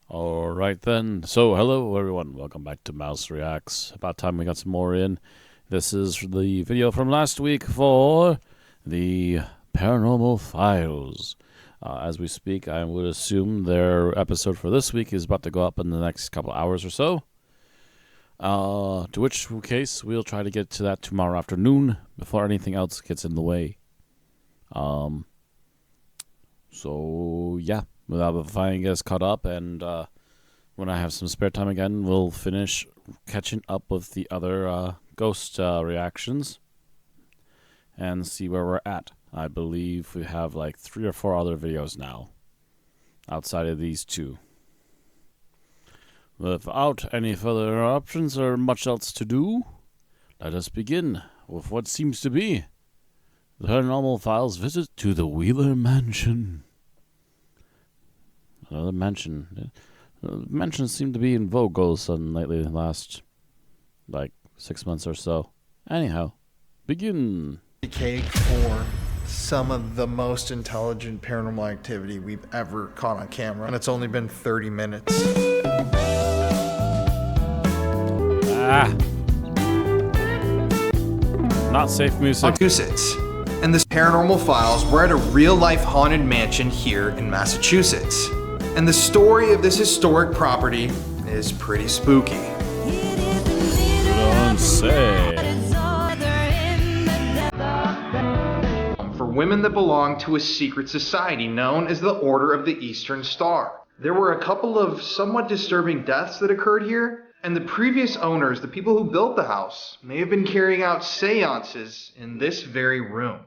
Alright then, so hello everyone, welcome back to Mouse Reacts. About time we got some more in. This is the video from last week for the Paranormal Files. As we speak, I would assume their episode for this week is about to go up in the next couple hours or so. To which case, we'll try to get to that tomorrow afternoon before anything else gets in the way. So yeah. Without finding us caught up, and when I have some spare time again, we'll finish catching up with the other ghost reactions and see where we're at. I believe we have like 3 or 4 other videos now outside of these two. Without any further interruptions or much else to do, let us begin with what seems to be the Paranormal Files visit to the Wheeler Mansion. Another mansion. Mansions seem to be in vogue all of a sudden lately, the last, 6 months or so. Anyhow, begin. Cake for some of the most intelligent paranormal activity we've ever caught on camera, and it's only been 30 minutes. Not safe music. Massachusetts. And this Paranormal Files, we're at a real-life haunted mansion here in Massachusetts. And the story of this historic property is pretty spooky. Don't say. For women that belong to a secret society known as the Order of the Eastern Star. There were a couple of somewhat disturbing deaths that occurred here, and the previous owners, the people who built the house, may have been carrying out seances in this very room.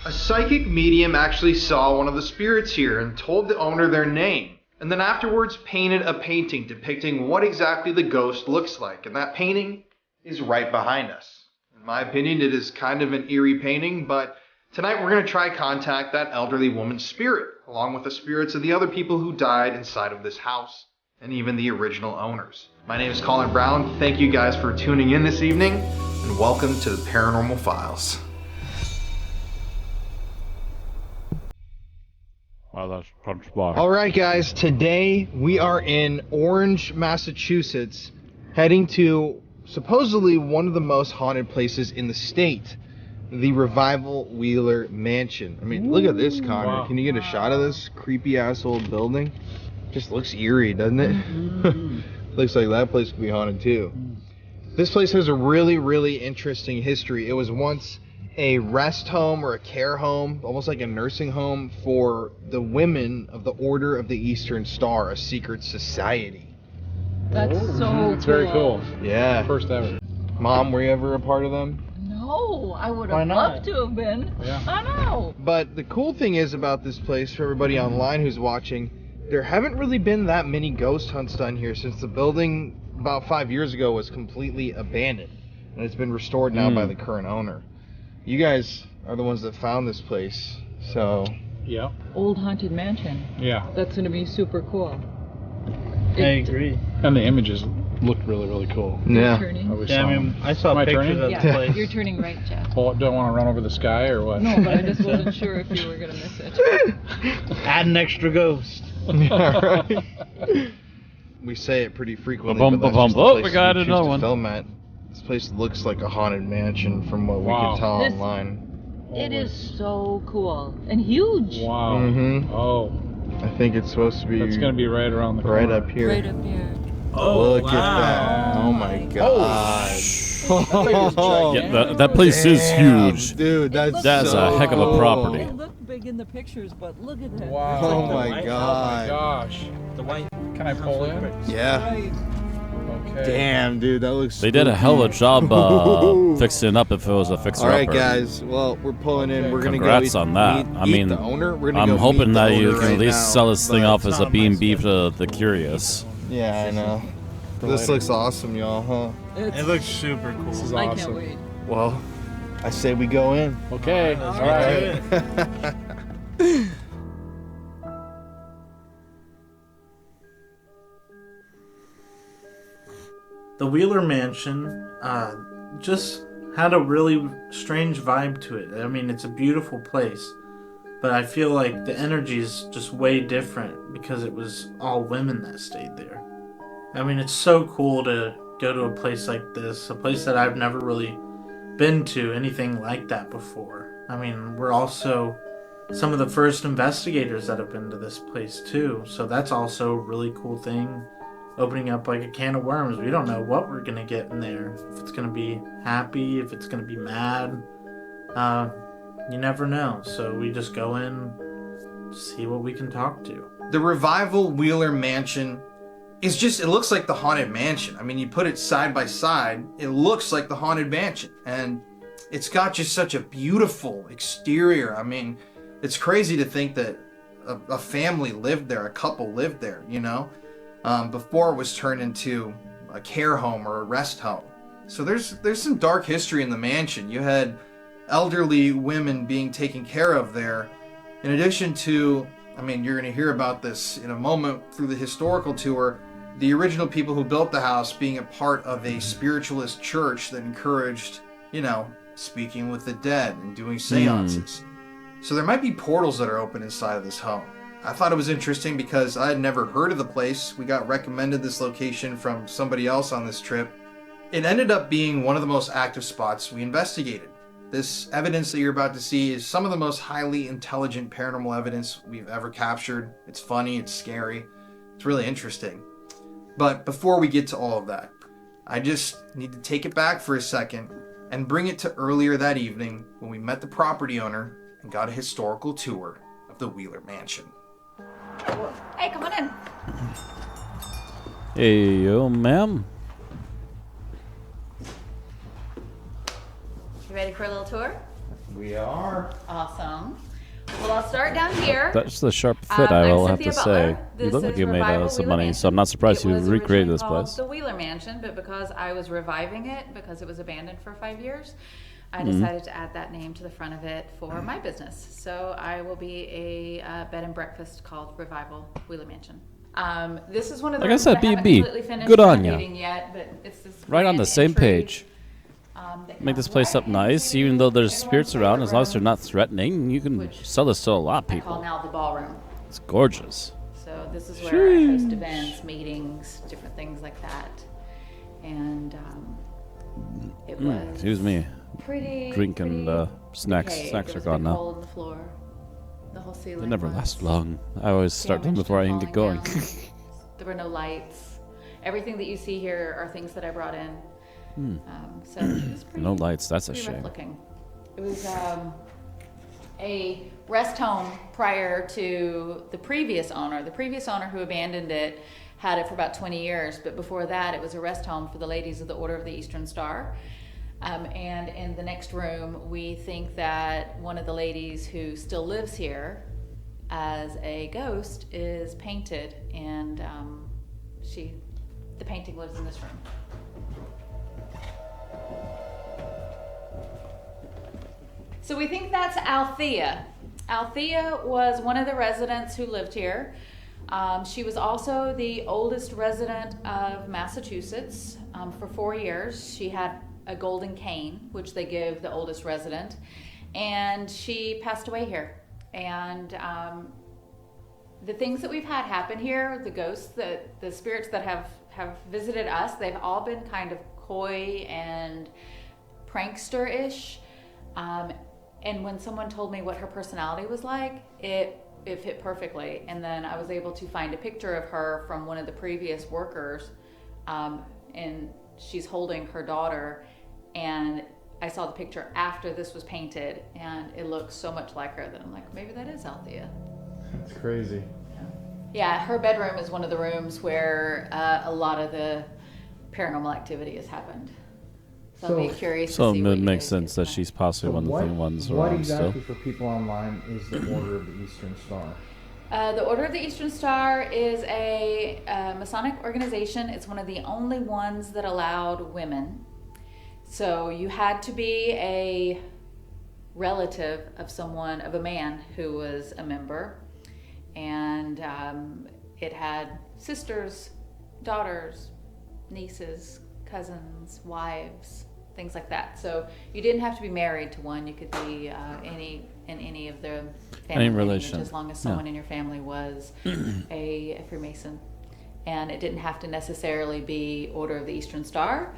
A psychic medium actually saw one of the spirits here and told the owner their name, and then afterwards painted a painting depicting what exactly the ghost looks like, and that painting is right behind us. In my opinion, it is kind of an eerie painting, but tonight we're going to try contact that elderly woman's spirit, along with the spirits of the other people who died inside of this house, and even the original owners. My name is Colin Brown. Thank you guys for tuning in this evening, and welcome to the Paranormal Files. Wow, that's punch bar. Alright guys, today we are in Orange, Massachusetts, heading to supposedly one of the most haunted places in the state, the Revival Wheeler Mansion. I mean, look at this, Connor. Wow. Can you get a shot of this creepy ass old building? Just looks eerie, doesn't it? Looks like that place could be haunted too. This place has a really interesting history. It was once a rest home or a care home, almost like a nursing home for the women of the Order of the Eastern Star, a secret society. That's so cool. It's very cool. Yeah. First ever. Mom, were you ever a part of them? No, I would have loved to have been. Yeah. I know. But the cool thing is about this place, for everybody online who's watching, there haven't really been that many ghost hunts done here since the building about 5 years ago was completely abandoned. And it's been restored now by the current owner. You guys are the ones that found this place, so... Yeah. Old haunted mansion. Yeah. That's going to be super cool. I agree. And the images looked really cool. Yeah. Turning. Yeah, I mean, I saw pictures of the Yeah, place. you're turning right, Jeff. Oh, do I want to run over the sky or what? No, but I just wasn't sure if you were going to miss it. Add an extra ghost. Yeah, right. We say it pretty frequently, Ba-bum, but that's ba-bum. just the Oh, place we got choose another to one. film at. This place looks like a haunted mansion from what we Wow. can tell This- online. It is so cool and huge. Wow. Mm-hmm. Oh, I think it's supposed to be that's going to be right around the corner. right up here. Right up here. Look at that. Oh my god. Yeah, that place is huge. Dude, that's That's so a heck of a cool. property. It looked big in the pictures, but look at it. Wow. Oh my Oh my god. gosh. The white. Can I pull in? Yeah. Okay. Damn, dude, that looks They did a hell of a job fixing it up if it was a fixer-upper. Alright guys, well, we're pulling in. We're gonna Congrats go on that. I meet mean, the owner. We're gonna I'm go hoping meet the that you owner can at right least now, sell this thing but- off as a B&B to the curious. Yeah, I know. This looks awesome, y'all, huh? It looks super cool. This is I awesome. can't wait. Well, I say we go in. Okay. All right. The Wheeler Mansion, just had a really strange vibe to it. I mean, it's a beautiful place, but I feel like the energy is just way different because it was all women that stayed there. I mean, it's so cool to go to a place like this, a place that I've never really been to anything like that before. I mean, we're also some of the first investigators that have been to this place too, so that's also a really cool thing. Opening up like a can of worms. We don't know what we're gonna get in there. If it's gonna be happy, if it's gonna be mad. You never know. So we just go in, see what we can talk to. The Revival Wheeler Mansion is just, it looks like the Haunted Mansion. I mean, you put it side by side, it looks like the Haunted Mansion. And it's got just such a beautiful exterior. I mean, it's crazy to think that a family lived there, a couple lived there, you know? Before it was turned into a care home or a rest home. So there's some dark history in the mansion. You had elderly women being taken care of there. In addition to, I mean, you're going to hear about this in a moment through the historical tour, the original people who built the house being a part of a spiritualist church that encouraged, you know, speaking with the dead and doing seances. So there might be portals that are open inside of this home. I thought it was interesting because I had never heard of the place. We got recommended this location from somebody else on this trip. It ended up being one of the most active spots we investigated. This evidence that you're about to see is some of the most highly intelligent paranormal evidence we've ever captured. It's funny, it's scary, it's really interesting. But before we get to all of that, I just need to take it back for a second and bring it to earlier that evening when we met the property owner and got a historical tour of the Wheeler Mansion. Hey, come on in. Hey, yo, ma'am. You ready for a little tour? We are. Awesome. Well, I'll start down here. That's the sharp fit, I I'm will have Cynthia to Butler. say. This You look like is you made Revival some Wheeler money, so I'm not Mansion. surprised you It was recreated originally this called place. the Wheeler Mansion, but because I was reviving it because it was abandoned for 5 years, I decided to add that name to the front of it for my business. So I will be a bed and breakfast called Revival Wheeler Mansion. This is one of the Like I rooms said, that I haven't B&B. completely finished Good on ya. renovating yet, but it's this Right on grand the same entry, page. that Make this comes place right up nice, into even though there's everyone's spirits around. favorite As long as they're room, not threatening, you can which sell this to a lot of I call people. now the ballroom. It's gorgeous. So this is where I host events, meetings, different things like that. And it was Excuse me. pretty Drink and pretty snacks. decayed. Snacks There are was a gone big now. hole in the floor. The whole ceiling. They never was last long. I always start them damaged before I and even get going. falling down. There were no lights. Everything that you see here are things that I brought in. So it was pretty, No lights, that's a pretty rough shame. looking. It was a rest home prior to the previous owner. The previous owner who abandoned it had it for about 20 years, but before that it was a rest home for the ladies of the Order of the Eastern Star. And in the next room, we think that one of the ladies who still lives here as a ghost is painted, and the painting lives in this room. So we think that's Althea. Althea was one of the residents who lived here. She was also the oldest resident of Massachusetts for 4 years. She had a golden cane, which they give the oldest resident, and she passed away here. And the things that we've had happen here, the ghosts, the spirits that have visited us, they've all been kind of coy and prankster-ish. And when someone told me what her personality was like, it fit perfectly. And then I was able to find a picture of her from one of the previous workers, and she's holding her daughter. And I saw the picture after this was painted, and it looks so much like her that I'm like, maybe that is Althea. That's crazy. Yeah, her bedroom is one of the rooms where a lot of the paranormal activity has happened. So I'll be curious So to see what it you makes guys sense get that from she's possibly one of the ones what around still. exactly for people online is the Order of the Eastern Star? The Order of the Eastern Star is a Masonic organization. It's one of the only ones that allowed women. So you had to be a relative of someone, of a man who was a member. And it had sisters, daughters, nieces, cousins, wives, things like that. So you didn't have to be married to one. You could be any of the family lineage, relation. as long as someone in your family was a Freemason. And it didn't have to necessarily be Order of the Eastern Star,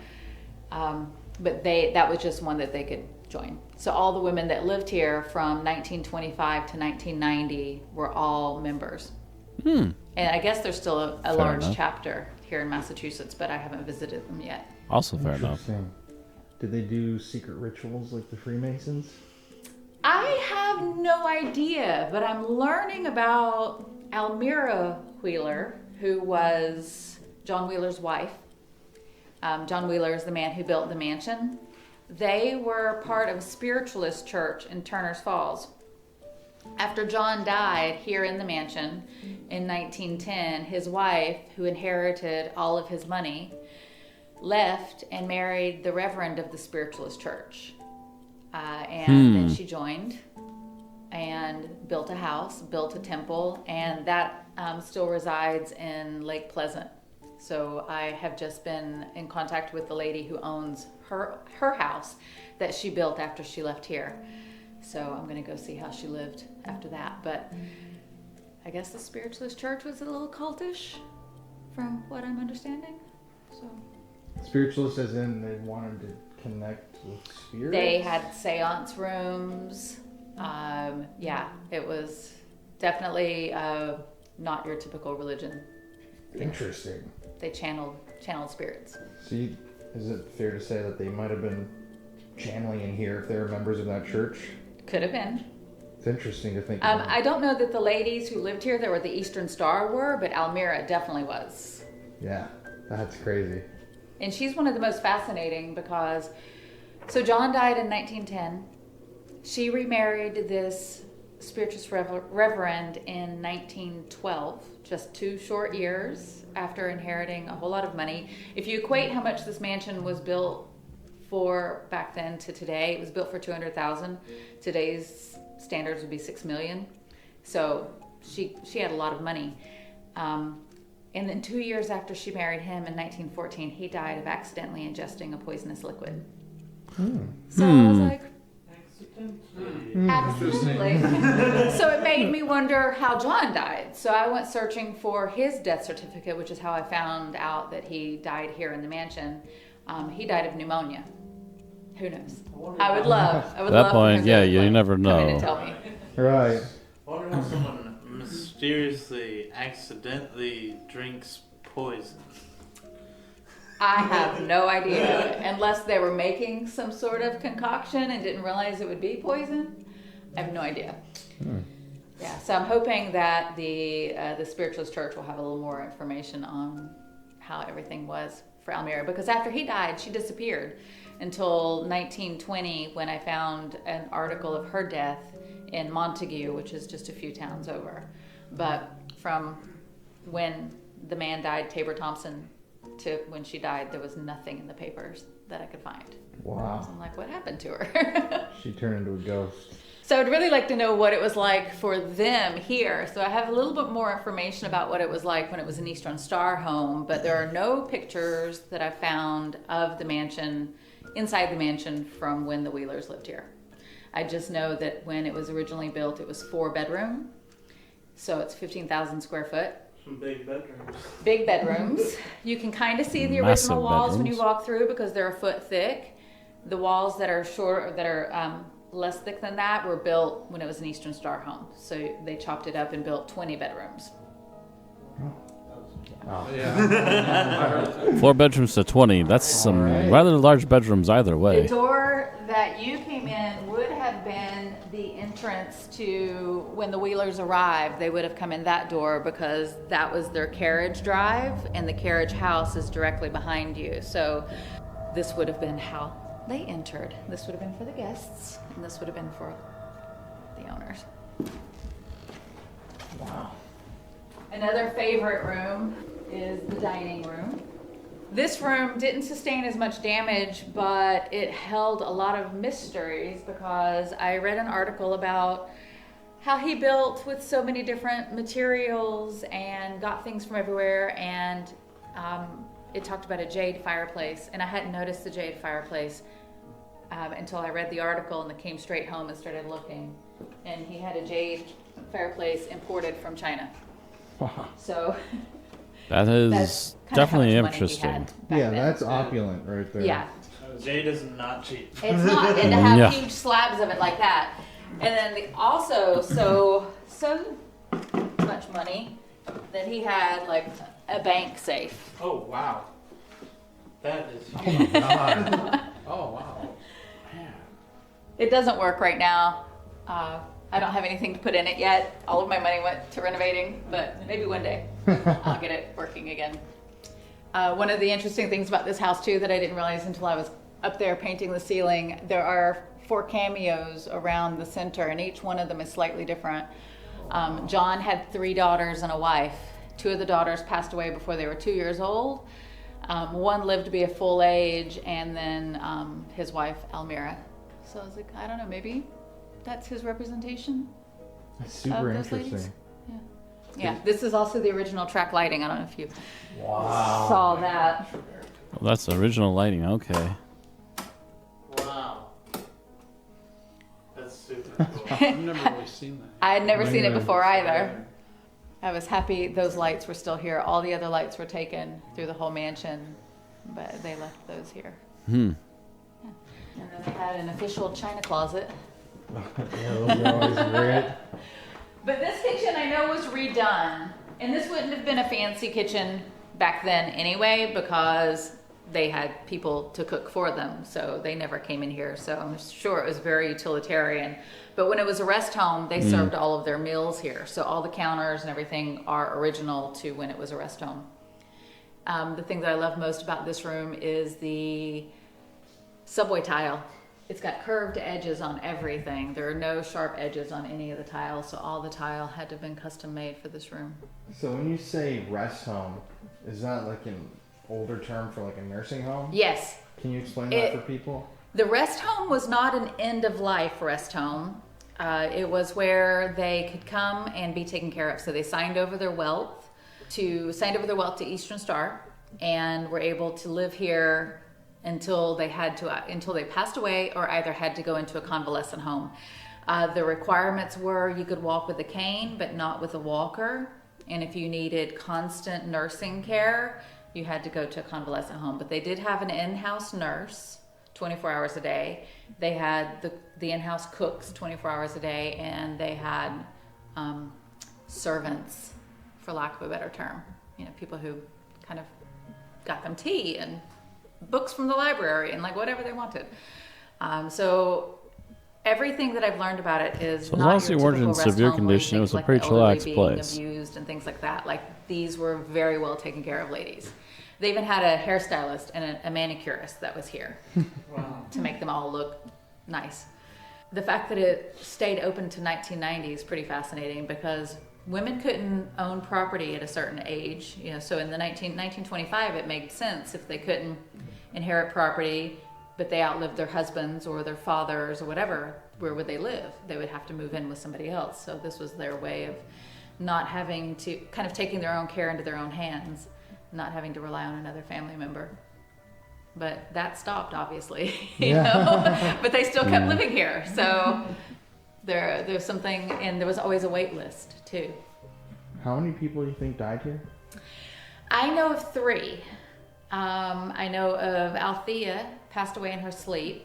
but that was just one that they could join. So all the women that lived here from 1925 to 1990 were all members. And I guess there's still a large enough. chapter here in Massachusetts, but I haven't visited them yet. Also fair enough. Interesting. Did they do secret rituals like the Freemasons? I have no idea, but I'm learning about Almira Wheeler, who was John Wheeler's wife. John Wheeler is the man who built the mansion. They were part of a spiritualist church in Turner's Falls. After John died here in the mansion in 1910, his wife, who inherited all of his money, left and married the reverend of the spiritualist church. And then she joined and built a house, built a temple, and that still resides in Lake Pleasant. So I have just been in contact with the lady who owns her house that she built after she left here. So I'm going to go see how she lived after that. But I guess the spiritualist church was a little cultish from what I'm understanding. So Spiritualists as in they wanted to connect with spirits? they had seance rooms. Yeah, it was definitely not your typical religion. Interesting. They channeled spirits. See, is it fair to say that they might have been channeling in here if they were members of that church? Could have been. It's interesting to think about. I don't know that the ladies who lived here that were the Eastern Star were, but Almira definitely was. Yeah, that's crazy. And she's one of the most fascinating because, so John died in 1910. She remarried this spiritualist reverend in 1912, just 2 short years after inheriting a whole lot of money. If you equate how much this mansion was built for back then to today, it was built for $200,000. Today's standards would be $6 million. So she had a lot of money. And then 2 years after she married him in 1914, he died of accidentally ingesting a poisonous liquid. So I was like, accidentally. So it made me wonder how John died. So I went searching for his death certificate, which is how I found out that he died here in the mansion. He died of pneumonia. Who knows? I would love. At that point, for him yeah, to, you never come in and know. tell me. Right. I wonder how someone mysteriously, accidentally drinks poison. I have no idea, unless they were making some sort of concoction and didn't realize it would be poison. I have no idea. Yeah, so I'm hoping that the spiritualist church will have a little more information on how everything was for Almira, because after he died, she disappeared until 1920 when I found an article of her death in Montague, which is just a few towns over. But from when the man died, Tabor Thompson, to when she died, there was nothing in the papers that I could find. Wow. So I'm like, what happened to her? She turned into a ghost. So I'd really like to know what it was like for them here. So I have a little bit more information about what it was like when it was an Eastern Star home, but there are no pictures that I found of the mansion, inside the mansion, from when the Wheelers lived here. I just know that when it was originally built, it was 4-bedroom. So it's 15,000 square foot. Some big bedrooms. Big bedrooms. You can kind of see the Massive original walls when you bedrooms. walk through because they're a foot thick. The walls that are short, that are less thick than that, were built when it was an Eastern Star home. So they chopped it up and built 20 bedrooms. Oh. 4 bedrooms to 20. That's some rather large bedrooms either The way. door that you came in would have been the entrance to when the Wheelers arrived. They would have come in that door because that was their carriage drive, and the carriage house is directly behind you. So this would have been how they entered. This would have been for the guests, and this would have been for the owners. Wow. Another favorite room is the dining room. This room didn't sustain as much damage, but it held a lot of mysteries because I read an article about how he built with so many different materials and got things from everywhere, and it talked about a jade fireplace, and I hadn't noticed the jade fireplace until I read the article and came straight home and started looking. And he had a jade fireplace imported from China. Wow. So That that's is kind of how definitely much money he interesting. had back Yeah, then. that's opulent right there. Yeah. Jade is not cheap. It's not, and to have Yeah. huge slabs of it like that. And then also, so much money that he had like a bank safe. Oh wow, that is. Oh my god. Oh, wow. It doesn't work right now. I don't have anything to put in it yet. All of my money went to renovating, but maybe one day I'll get it working again. One of the interesting things about this house too that I didn't realize until I was up there painting the ceiling, there are 4 cameos around the center, and each one of them is slightly different. John had 3 daughters and a wife. 2 of the daughters passed away before they were 2 years old. One lived to be a full age, and then his wife, Elmira. So I was like, I don't know, maybe that's his representation. That's super Of those ladies? interesting. Yeah, this is also the original track lighting. I don't know if you Wow. saw that. Well, that's the original lighting. Okay. Wow, that's super cool. I've never really seen that. I had never seen it Neither. before either. I was happy those lights were still here. All the other lights were taken through the whole mansion, but they left those here. Hmm. And then they had an official china closet. Yeah, those are always great. But this kitchen I know was redone, and this wouldn't have been a fancy kitchen back then anyway because they had people to cook for them, so they never came in here. So I'm sure it was very utilitarian. But when it was a rest home, they served all of their meals here. So all the counters and everything are original to when it was a rest home. The thing that I love most about this room is the subway tile. It's got curved edges on everything. There are no sharp edges on any of the tiles, so all the tile had to have been custom made for this room. So when you say rest home, is that like an older term for like a nursing home? Yes, Can you explain that for people? the rest home was not an end of life rest home. It was where they could come and be taken care of. So they signed over their wealth to Eastern Star and were able to live here until they passed away or either had to go into a convalescent home. The requirements were you could walk with a cane but not with a walker, and if you needed constant nursing care you had to go to a convalescent home. But they did have an in-house nurse 24 hours a day. They had the in-house cooks 24 hours a day, and they had servants, for lack of a better term, people who kind of got them tea and books from the library and like whatever they wanted. So everything that I've learned about it is So as not long as your you weren't typical in rest severe home where you condition, it think, was a like, pretty the elderly chillaxed being place. abused and things like that. Like these were very well taken care of ladies. They even had a hairstylist and a manicurist that was here to make them all look nice. The fact that it stayed open to 1990 is pretty fascinating because women couldn't own property at a certain age. So in the 1925, it made sense if they couldn't inherit property, but they outlived their husbands or their fathers or whatever, where would they live? They would have to move in with somebody else. So this was their way of not having to, kind of taking their own care into their own hands, not having to rely on another family member. But that stopped, obviously, you know, but they still kept living here. So there's something, and there was always a wait list too. How many people do you think died here? I know of 3. I know of Althea, passed away in her sleep.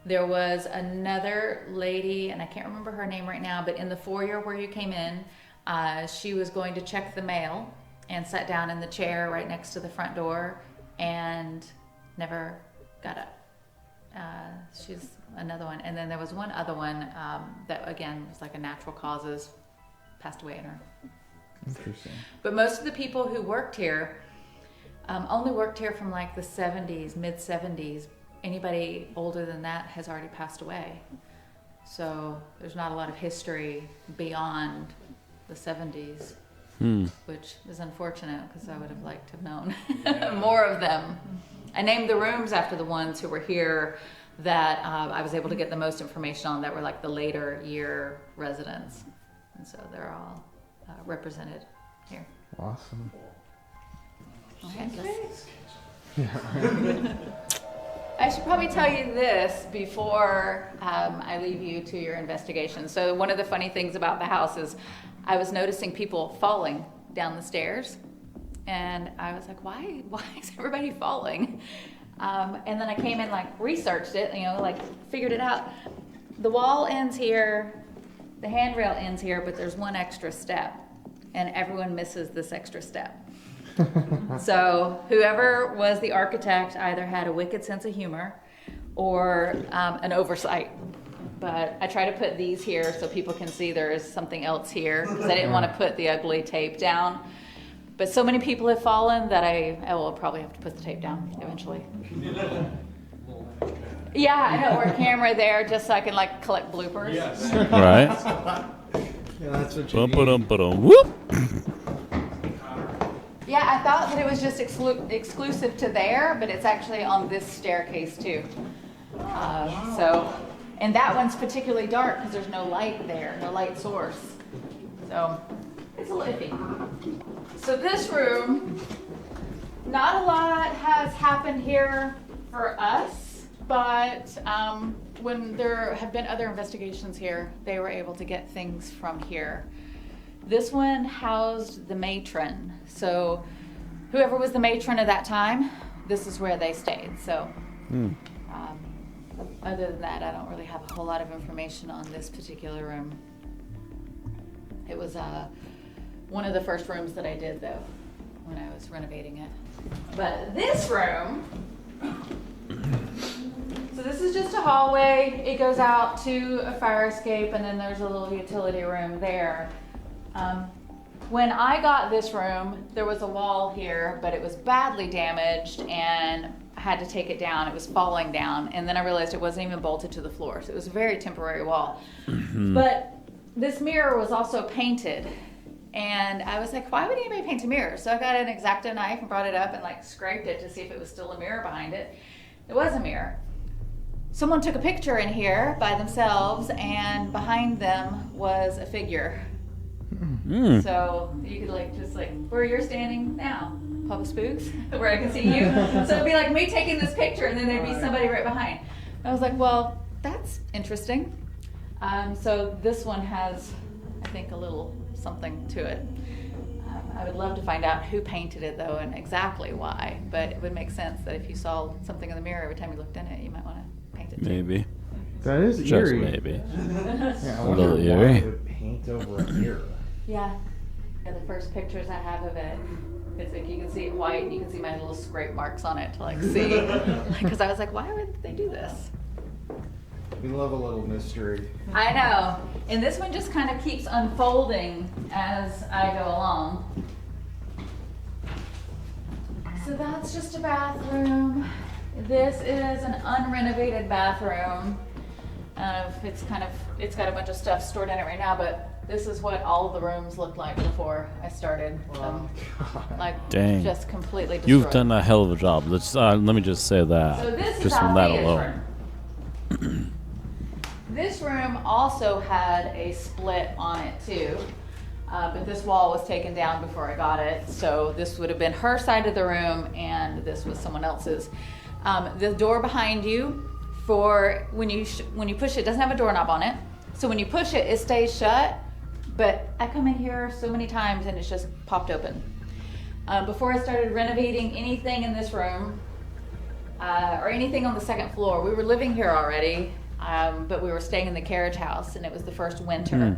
There was another lady, and I can't remember her name right now, but in the foyer where you came in, she was going to check the mail and sat down in the chair right next to the front door and never got up. She's another one. And then there was one other one that, again, was like a natural causes, passed away in her. Interesting. But most of the people who worked here only worked here from like the 70s, mid 70s. Anybody older than that has already passed away. So there's not a lot of history beyond the 70s, which is unfortunate because I would have liked to have known more of them. I named the rooms after the ones who were here that I was able to get the most information on that were like the later year residents. And so they're all represented here. Awesome. Okay, I should probably tell you this before I leave you to your investigation. So one of the funny things about the house is I was noticing people falling down the stairs, and I was like, why is everybody falling? And then I came in, like, researched it, like, figured it out. The wall ends here, the handrail ends here, but there's one extra step, and everyone misses this extra step. So whoever was the architect either had a wicked sense of humor or an oversight. But I try to put these here so people can see there is something else here, because I didn't want to put the ugly tape down. But so many people have fallen that I will probably have to put the tape down eventually. Yeah, I know, or a camera there just so I can, like, collect bloopers. Yes. Right? Yeah, that's what you need. Bum-ba-dum-ba-dum. Whoop! Yeah, I thought that it was just exclusive to there, but it's actually on this staircase too. And that one's particularly dark because there's no light there, no light source. So it's a little iffy. So this room, not a lot has happened here for us, but when there have been other investigations here, they were able to get things from here. This one housed the matron. So whoever was the matron at that time, this is where they stayed. So other than that, I don't really have a whole lot of information on this particular room. It was one of the first rooms that I did, though, when I was renovating it. But this room, so this is just a hallway. It goes out to a fire escape, and then there's a little utility room there. When I got this room, there was a wall here, but it was badly damaged and I had to take it down. It was falling down, and then I realized it wasn't even bolted to the floor, so it was a very temporary wall. But this mirror was also painted, and I was like, why would anybody paint a mirror? So I got an X-Acto knife and brought it up and, like, scraped it to see if it was still a mirror behind it. It was a mirror. Someone took a picture in here by themselves, and behind them was a figure. So you could, like, just, like, where you're standing now, Papa Spooks, where I can see you. So it'd be like me taking this picture, and then there'd be somebody right behind. I was like, well, that's interesting. So this one has, I think, a little something to it. I would love to find out who painted it, though, and exactly why. But it would make sense that if you saw something in the mirror every time you looked in it, you might want to paint it too. Maybe. That is Just eerie. maybe. Yeah, I A wonder little why eerie. they would paint over a mirror. Yeah. The first pictures I have of it, it's like you can see it white, you can see my little scrape marks on it to, like, see. Because I was like, why would they do this? We love a little mystery. I know. And this one just kind of keeps unfolding as I go along. So that's just a bathroom. This is an unrenovated bathroom. It's got a bunch of stuff stored in it right now, but this is what all of the rooms looked like before I started. Like, Dang. just completely destroyed. You've done a hell of a job. Let me just say that. So this is just from that Althea's alone. room. This room also had a split on it too, but this wall was taken down before I got it. So this would have been her side of the room, and this was someone else's. The door behind you, for when you push it, doesn't have a doorknob on it. So when you push it, it stays shut. But I come in here so many times and it's just popped open. Before I started renovating anything in this room, or anything on the second floor, we were living here already, but we were staying in the carriage house, and it was the first winter.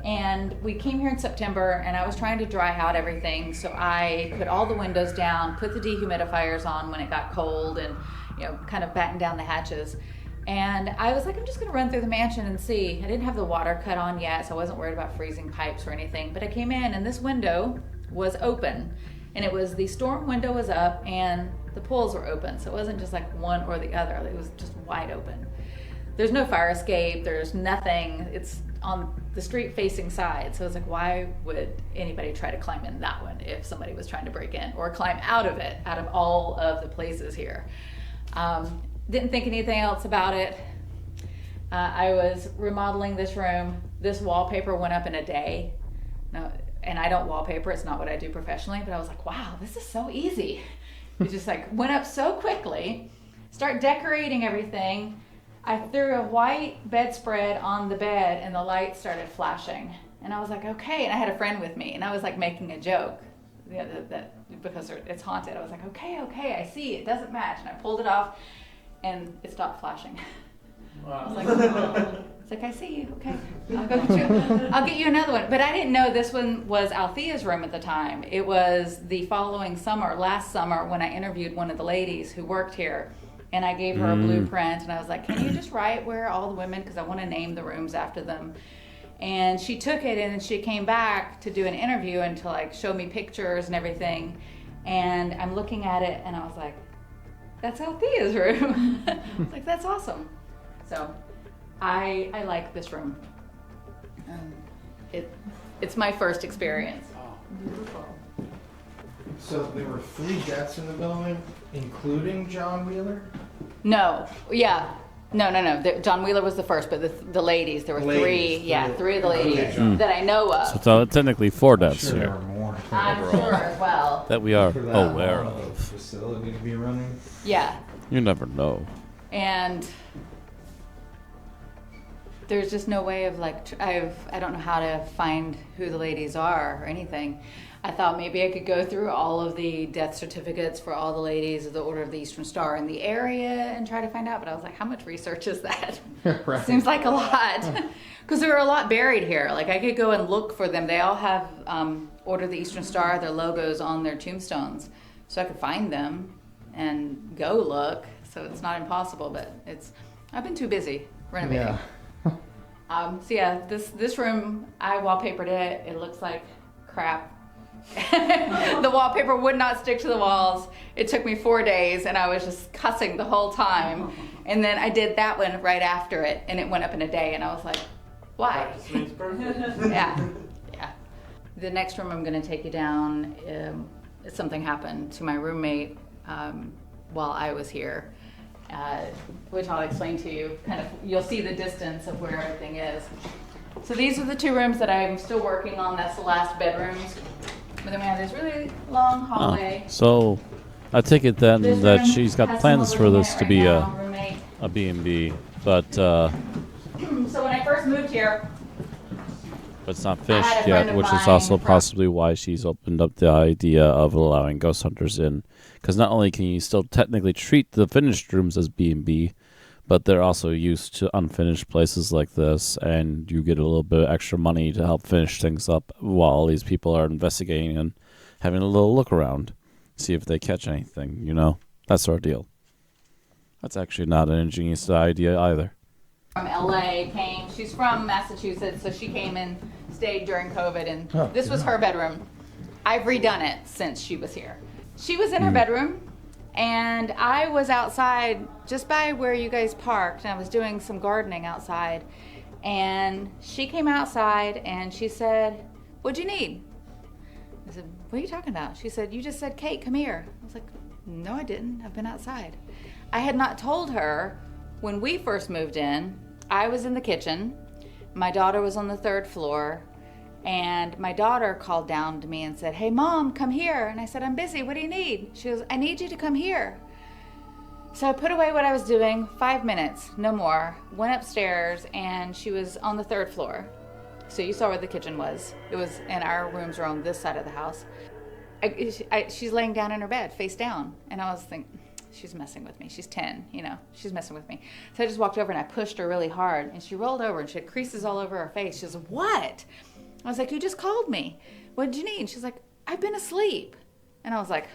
And we came here in September, and I was trying to dry out everything, so I put all the windows down, put the dehumidifiers on when it got cold, and kind of batten down the hatches. And I was like, I'm just gonna run through the mansion and see. I didn't have the water cut on yet, so I wasn't worried about freezing pipes or anything. But I came in, and this window was open, and it was the storm window was up, and the pulls were open, so it wasn't just like one or the other. It was just wide open. There's no fire escape. There's nothing. It's on the street facing side. So I was like, why would anybody try to climb in that one if somebody was trying to break in, or climb out of it, out of all of the places here? Didn't think anything else about it. I was remodeling this room. This wallpaper went up in a day. No, and I don't wallpaper. It's not what I do professionally, but I was like, wow, this is so easy. It just, like, went up so quickly. start decorating everything. I threw a white bedspread on the bed and the light started flashing. And I was like, okay. And I had a friend with me and I was like making a joke because it's haunted. I was like, okay, I see. It doesn't match. And I pulled it off and it stopped flashing. Wow. I was like, oh. It's like, I see you. Okay. I'll get you another one. But I didn't know this one was Althea's room at the time. It was the following summer, last summer, when I interviewed one of the ladies who worked here. And I gave her a blueprint, and I was like, can you just write where all the women, because I want to name the rooms after them. And she took it, and she came back to do an interview and to like show me pictures and everything. And I'm looking at it, and I was like, that's Althea's room. I was like, that's awesome. So I like this room. It's my first experience. Beautiful. So there were 3 deaths in the building, including John Wheeler? No. Yeah. No. John Wheeler was the first, but the ladies, there were three of the ladies that I know of. So technically 4 deaths Sure, there here are more. I'm sure as well. that we are For that aware long of. facility to be running. Yeah. You never know. And there's just no way of like, I don't know how to find who the ladies are or anything. I thought maybe I could go through all of the death certificates for all the ladies of the Order of the Eastern Star in the area and try to find out. But I was like, how much research is that? Right. Seems like a lot. Because there are a lot buried here. Like I could go and look for them. They all have Order of the Eastern Star, their logos on their tombstones. So I could find them and go look. So it's not impossible, but I've been too busy renovating. Yeah. This room, I wallpapered it. It looks like crap. The wallpaper would not stick to the walls. It took me 4 days and I was just cussing the whole time. And then I did that one right after it and it went up in a day and I was like, why? Yeah. The next room I'm going to take you down, something happened to my roommate while I was here. Which I'll explain to you. You'll see the distance of where everything is. So these are the 2 rooms that I'm still working on. That's the last bedrooms. But then we have this really long hallway. So I take it then This that room she's got has plans for someone this to living be in it right now, roommate. a B&B, but So when I first moved here, it's not I had a finished friend yet, of which is mine also from- possibly why she's opened up the idea of allowing ghost hunters in. Because not only can you still technically treat the finished rooms as B&B, but they're also used to unfinished places like this, and you get a little bit of extra money to help finish things up while these people are investigating and having a little look around, see if they catch anything, that sort of deal. That's actually not an ingenious idea either. from LA came. She's from Massachusetts, so she came and stayed during COVID, and this was her bedroom. I've redone it since she was here. She was in her bedroom, and I was outside just by where you guys parked, and I was doing some gardening outside, and she came outside and she said, "What'd you need?" I said, "What are you talking about?" She said, "You just said, Kate, come here." I was like, "No, I didn't. I've been outside." I had not told her when we first moved in. I was in the kitchen. My daughter was on the 3rd floor. And my daughter called down to me and said, "Hey, Mom, come here." And I said, "I'm busy. What do you need?" She goes, "I need you to come here." So I put away what I was doing, 5 minutes, no more, went upstairs, and she was on the 3rd floor. So you saw where the kitchen was. It was, and our rooms are on this side of the house. She's laying down in her bed, face down. And I was thinking, she's messing with me. She's 10, she's messing with me. So I just walked over and I pushed her really hard. And she rolled over and she had creases all over her face. She was like, "What?" I was like, "You just called me. What did you need?" And she's like, "I've been asleep." And I was like,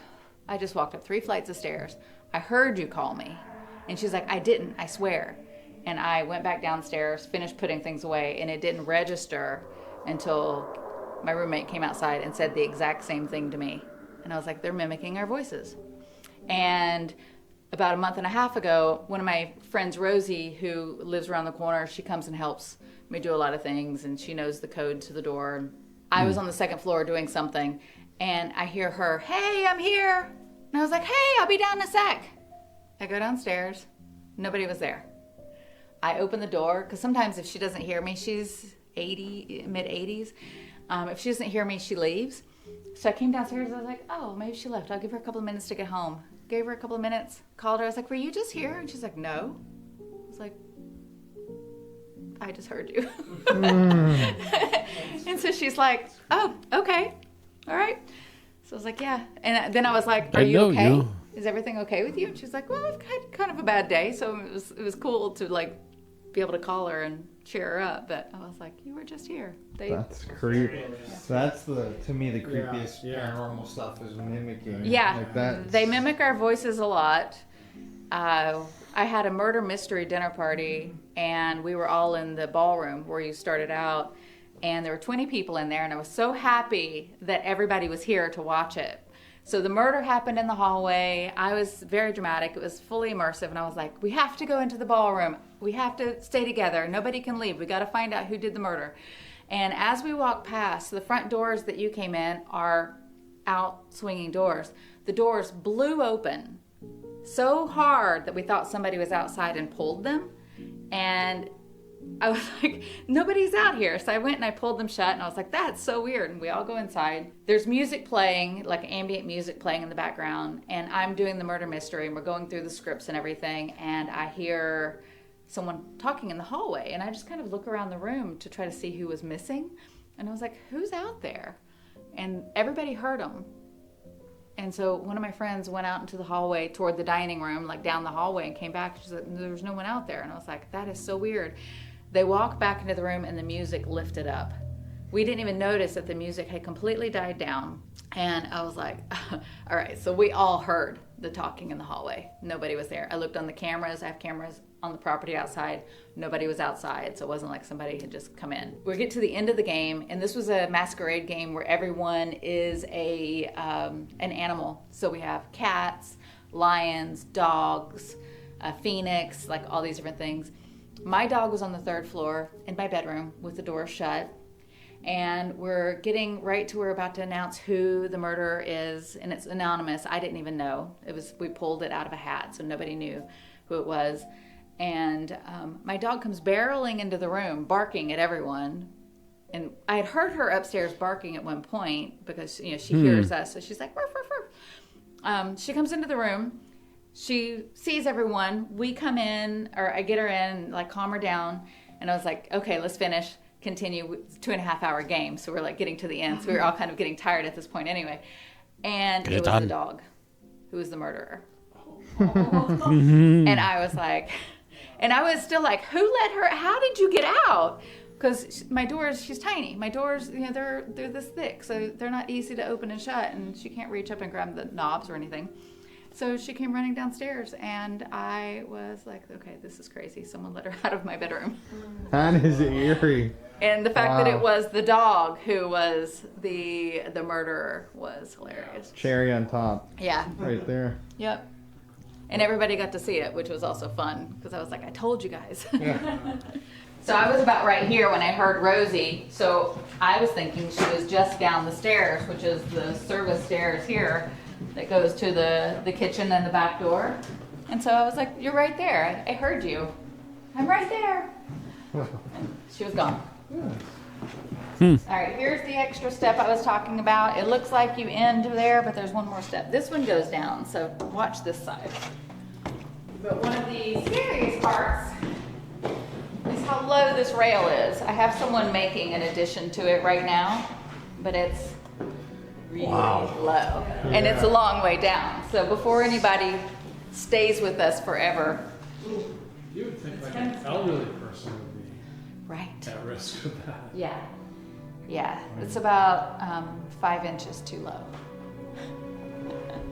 "I just walked up 3 flights of stairs. I heard you call me." And she's like, "I didn't, I swear." And I went back downstairs, finished putting things away, and it didn't register until my roommate came outside and said the exact same thing to me. And I was like, they're mimicking our voices. And about a month and a half ago, one of my friends, Rosie, who lives around the corner, she comes and helps me do a lot of things, and she knows the code to the door. I was on the 2nd floor doing something, and I hear her, "Hey, I'm here." And I was like, "Hey, I'll be down in a sec." I go downstairs. Nobody was there. I open the door, because sometimes if she doesn't hear me, she's mid-80s. If she doesn't hear me, she leaves. So I came downstairs, I was like, "Oh, maybe she left. I'll give her a couple of minutes to get home." gave her a couple of minutes, called her. I was like, were you just here? And she's like, no. I was like, I just heard you. And so she's like, oh, okay. All right. So I was like, yeah. And then I was like, are you okay? Is everything okay with you? And she's like, well, I've had kind of a bad day. So it was cool to like be able to call her and cheer her up. But I was like, you were just here. That's creepy. That's to me the creepiest paranormal stuff is mimicking. Yeah, like that. They mimic our voices a lot. I had a murder mystery dinner party, and we were all in the ballroom where you started out, and there were 20 people in there, and I was so happy that everybody was here to watch it. So the murder happened in the hallway. I was very dramatic. It was fully immersive, and I was like, we have to go into the ballroom. We have to stay together. Nobody can leave. We got to find out who did the murder. And as we walked past, the front doors that you came in are out swinging doors. The doors blew open so hard that we thought somebody was outside and pulled them. And I was like, nobody's out here. So I went and I pulled them shut, and I was like, that's so weird. And we all go inside. There's music playing, like ambient music playing in the background. And I'm doing the murder mystery, and we're going through the scripts and everything. And I hear someone talking in the hallway. And I just kind of look around the room to try to see who was missing. And I was like, who's out there? And everybody heard them. And so one of my friends went out into the hallway toward the dining room, like down the hallway, and came back. She said, there was no one out there. And I was like, that is so weird. They walked back into the room, and the music lifted up. We didn't even notice that the music had completely died down. And I was like, all right. So we all heard the talking in the hallway. Nobody was there. I looked on the cameras. I have cameras on the property outside. Nobody was outside, so it wasn't like somebody had just come in. We get to the end of the game, and this was a masquerade game where everyone is an animal. So we have cats, lions, dogs, a phoenix, like all these different things. My dog was on the 3rd floor in my bedroom with the door shut, and we're getting right to, we're about to announce who the murderer is, and it's anonymous. I didn't even know. We pulled it out of a hat, so nobody knew who it was. And my dog comes barreling into the room, barking at everyone. And I had heard her upstairs barking at one point because, she hears us. So she's like, "Ruff, ruff, ruff." She comes into the room. She sees everyone. We come in, or I get her in, like calm her down. And I was like, okay, let's finish, continue. It's a 2.5-hour game. So we're like getting to the end. So we were all kind of getting tired at this point anyway. And it was the dog who was the murderer. And I was like... And I was still like, who let her, how did you get out? Because my doors, she's tiny. My doors, they're this thick, so they're not easy to open and shut, and she can't reach up and grab the knobs or anything. So she came running downstairs, and I was like, okay, this is crazy. Someone let her out of my bedroom. That is eerie. And the fact that it was the dog who was the murderer was hilarious. Cherry on top. Yeah. Right there. Yep. And everybody got to see it, which was also fun, because I was like, I told you guys. Yeah. So I was about right here when I heard Rosie, so I was thinking she was just down the stairs, which is the service stairs here that goes to the kitchen and the back door. And so I was like, you're right there. I heard you. I'm right there. And she was gone. All right, here's the extra step I was talking about. It looks like you end there, but there's one more step. This one goes down, so watch this side. But one of the scariest parts is how low this rail is. I have someone making an addition to it right now, but it's really low. And it's a long way down. So before anybody stays with us forever. You would think like an elderly person would be Right. at risk of that. Yeah. Yeah. It's about 5 inches too low.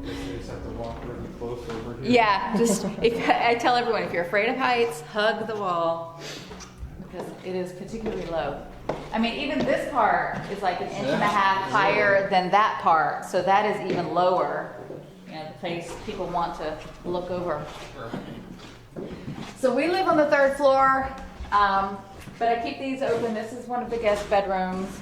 You just have to walk really close over here. Yeah, just I tell everyone, if you're afraid of heights, hug the wall because it is particularly low. I mean, even this part is like 1.5 inches higher than that part, so that is even lower. The place people want to look over. So we live on the 3rd floor, but I keep these open. This is one of the guest bedrooms.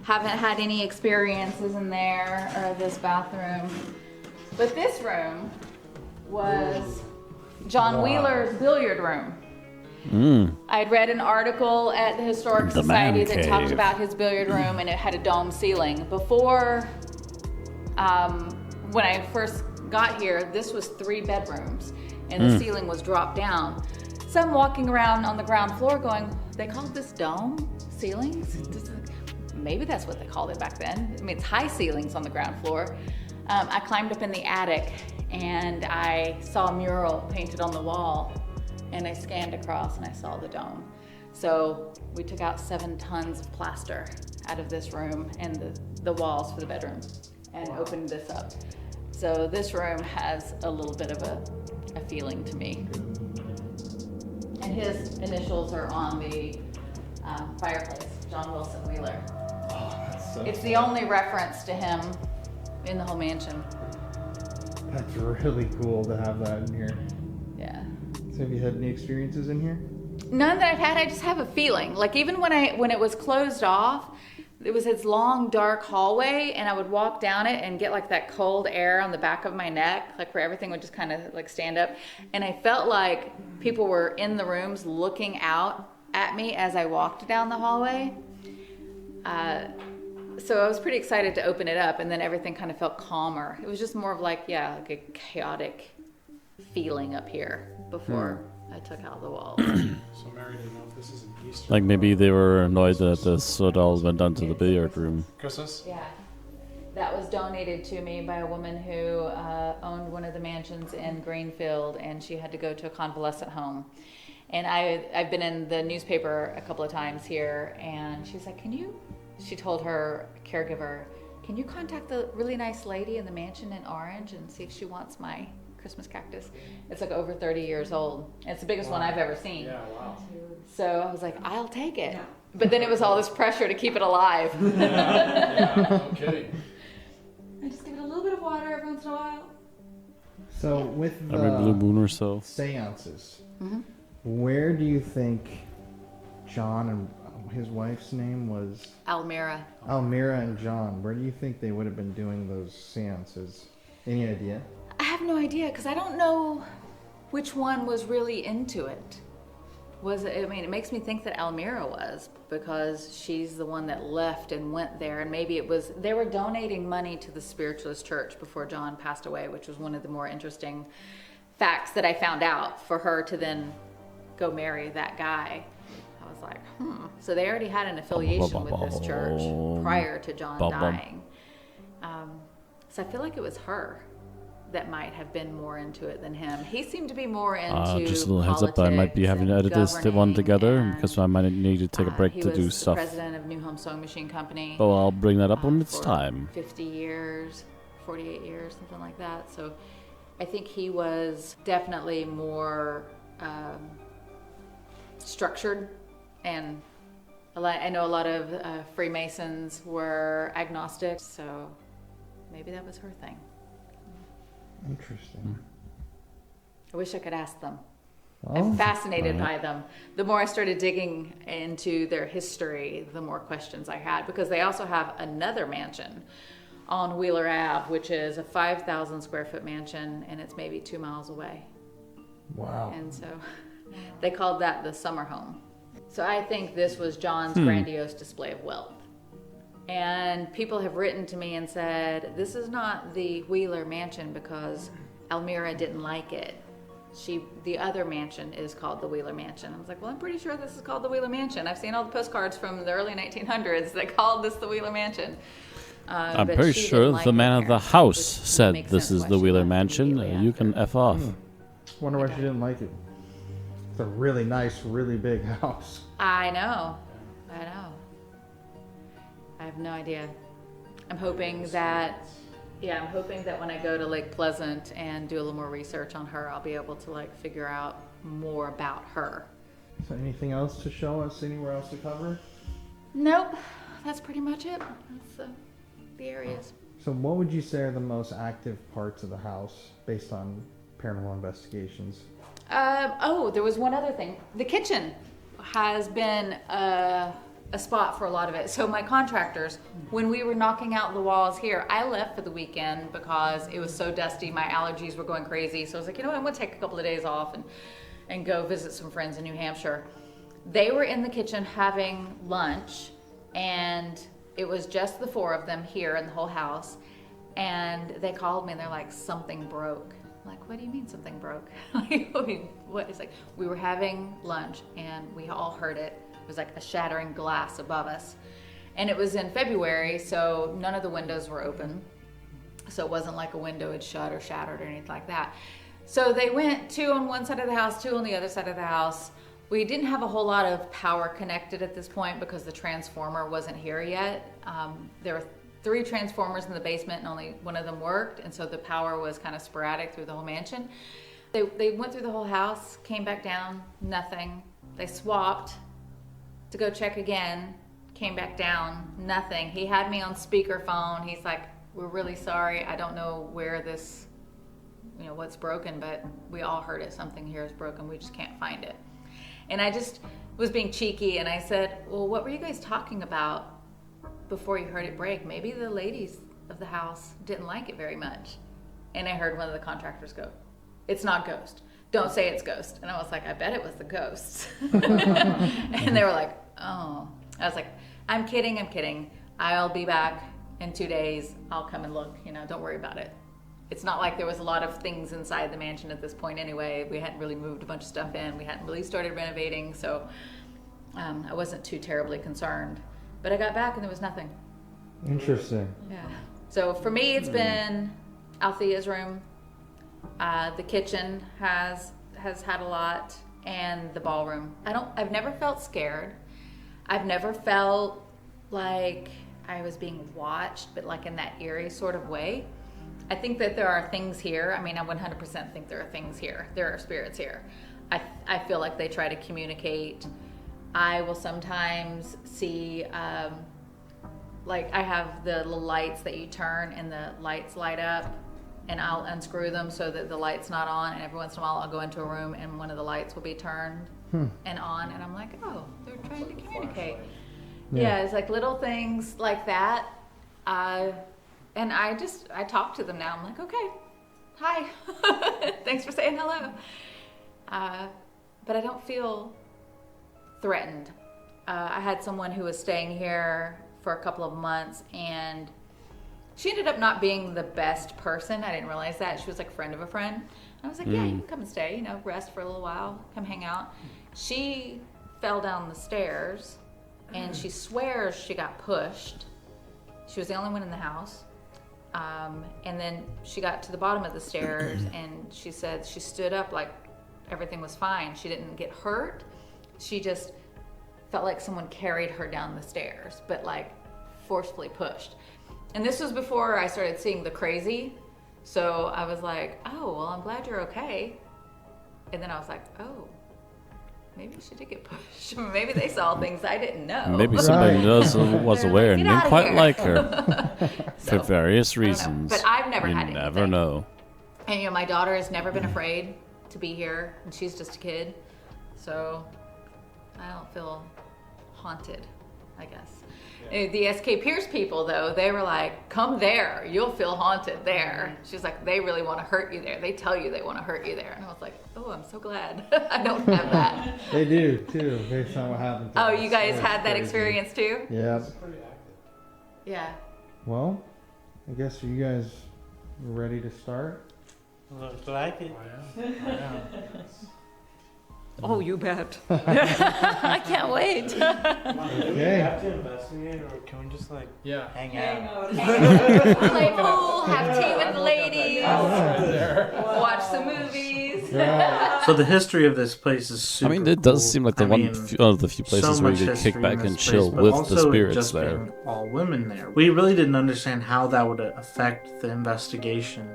Haven't had any experiences in there or this bathroom. But this room was John Wheeler's billiard room. I'd read an article at the Historic Society that talked about his billiard room, and it had a dome ceiling. Before when I first got here, this was 3 bedrooms, and the ceiling was dropped down. So I'm walking around on the ground floor going, they called this dome ceilings? Maybe that's what they called it back then. I mean, it's high ceilings on the ground floor. I climbed up in the attic and I saw a mural painted on the wall, and I scanned across and I saw the dome. So we took out 7 tons of plaster out of this room and the walls for the bedroom and opened this up. So this room has a little bit of a feeling to me. And his initials are on the fireplace, John Wilson Wheeler. It's the only reference to him in the whole mansion. That's really cool to have that in here. Yeah. So have you had any experiences in here? None that I've had. I just have a feeling. Like even when it was closed off, it was this long dark hallway, and I would walk down it and get like that cold air on the back of my neck, like where everything would just kind of like stand up, and I felt like people were in the rooms looking out at me as I walked down the hallway. So I was pretty excited to open it up, and then everything kind of felt calmer. It was just more of like a chaotic feeling up here before I took out the walls. So Mary didn't know if this is an Easter. Like maybe they were annoyed that this all went down to the billiard room. Christmas? Yeah. That was donated to me by a woman who owned one of the mansions in Greenfield, and she had to go to a convalescent home. And I've been in the newspaper a couple of times here, and she's like, she told her caregiver, can you contact the really nice lady in the mansion in Orange and see if she wants my Christmas cactus? It's like over 30 years old. It's the biggest one I've ever seen. Yeah, wow. So I was like, I'll take it. But then it was all this pressure to keep it alive. Yeah, no kidding. I just give it a little bit of water every once in a while. So with Every blue moon or so. seances, where do you think John and his wife's name was? Almira. Almira and John. Where do you think they would have been doing those seances? Any idea? I have no idea, because I don't know which one was really into it. It makes me think that Almira was, because she's the one that left and went there, and maybe they were donating money to the Spiritualist Church before John passed away, which was one of the more interesting facts that I found out, for her to then go marry that guy. I was like, So they already had an affiliation with this church prior to John dying. So I feel like it was her that might have been more into it than him. He seemed to be more into just a little heads up, I might be having to edit this one together because I might need to take a break to do stuff. He was the president of New Home Sewing Machine Company. Oh, I'll bring that up when it's for time. 50 years, 48 years, something like that. So I think he was definitely more structured, and I know a lot of Freemasons were agnostic, so maybe that was her thing. Interesting. I wish I could ask them. Oh, I'm fascinated by them. The more I started digging into their history, the more questions I had, because they also have another mansion on Wheeler Ave, which is a 5,000 square foot mansion, and it's maybe 2 miles away. Wow. And so they called that the summer home. So I think this was John's grandiose display of wealth. And people have written to me and said, this is not the Wheeler mansion because Almira didn't like it. The other mansion is called the Wheeler Mansion. I was like, well, I'm pretty sure this is called the Wheeler Mansion. I've seen all the postcards from the early 1900s that called this the Wheeler Mansion. I'm But pretty she sure didn't like the man it of the here, house which said makes this sense is why the she Wheeler left Mansion. immediately You after. can F off. Wonder why she didn't like it. It's a really nice, really big house. I know. I have no idea. I'm hoping that when I go to Lake Pleasant and do a little more research on her, I'll be able to figure out more about her. So anything else to show us? Anywhere else to cover? Nope, that's pretty much it. That's the areas. So what would you say are the most active parts of the house based on paranormal investigations? There was one other thing. The kitchen has been a spot for a lot of it. So my contractors, when we were knocking out the walls here, I left for the weekend because it was so dusty. My allergies were going crazy. So I was like, I'm going to take a couple of days off and go visit some friends in New Hampshire. They were in the kitchen having lunch, and it was just the 4 of them here in the whole house. And they called me and they're like, something broke. I'm like, what do you mean something broke? Like, what? It's like, we were having lunch and we all heard it. It was like a shattering glass above us. And it was in February, so none of the windows were open. So it wasn't like a window had shut or shattered or anything like that. So they went 2 on one side of the house, 2 on the other side of the house. We didn't have a whole lot of power connected at this point because the transformer wasn't here yet. There were 3 transformers in the basement and only one of them worked, and so the power was kind of sporadic through the whole mansion. They went through the whole house, came back down, nothing. They swapped to go check again, came back down, nothing. He had me on speakerphone. He's like, we're really sorry. I don't know where this, what's broken, but we all heard it. Something here is broken. We just can't find it. And I just was being cheeky, and I said, well, what were you guys talking about before you heard it break? Maybe the ladies of the house didn't like it very much. And I heard one of the contractors go, it's not ghost. Don't say it's ghost. And I was like, I bet it was the ghosts. And they were like, oh. I was like, I'm kidding. I'll be back in 2 days. I'll come and look, don't worry about it. It's not like there was a lot of things inside the mansion at this point anyway. We hadn't really moved a bunch of stuff in. We hadn't really started renovating, so I wasn't too terribly concerned. But I got back and there was nothing. Interesting. Yeah. So for me, it's been Althea's room. The kitchen has had a lot, and the ballroom. I've never felt scared. I've never felt like I was being watched, but like in that eerie sort of way. I think that there are things here. I mean, I 100% think there are things here. There are spirits here. I feel like they try to communicate. I will sometimes see, like I have the little lights that you turn and the lights light up, and I'll unscrew them so that the light's not on, and every once in a while I'll go into a room and one of the lights will be turned and on, and I'm like, oh, they're trying to communicate. Yeah, it's like little things like that. And I talk to them now. I'm like, okay, hi, thanks for saying hello. But I don't feel threatened. I had someone who was staying here for a couple of months, and she ended up not being the best person. I didn't realize that. She was like a friend of a friend. I was like, yeah, you can come and stay, rest for a little while, come hang out. She fell down the stairs, and she swears she got pushed. She was the only one in the house. And then she got to the bottom of the stairs, and she said she stood up like everything was fine. She didn't get hurt. She just felt like someone carried her down the stairs, but like forcefully pushed. And this was before I started seeing the crazy. So I was like, oh, well, I'm glad you're okay. And then I was like, oh, maybe she did get pushed. Maybe they saw things I didn't know. Maybe somebody was aware and didn't quite like her for So, various reasons. But I've never you had anything. never know. And my daughter has never been afraid to be here, and she's just a kid. So I don't feel haunted, I guess. The SK Pierce people, though, they were like, come there, you'll feel haunted there. She's like, they really want to hurt you there. They tell you they want to hurt you there. And I was like, oh, I'm so glad I don't have that. They do, too, based on what happened to Oh, us. you guys That's had that crazy. experience, too? Yeah. Pretty active. Yeah. Well, I guess you guys ready to start? Looks like it. Oh, you bet. I can't wait. Do we Okay. have to investigate, or can we just Yeah. hang out? Play pool, have tea with the ladies, watch some movies. Right. So the history of this place is super I mean, it does cool. seem like the I mean, one of the few places so where much you could history kick back in and this chill place, but with the also spirits just there. being all women there. We really didn't understand how that would affect the investigation,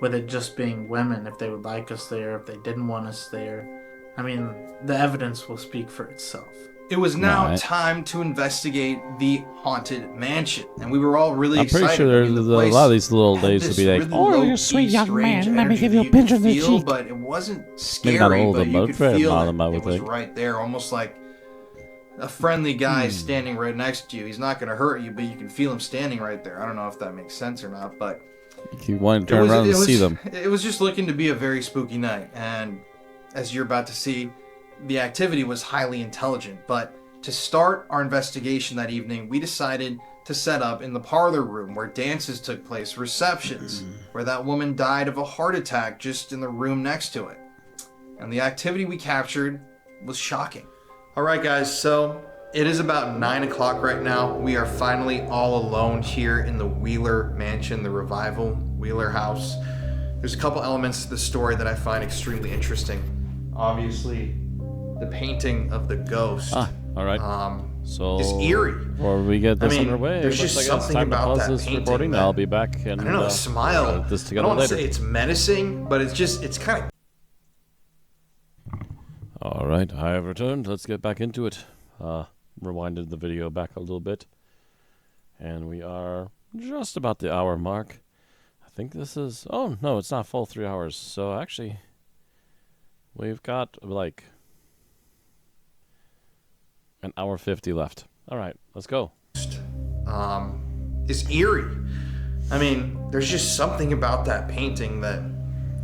with it just being women, if they would like us there, if they didn't want us there. I mean, the evidence will speak for itself. It was now Right. time to investigate the haunted mansion, and we were all really I'm pretty excited. sure I mean, the a place lot of these little had ladies would this be like, really "Oh, low-key, you sweet young strange man, let me energy give you a that pinch could on the feel, cheek." But it wasn't Maybe scary, not all of but them, you but could fair feel amount of them, I it would was think. right there, almost like a friendly guy standing right next to you. He's not going to hurt you, but you can feel him standing right there. I don't know if that makes sense or not, but You want to turn around and see them. It was just looking to be a very spooky night, and as you're about to see, the activity was highly intelligent. But to start our investigation that evening, we decided to set up in the parlor room where dances took place, receptions, where that woman died of a heart attack just in the room next to it. And the activity we captured was shocking. All right, guys, so it is about 9 o'clock right now. We are finally all alone here in the Wheeler Mansion, the Revival Wheeler house. There's a couple elements to the story that I find extremely interesting. Obviously, the painting of the ghost. All right. So is eerie. Before we get this underway, there's just something about that painting recording. that, I'll be back and I don't know, the smile. This I together don't want to later. say it's menacing, but it's kind of. All right, I have returned. Let's get back into it. Rewinded the video back a little bit, and we are just about the hour mark. I think this is. Oh no, it's not full 3 hours. So actually, we've got like an hour 50 left. All right, let's go. Is eerie. I mean, there's just something about that painting that,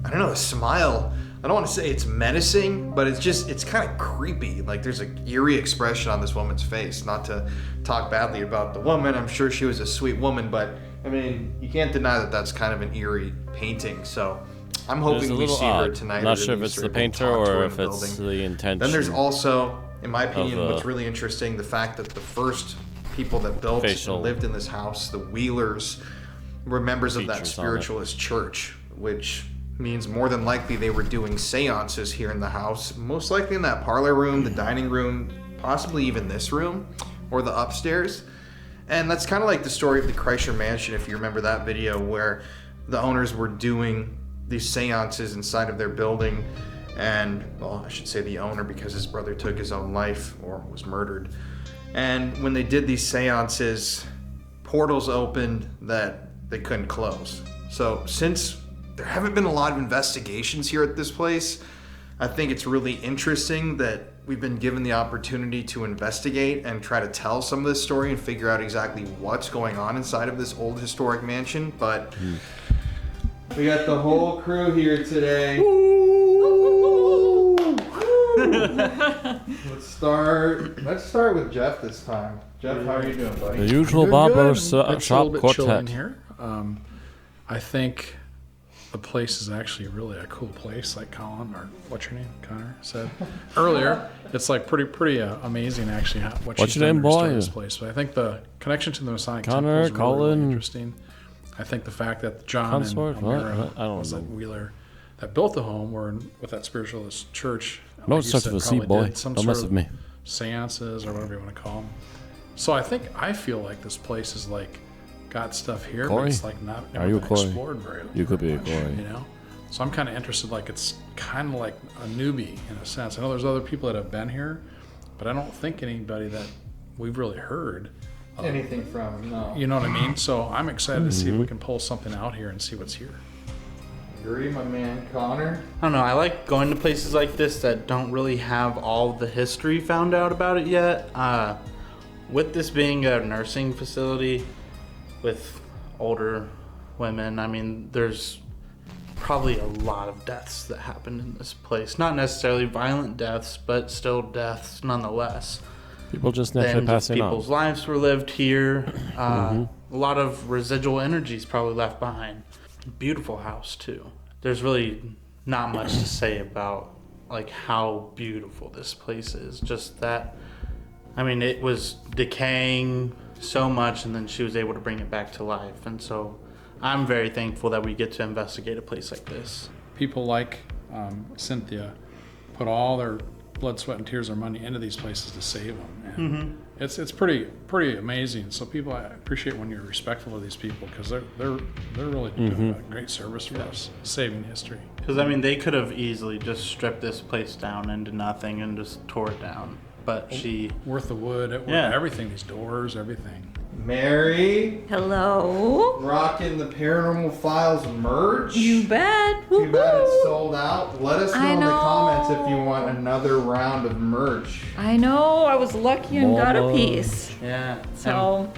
I don't know, the smile. I don't want to say it's menacing, but it's kind of creepy. Like there's an eerie expression on this woman's face. Not to talk badly about the woman. I'm sure she was a sweet woman, but I mean, you can't deny that that's kind of an eerie painting. So I'm hoping we see her tonight. Not sure if it's the painter or if it's the intention. Then there's also, in my opinion, of, what's really interesting, the fact that the first people that built and lived in this house, the Wheelers, were members of that spiritualist church, which means more than likely they were doing seances here in the house, most likely in that parlor room, the dining room, possibly even this room, or the upstairs. And that's kind of like the story of the Kreischer Mansion, if you remember that video, where the owners were doing these seances inside of their building. And, well, I should say the owner, because his brother took his own life or was murdered. And when they did these seances, portals opened that they couldn't close. So since there haven't been a lot of investigations here at this place, I think it's really interesting that we've been given the opportunity to investigate and try to tell some of this story and figure out exactly what's going on inside of this old historic mansion. But we got the whole crew here today. Let's start with Jeff this time. Jeff, how are you doing, buddy? The usual barber shop quartet. Here. I think the place is actually really a cool place, like Colin, or what's your name, Connor, said earlier. It's like pretty amazing, actually, what What's she's your done name, to restore boy? this place. But I think the connection to the Masonic Connor, Temple is really, Colin. really interesting. I think the fact that John Consort? and What? Amira, I don't was know. that Wheeler, that built the home, were with that spiritualist church. No, like it you starts said, with a C, probably boy. did some Don't sort mess of with me. seances or whatever you want to call them. So I feel like this place is like got stuff here, Corey? but it's like not Are you a been Corey? explored very You could be a much, Corey. you know. So I'm kind of interested. Like it's kind of like a newbie in a sense. I know there's other people that have been here, but I don't think anybody that we've really heard Anything from, no. You know what I mean? So I'm excited to see if we can pull something out here and see what's here. Agree, my man, Connor. I don't know. I like going to places like this that don't really have all the history found out about it yet. With this being a nursing facility with older women, I mean, there's probably a lot of deaths that happened in this place. Not necessarily violent deaths, but still deaths nonetheless. People just naturally passing people's on. lives were lived here. A lot of residual energies probably left behind. Beautiful house too. There's really not much to say about like how beautiful this place is. Just that, I mean, it was decaying so much, and then she was able to bring it back to life. And so, I'm very thankful that we get to investigate a place like this. People like Cynthia put all their blood, sweat, and tears, their money into these places to save them. And it's pretty amazing. So people, I appreciate when you're respectful of these people, because they're really doing a great service for us, saving history. Because I mean, they could have easily just stripped this place down into nothing and just tore it down. But she, Worth the wood, everything, these doors, everything. Mary, Hello. rocking the Paranormal Files merch. You bet. Too bad it's Woo-hoo. sold out. Let us know I in the know. comments if you want another round of merch. I know. I was lucky and got a piece. yeah. So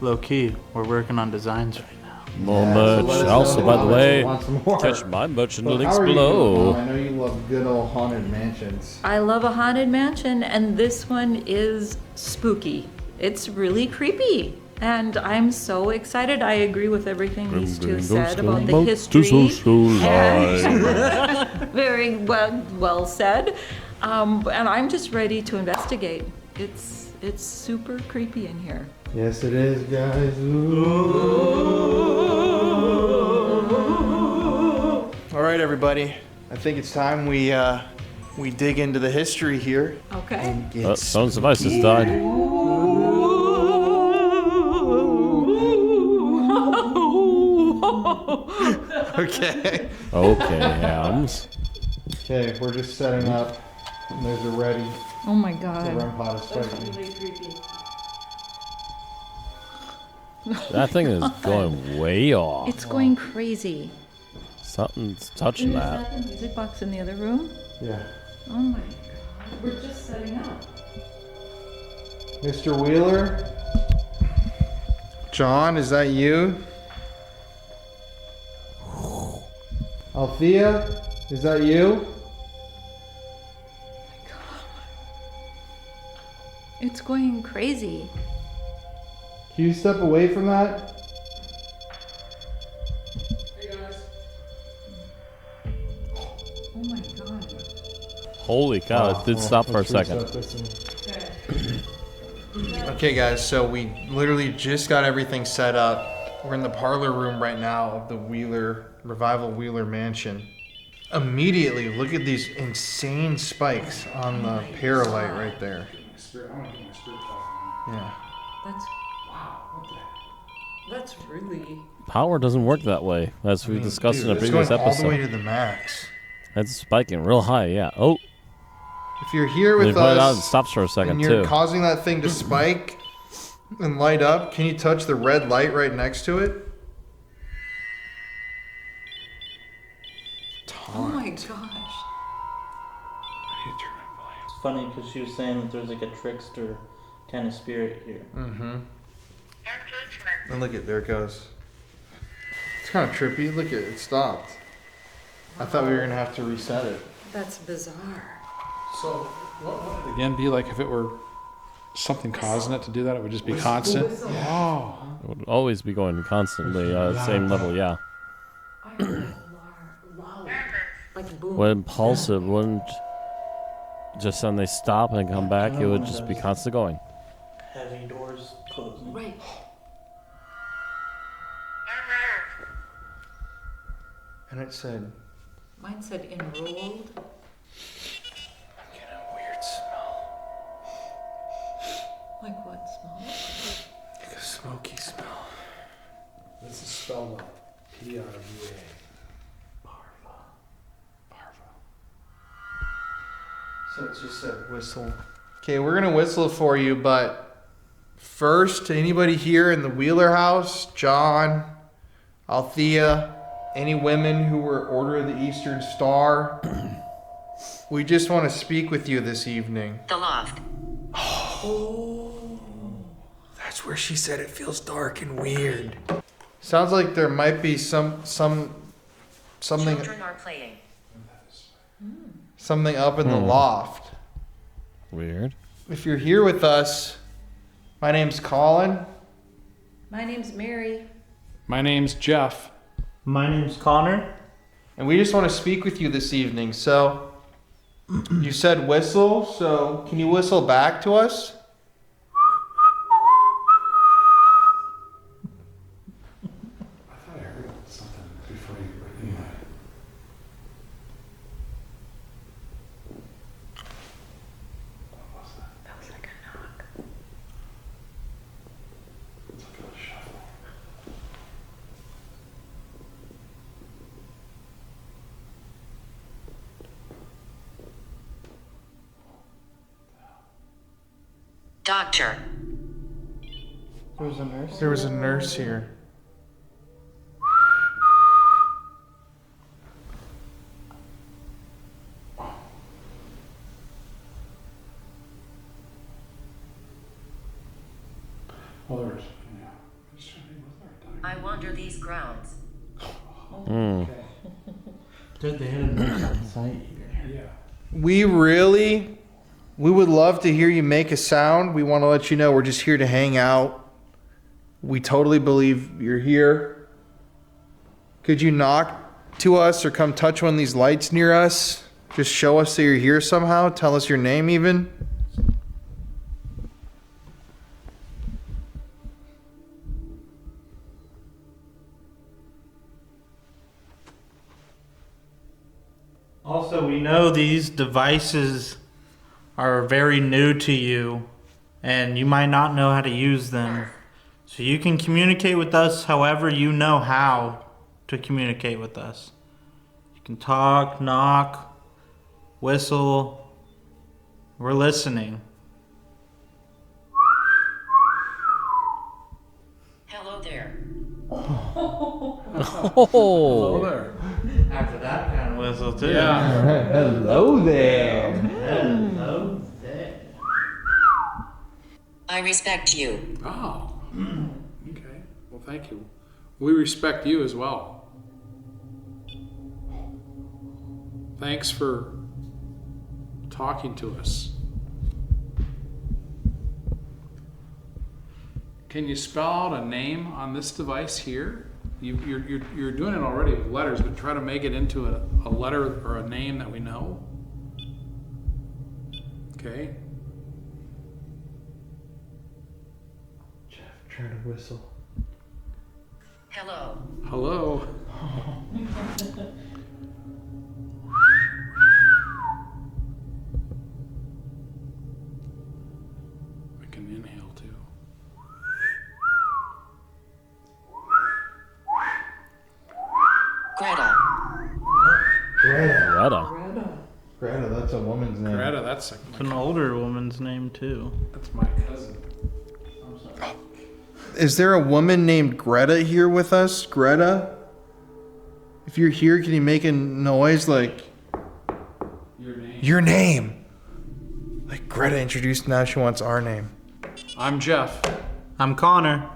Low key, we're working on designs right now. More Yeah, so merch. let us know Also, in the by the comments if way, you want some more. catch my merch in the So links how are you below. doing, Mom? I know you love good old haunted mansions. I love a haunted mansion, and this one is spooky. It's really creepy. And I'm so excited. I agree with everything these two said about the About history. to socialize. Very well said. And I'm just ready to investigate. It's super creepy in here. Yes, it is, guys. All right, everybody. I think it's time we dig into the history here. Okay. Someone's device has died. Okay. Okay, hams. Okay, we're just setting up. And there's a ready. Oh my The god. REM pod is spiking. That thing is going way off. It's going crazy. Something's touching that. The music box in the other room? Yeah. Oh my god. We're just setting up. Mr. Wheeler? John, is that you? Althea, is that you? It's going crazy. Can you step away from that? Oh my god. Holy cow, it did stop for a second. Okay, guys, so we literally just got everything set up. We're in the parlor room right now of the Revival Wheeler Mansion. Immediately, look at these insane spikes on the paralight right there. Yeah. That's really... Power doesn't work that way, as we discussed in a Dude, previous it's going all the way episode. to the max. It's spiking real high, yeah. Oh, If you're here they with put it out and us stops for a second, and you're too. causing that thing to spike and light up, can you touch the red light right next to it? Oh my gosh. It's funny because she was saying that there's like a trickster kind of spirit here. Mm-hmm. And look at, there it goes. It's kind of trippy. Look at it, it stopped. I thought we were gonna have to reset it. That's bizarre. So, what would it again be like if it were something causing it to do that? It would just be constant? Oh. It would always be going constantly, same level, yeah. Like boom. When impulsive, wouldn't just when they stop and come back, it would just be constant going. Heavy doors closing. Right. And it said, Mine said enrolled. I'm getting a weird smell. Like what smell? Like a smoky smell. This is spelled out. P-R-U-A. So it's just a whistle. Okay, we're gonna whistle for you, but first, to anybody here in the Wheeler house, John, Althea, any women who were Order of the Eastern Star, we just want to speak with you this evening. The loft. That's where she said it feels dark and weird. Sounds like there might be something Children are playing. something up in the loft. Weird. If you're here with us, my name's Colin. My name's Mary. My name's Jeff. My name's Connor. And we just want to speak with you this evening. So, you said whistle, so can you whistle back to us? I thought I heard something before you were anyway. What was that? That was like a knock. It's like a shuffle. Doctor. There was a nurse. There was a nurse here. Well, there's, yeah. Just trying to think, was there a doctor? I wander these grounds. Mm. Dude, they had a nurse on site here. Yeah. We would love to hear you make a sound. We want to let you know we're just here to hang out We totally believe you're here. Could you knock to us or come touch one of these lights near us? Just show us that you're here somehow. Tell us your name even. Also, we know these devices are very new to you, and you might not know how to use them. So you can communicate with us however you know how to communicate with us. You can talk, knock, whistle. We're listening. Hello there. Oh, Hello there. After that kind of whistle, too. Yeah. Hello there. Hello there. I respect you. Oh. Okay. Well, thank you. We respect you as well. Thanks for talking to us. Can you spell out a name on this device here? You're doing it already with letters, but try to make it into a letter or a name that we know. Okay. Jeff, trying to whistle. Hello. Hello. I can inhale too. Greta. Greta. Greta, that's a woman's name. Greta, that's It's an older woman's name, too. that's my cousin. I'm sorry. Is there a woman named Greta here with us? Greta? If you're here, can you make a noise like Your name? your name? Like Greta introduced, now she wants our name. I'm Jeff. I'm Connor.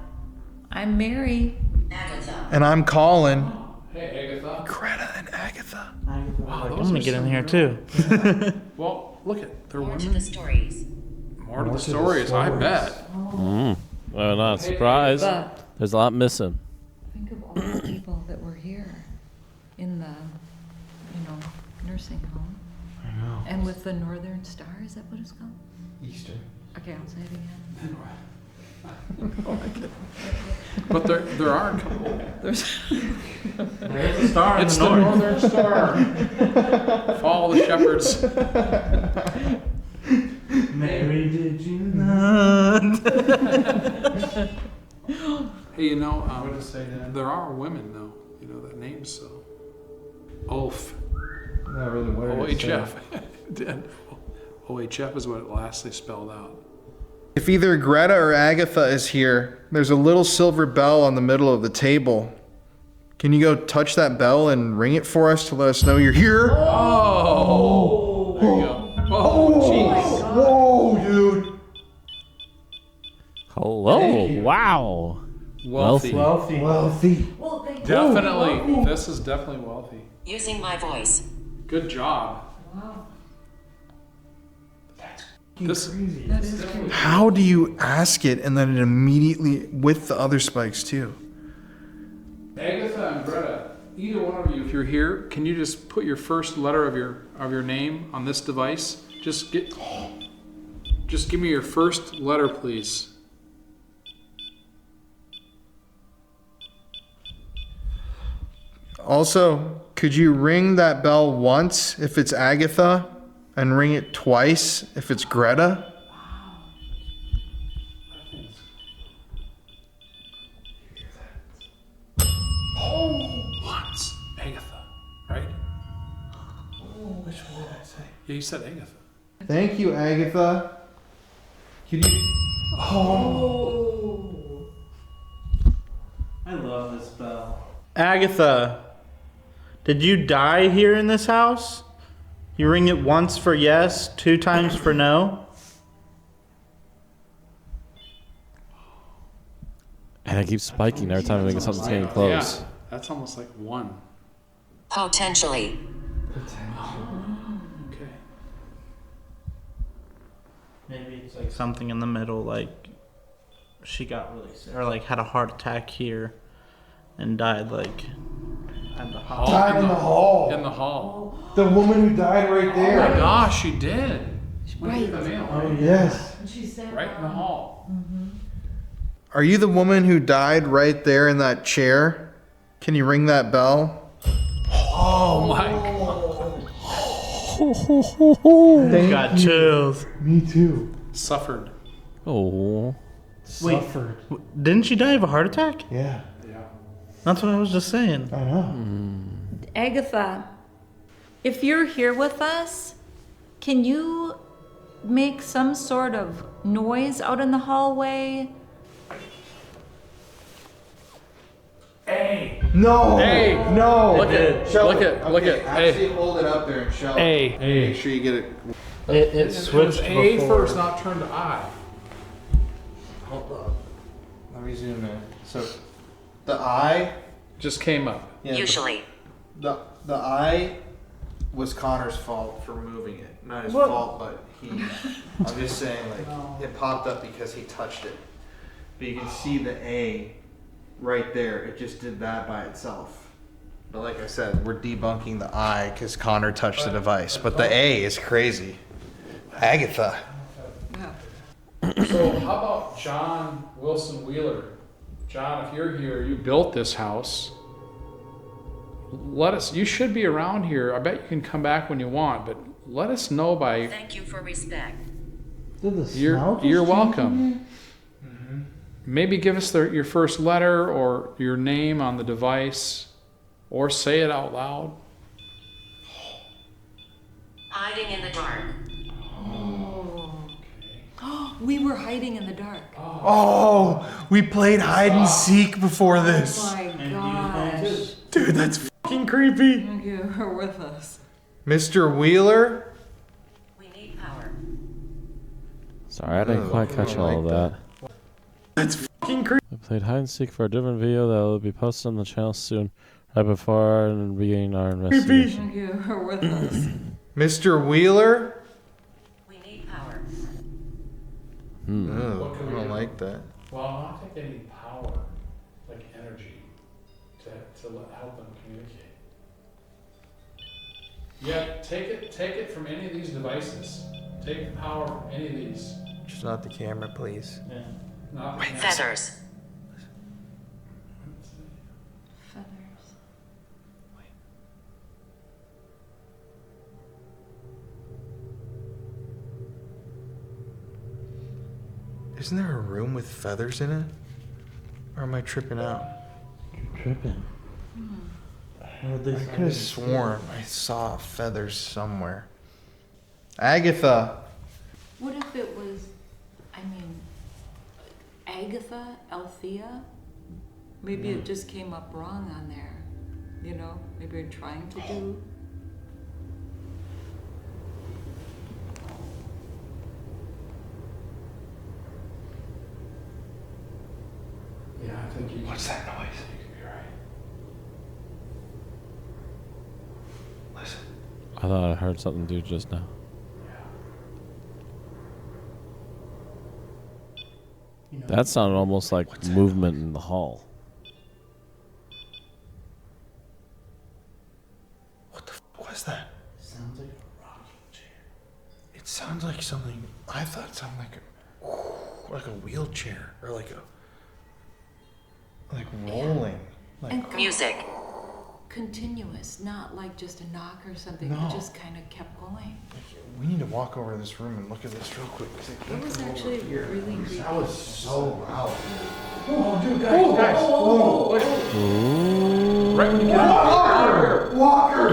I'm Mary. Agatha. And I'm Colin. Hey, Agatha. Greta and Agatha. I'm those gonna are get in some here, real- too. Well, look at they're More to women. the stories. More to the stories, I bet. I'm not surprised. But There's a lot missing. think of all the people that were here in the, nursing home. I know. And with the Northern Star, is that what it's called? Easter. Okay, I'll say it again. But there are a couple. There's There's a star in It's the the north. Northern Star. Follow the shepherds. Mary, did you not? Hey, there are women though. That name so. Ulf. Not really what it is. OHF. OHF is what it lastly spelled out. If either Greta or Agatha is here, there's a little silver bell on the middle of the table. Can you go touch that bell and ring it for us to let us know you're here? Oh! There you go. Oh, jeez. Whoa, dude. Hello. Wow. Wealthy. Wealthy. well, they Definitely. This is definitely wealthy. Using my voice. Good job. Wow, This that is crazy. How do you ask it and then it immediately with the other spikes too? Agatha and Greta, either one of you, if you're here, can you just put your first letter of your name on this device? Just give me your first letter, please. Also, could you ring that bell once if it's Agatha and ring it twice if it's Greta? Once, Agatha, right? Which one did I say? Yeah, you said Agatha. Thank you, Agatha. Could you? I love this bell. Agatha, did you die here in this house? You ring it once for yes, 2 times for no? And it keeps spiking every time we think something's getting close. Yeah, that's almost like 1. Potentially. Okay. Maybe it's like something in the middle, like she got really sick, or like had a heart attack here, and died like at the hospital. Died in the hall. In the hall. The woman who died right Oh there. my gosh, she did. Right. The mail, Oh, yes. right in the hall. Are you the woman who died right there in that chair? Can you ring that bell? Oh my god. Got chills. Me too. Suffered. Oh. Wait, Suffered. didn't she die of a heart attack? Yeah. Yeah. That's what I was just saying. I know. Agatha, if you're here with us, can you make some sort of noise out in the hallway? No. Hey. No. Look at, Show look it. at, look at. Actually, Hey. hold it up there and show Hey. Make sure you get it. It It was switched A before. first, not turned to I. Hold up. Let me zoom in. So, the eye. Just came up. Yeah, Usually. The eye was Connor's fault for moving it. Not his What? fault, but he. I'm just saying, like, it popped up because he touched it. But you can see the A right there. It just did that by itself. But like I said, we're debunking the I because Connor touched the device. But the A is crazy. Agatha. So how about John Wilson Wheeler? John, if you're here, you built this house. Let us, you should be around here. I bet you can come back when you want, but let us know by, Thank you for respect. Did the smell you're just you're change welcome. Maybe give us your first letter or your name on the device, or say it out loud. Hiding in the dark. We were hiding in the dark. Oh, we played hide and seek before this. Oh my gosh. Dude, that's fucking creepy. You were with us. Mr. Wheeler? We need power. Sorry, I didn't quite catch all of that. That's fucking creepy. I played hide and seek for a different video that will be posted on the channel soon, right before and beginning our investigation. You were with us. Mr. Wheeler? We need power. Oh, I don't like that. Well, I don't think they need power, like energy, to help them communicate. Yeah, take it from any of these devices. Take the power from any of these. Just not the camera, please. Yeah. Not the Feathers. Feathers. Isn't there a room with feathers in it? Or am I tripping out? Tripping. I could have sworn I saw feathers somewhere. Agatha! What if it was, Agatha, Althea? Maybe it just came up wrong on there. You know, maybe you're trying to do. Yeah, I think you. What's that noise? You could be right. Listen. I thought I heard something do just now. That sounded almost like movement in the hall. What the fuck was that? Sounds like a rocking chair. It sounds like something. I thought it sounded like a wheelchair or like rolling. Like And Music. continuous, not like just a knock or something. No. It just kind of kept going. we need to walk over to this room and look at this real quick. 'Cause it It was actually really creepy. that was so loud. Right when you get Walker! Walker!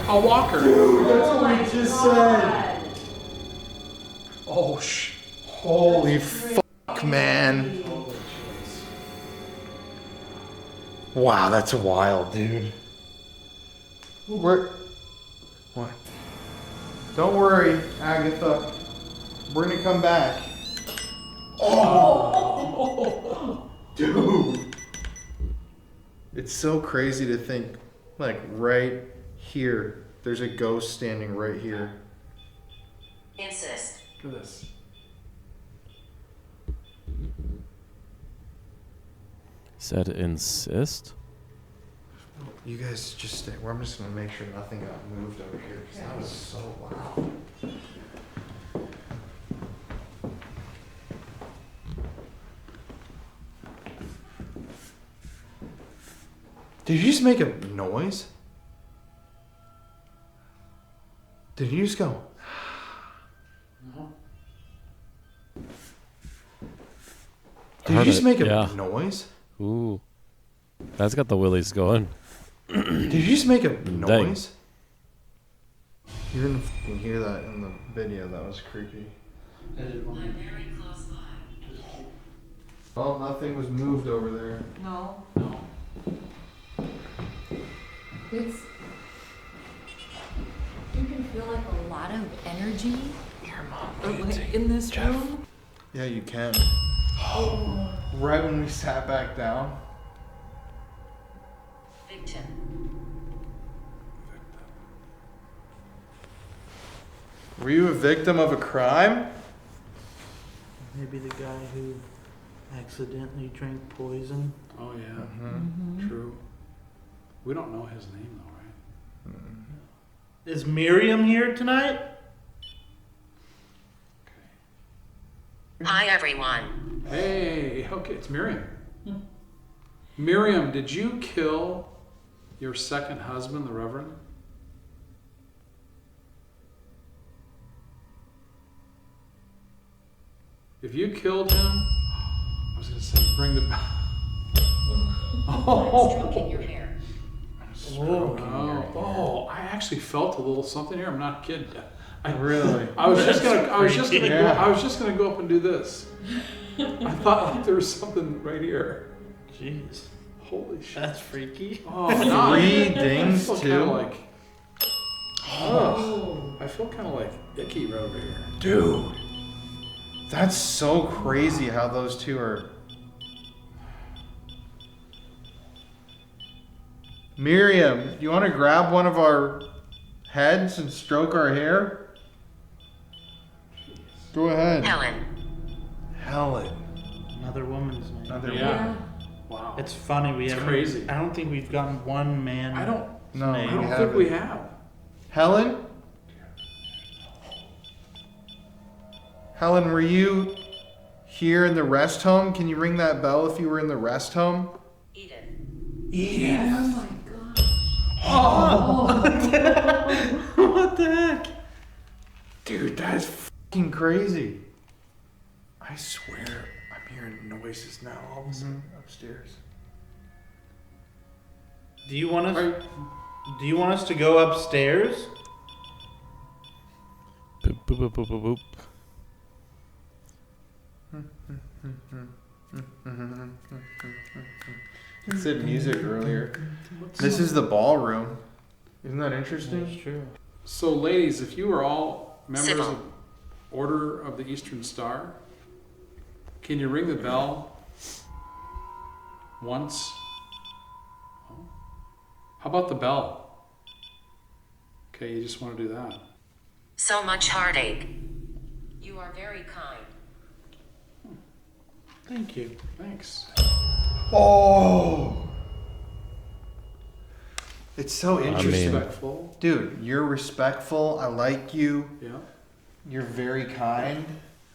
a walker. Dude, that's what we just said. Oh Holy fuck, man. Wow, that's wild, dude. What? Don't worry, Agatha. We're gonna come back. Oh! Dude. It's so crazy to think, like, right here, there's a ghost standing right here. Insist. Look at this. said insist? You guys just stay. I'm just gonna make sure nothing got moved over here, because that was so loud. Did you just make a noise? Did you just go? No. Did you Heard just it, make a yeah. noise? Ooh. That's got the willies going. Did you just make a Dang. noise? You're gonna fucking hear that in the video. That was creepy. Oh, nothing was moved over there. No. No. It's. You can feel like a lot of energy in this room. Yeah, you can. Right when we sat back down. Victim. Were you a victim of a crime? Maybe the guy who accidentally drank poison. Oh yeah. Mm-hmm. True. We don't know his name though, right? Is Miriam here tonight? Hi, everyone. Hey, okay, it's Miriam. Miriam, did you kill your second husband, the Reverend? If you killed him, I was going to say, ring the bell. Stroking your hair. Oh, I actually felt a little something here. I'm not kidding. Really? I was just gonna go. Yeah. I was just gonna go up and do this. I thought like there was something right here. Jeez. Holy shit! That's freaky. Oh, no, Three I dings, feel too? kinda like. Oh, I feel kind of like icky right over here. Dude. That's so crazy how those two are. Miriam, do you want to grab one of our heads and stroke our hair? Go ahead. Helen. Helen. Another woman's name. Another Yeah. Wow. It's funny. It's crazy. I don't think we've gotten one man. I don't. No, name. I don't we think we haven't. have. Helen? Helen, were you here in the rest home? Can you ring that bell if you were in the rest home? Edith. Edith. What the heck? Dude, that's fucking crazy. I swear I'm hearing noises now all of a sudden upstairs. Do you want us? Do you want us to go upstairs? Boop, boop, boop, boop, boop, boop. It said music earlier. This is the ballroom. Isn't that interesting? That's true. So, ladies, if you were all members Civil. of Order of the Eastern Star, can you ring the bell once? Oh. How about the bell? Okay, you just want to do that. So much heartache. You are very kind. Thank you. Thanks. Oh! It's so mean- interesting. Respectful. Dude, you're respectful. I like you. Yeah. You're very kind.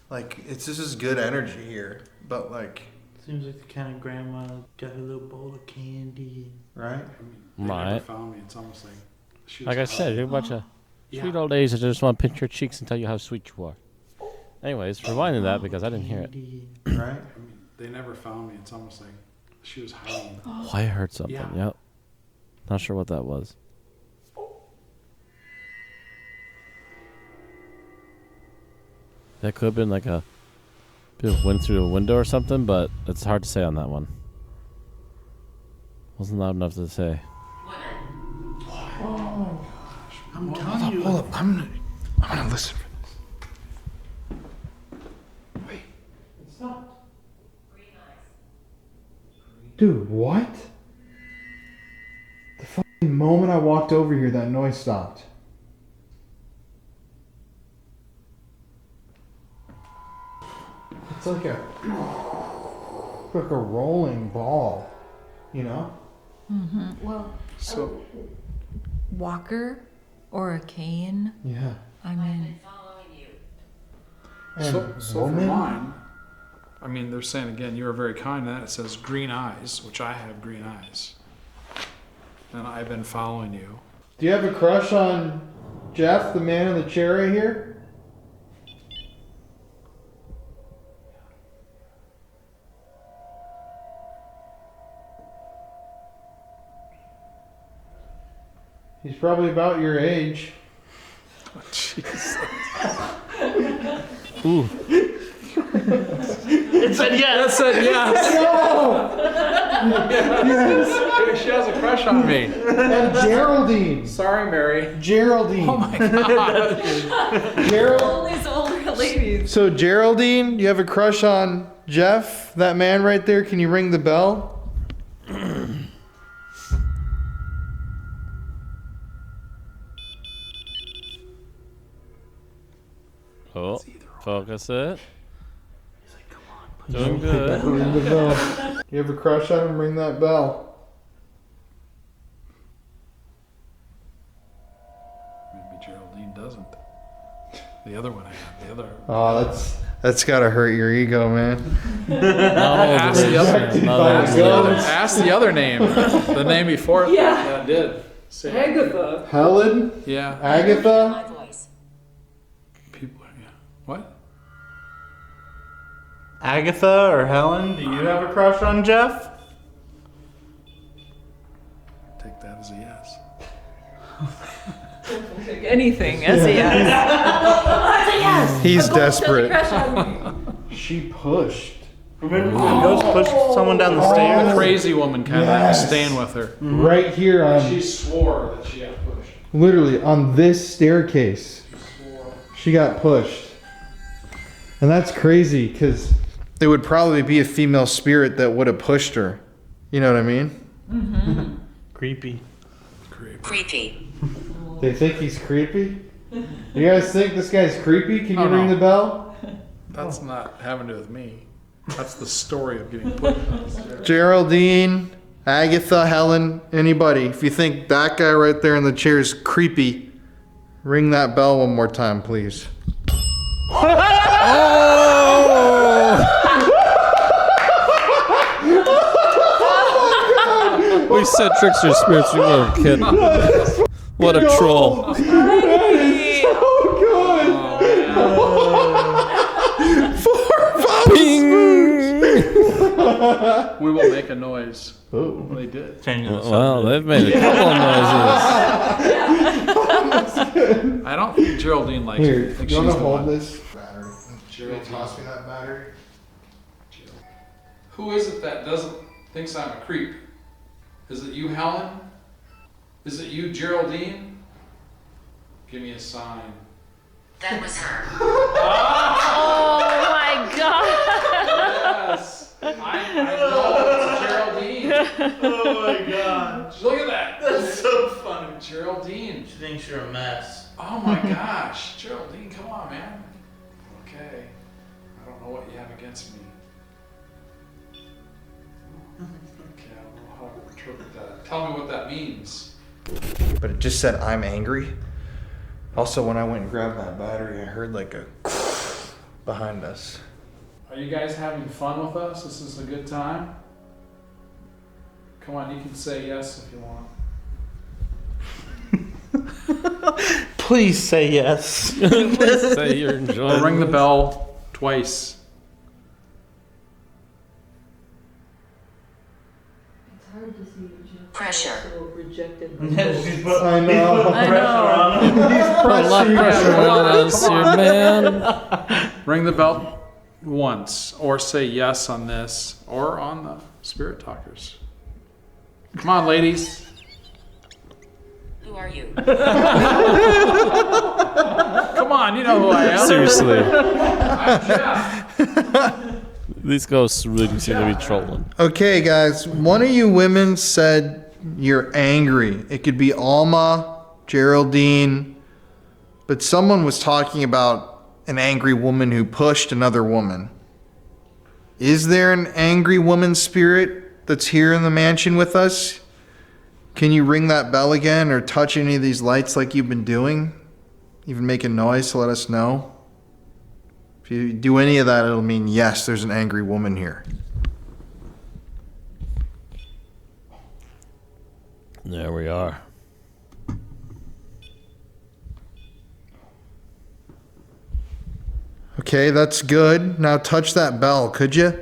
Like, this is good energy here. But, like, Seems like the kind of grandma got a little bowl of candy. right? They never Right. found me. It's almost like she was Like I said, you're a bunch of Yeah. sweet old ladies that just want to pinch your cheeks and tell you how sweet you are. Anyways, rewinding that because I didn't hear it. Candy. Right? I mean, they never found me. It's almost like she was hiding. Oh, I heard something. Yeah. Yep. Not sure what that was. That could have been like a bit of wind through a window or something, but it's hard to say on that one. Wasn't loud enough to say. Woman. I'm telling you. Hold up. I'm gonna listen for this. Wait. Stop. Green eyes. Dude, what? The fucking moment I walked over here, that noise stopped. It's like a rolling ball. you know? Well, So walker or a cane. Yeah. I mean, Following you. And so for woman? mine, I mean, they're saying again, you are very kind. And then it says green eyes, which I have green eyes. And I've been following you. Do you have a crush on Jeff, the man in the chair right here? He's probably about your age. Oh, jeez. Ooh. It said yes. That said yes. Yes. She has a crush on me. And Geraldine. Sorry, Mary. Geraldine. Oh my god. Gerald. these older ladies. So Geraldine, you have a crush on Jeff, that man right there? Can you ring the bell? Oh, focus it. Doing good. Ring the bell. You have a crush on him? Ring that bell. Maybe Geraldine doesn't. The other one I have. The other. Oh, that's gotta hurt your ego, man. Ask the other. Rejected by the ghost. Ask the other name. The name before. Yeah. That did. Say it. Agatha. Helen? Yeah. Agatha? My voice. People. Yeah. What? Agatha or Helen, do you have a crush on Jeff? Take that as a yes. Anything as a yes. He's desperate. Crush on me. She pushed. Remember when Ghost pushed someone down the stairs? The crazy woman kind of Yes. was staying with her. Right here She on, swore that she got pushed. literally on this staircase. She got pushed. And that's crazy because there would probably be a female spirit that would have pushed her. You know what I mean? Creepy. Creepy. They think he's creepy? You guys think this guy's creepy? Can you Oh, no. ring the bell? That's not having to do with me. That's the story of getting pushed down the stairs. Geraldine, Agatha, Helen, anybody. If you think that guy right there in the chair is creepy, ring that bell one more time, please. We said trickster spirits, you little kid. What a troll. So good! Bing! We will make a noise. Oh. They did. Changing the Well, subject. they've made a couple of noises. I don't think Geraldine likes Here, me. I think you she's want the to hold one. this? Battery. Gerald, toss me that battery. Who is it that thinks I'm a creep? Is it you, Helen? Is it you, Geraldine? Give me a sign. That was her. Oh my god. Yes! I know it's Geraldine. Oh my god. Look at that. That's so funny. Geraldine. She thinks you're a mess. Oh my gosh. Geraldine, come on, man. Okay. I don't know what you have against me. Okay, I don't know how to interpret that. Tell me what that means. But it just said, I'm angry. Also, when I went and grabbed that battery, I heard like a behind us. Are you guys having fun with us? This is a good time? Come on, you can say yes if you want. Please say yes. Please say you're enjoying I'll ring the this. bell twice. Pressure. I know. He's Put a lot of pressure on us here, man. Ring the bell once, or say yes on this, or on the Spirit Talkers. Come on, ladies. Who are you? Come on, you know who I am. Seriously. I'm Jeff. These ghosts really seem to be trolling. Okay, guys. One of you women said you're angry. It could be Alma, Geraldine, but someone was talking about an angry woman who pushed another woman. Is there an angry woman spirit that's here in the mansion with us? Can you ring that bell again or touch any of these lights like you've been doing? Even make a noise to let us know? If you do any of that, it'll mean yes, there's an angry woman here. There we are. Okay, that's good. Now touch that bell, could you?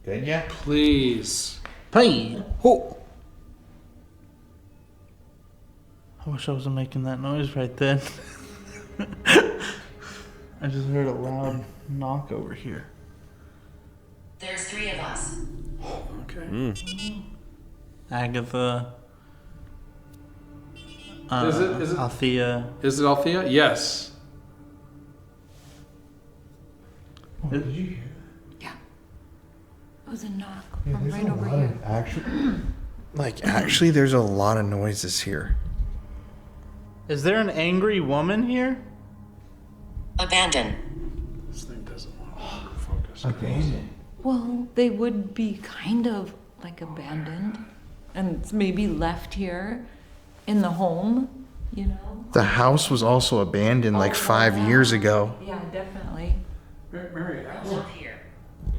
Good, yeah. Please. Hey! Oh. I wish I wasn't making that noise right then. I just heard a loud knock over here. There's 3 of us. Okay. Agatha. Is it Althea. Is it Althea? Yes. Did you hear? Yeah. It was a knock from right over here. Actually, there's a lot of noises here. Is there an angry woman here? Abandon. This thing doesn't want to focus. Abandoned. Well, they would be kind of like abandoned and maybe left here in the home, you know? The house was also abandoned like 5 years ago. Yeah, definitely. Mary, ask. Not here.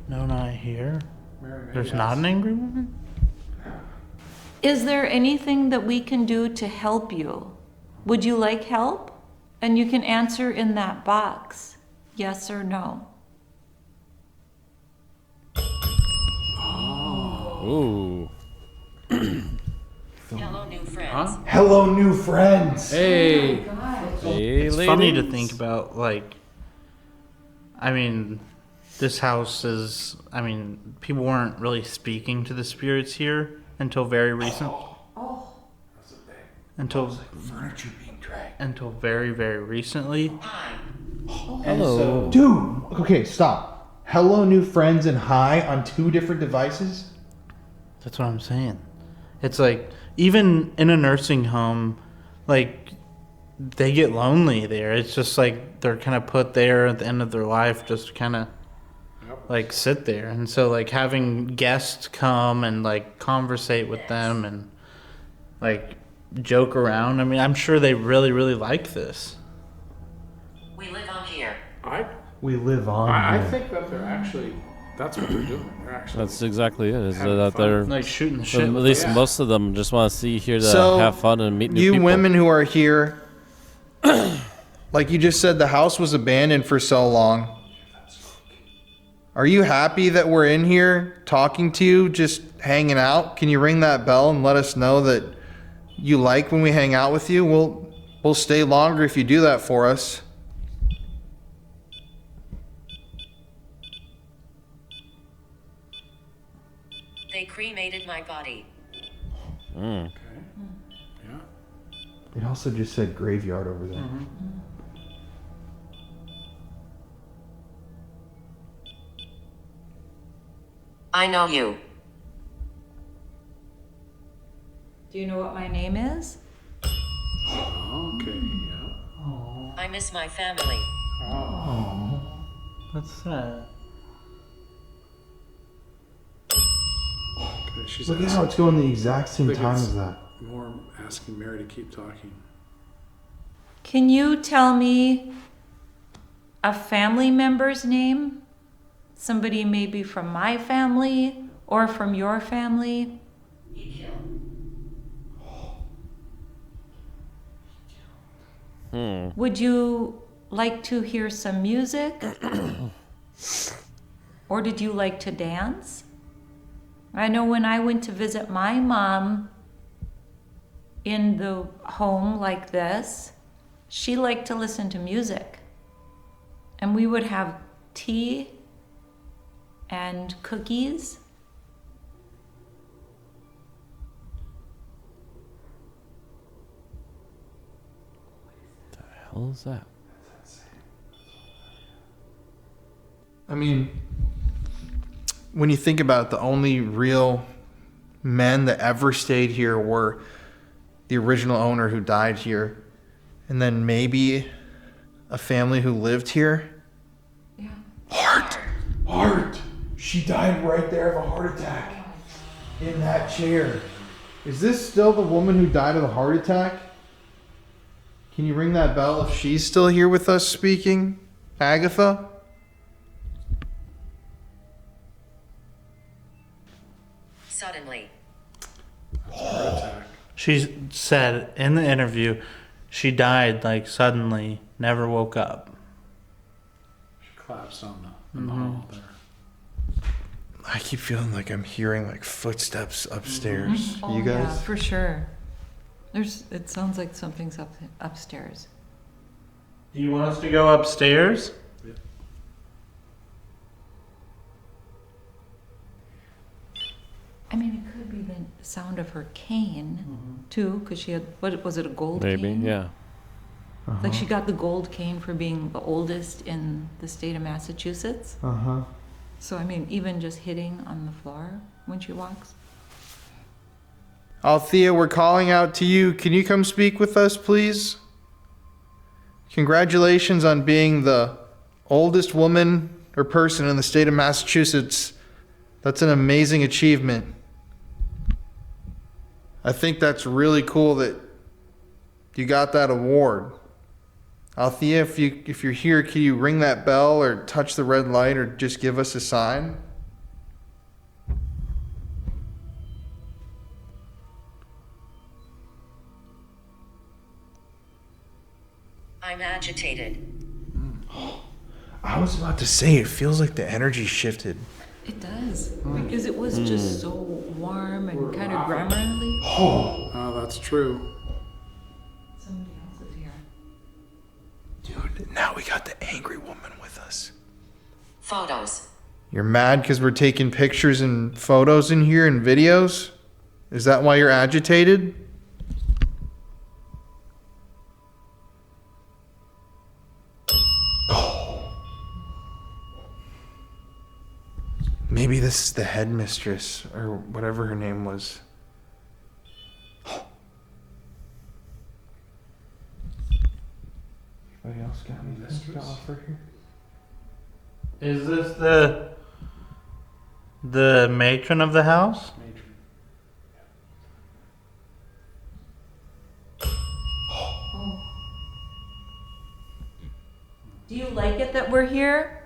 No, not here. Mary, There's ask. not an angry woman? Is there anything that we can do to help you? Would you like help? And you can answer in that box, yes or no. Ooh. Hello, new friends. Huh? Hello, new friends. Hey. Hey, It's funny to ladies. think about, like, I mean, this house is, I mean, people weren't really speaking to the spirits here until very recent. Until Furniture being dragged. until very, very recently. Hi. Hello. Dude, okay, stop. Hello, new friends, and hi on 2 different devices? That's what I'm saying. It's like, even in a nursing home, like, they get lonely there. It's just like they're kind of put there at the end of their life just to kind of like sit there. And so like having guests come and like conversate with them and like joke around. I mean, I'm sure they really, really like this. We live on here. We live on I here. think that they're actually, that's what they're doing. They're actually. That's exactly it. Is Having that fun. they're Like shooting the at shit. with least them. most of them just want to see here to So, have fun and meet new You people. women who are here, like you just said, the house was abandoned for so long. Are you happy that we're in here talking to you, just hanging out? Can you ring that bell and let us know that you like when we hang out with you? We'll stay longer if you do that for us. They cremated my body. Mm. Okay. Yeah. It also just said graveyard over there. I know you. Do you know what my name is? Okay. Yeah. I miss my family. That's sad. Okay. She's Look at how it's going the exact same think time it's- as that. more asking Mary to keep talking. Can you tell me a family member's name? Somebody maybe from my family or from your family? Would you like to hear some music? Or did you like to dance? I know when I went to visit my mom in the home like this, she liked to listen to music. And we would have tea and cookies. The hell is that? I mean, when you think about it, the only real men that ever stayed here were the original owner who died here, and then maybe a family who lived here. Yeah. Art! She died right there of a heart attack. In that chair. Is this still the woman who died of a heart attack? Can you ring that bell if she's still here with us speaking? Agatha? Suddenly. Heart attack. She said in the interview she died like suddenly, never woke up. She collapsed on the hall there. I keep feeling like I'm hearing like footsteps upstairs. Oh, You guys? yeah, for sure. It sounds like something's upstairs. Do you want us to go upstairs? I mean, it could be the sound of her cane, too, because she had, what was it, a gold Maybe, cane? yeah. Like she got the gold cane for being the oldest in the state of Massachusetts. Uh-huh. So, I mean, even just hitting on the floor when she walks. Althea, we're calling out to you. Can you come speak with us, please? Congratulations on being the oldest woman or person in the state of Massachusetts. That's an amazing achievement. I think that's really cool that you got that award. Althea, if you're here, can you ring that bell or touch the red light or just give us a sign? I'm agitated. I was about to say, it feels like the energy shifted. It does, because it was just so warm and kind of grandmotherly. Oh, that's true. Somebody else is here. Dude, now we got the angry woman with us. Photos. You're mad because we're taking pictures and photos in here and videos? Is that why you're agitated? Maybe this is the headmistress or whatever her name was. Anybody else got anything to offer here? Is this the matron of the house? Do you like it that we're here?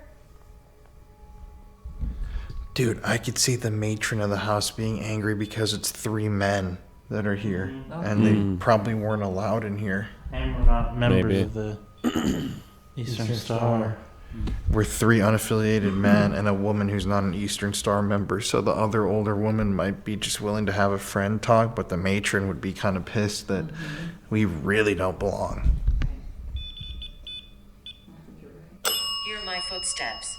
Dude, I could see the matron of the house being angry because it's 3 men that are here. And they probably weren't allowed in here. And we're not members Maybe. of the Eastern Star. We're 3 unaffiliated men and a woman who's not an Eastern Star member. So the other older woman might be just willing to have a friend talk, but the matron would be kind of pissed that we really don't belong. Hear my footsteps.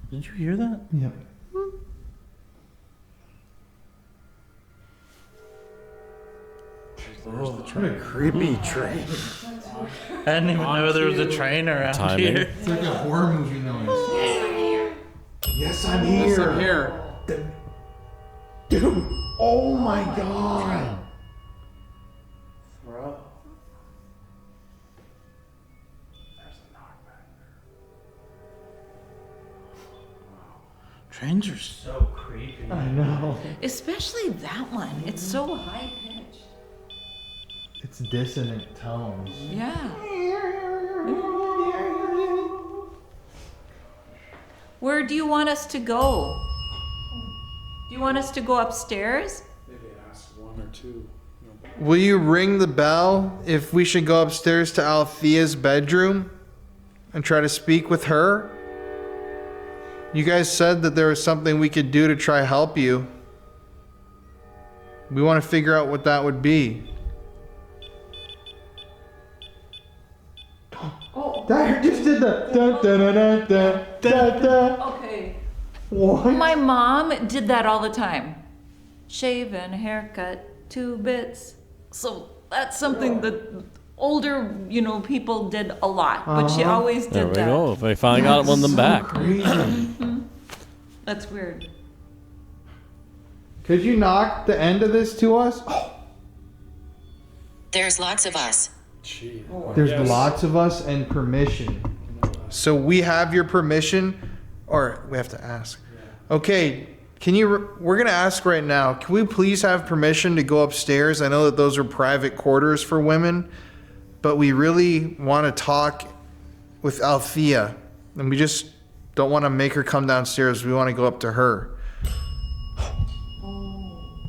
Did you hear that? Yep. What a creepy train. I didn't even know there was a train around Timing. here. It's like a horror movie noise. Yes, I'm here. Yes, I'm here. Dude, oh my god. Trains are so creepy. I know. Especially that one. It's so high pitched. It's dissonant tones. Yeah. Where do you want us to go? Do you want us to go upstairs? Maybe ask 1 or 2. Will you ring the bell if we should go upstairs to Althea's bedroom and try to speak with her? You guys said that there was something we could do to try help you. We want to figure out what that would be. Oh, That just did the da da da da da da. okay. What? My mom did that all the time. Shave and haircut, 2 bits. So that's something that older, people did a lot. But she always There did we that. go. They finally got one of them back. Crazy. That's weird. Could you knock the end of this to us? There's lots of us. Gee. There's Yes. lots of us and permission. So we have your permission, or we have to ask. Okay, we're going to ask right now, can we please have permission to go upstairs? I know that those are private quarters for women, but we really want to talk with Althea, and we just don't want to make her come downstairs. We want to go up to her.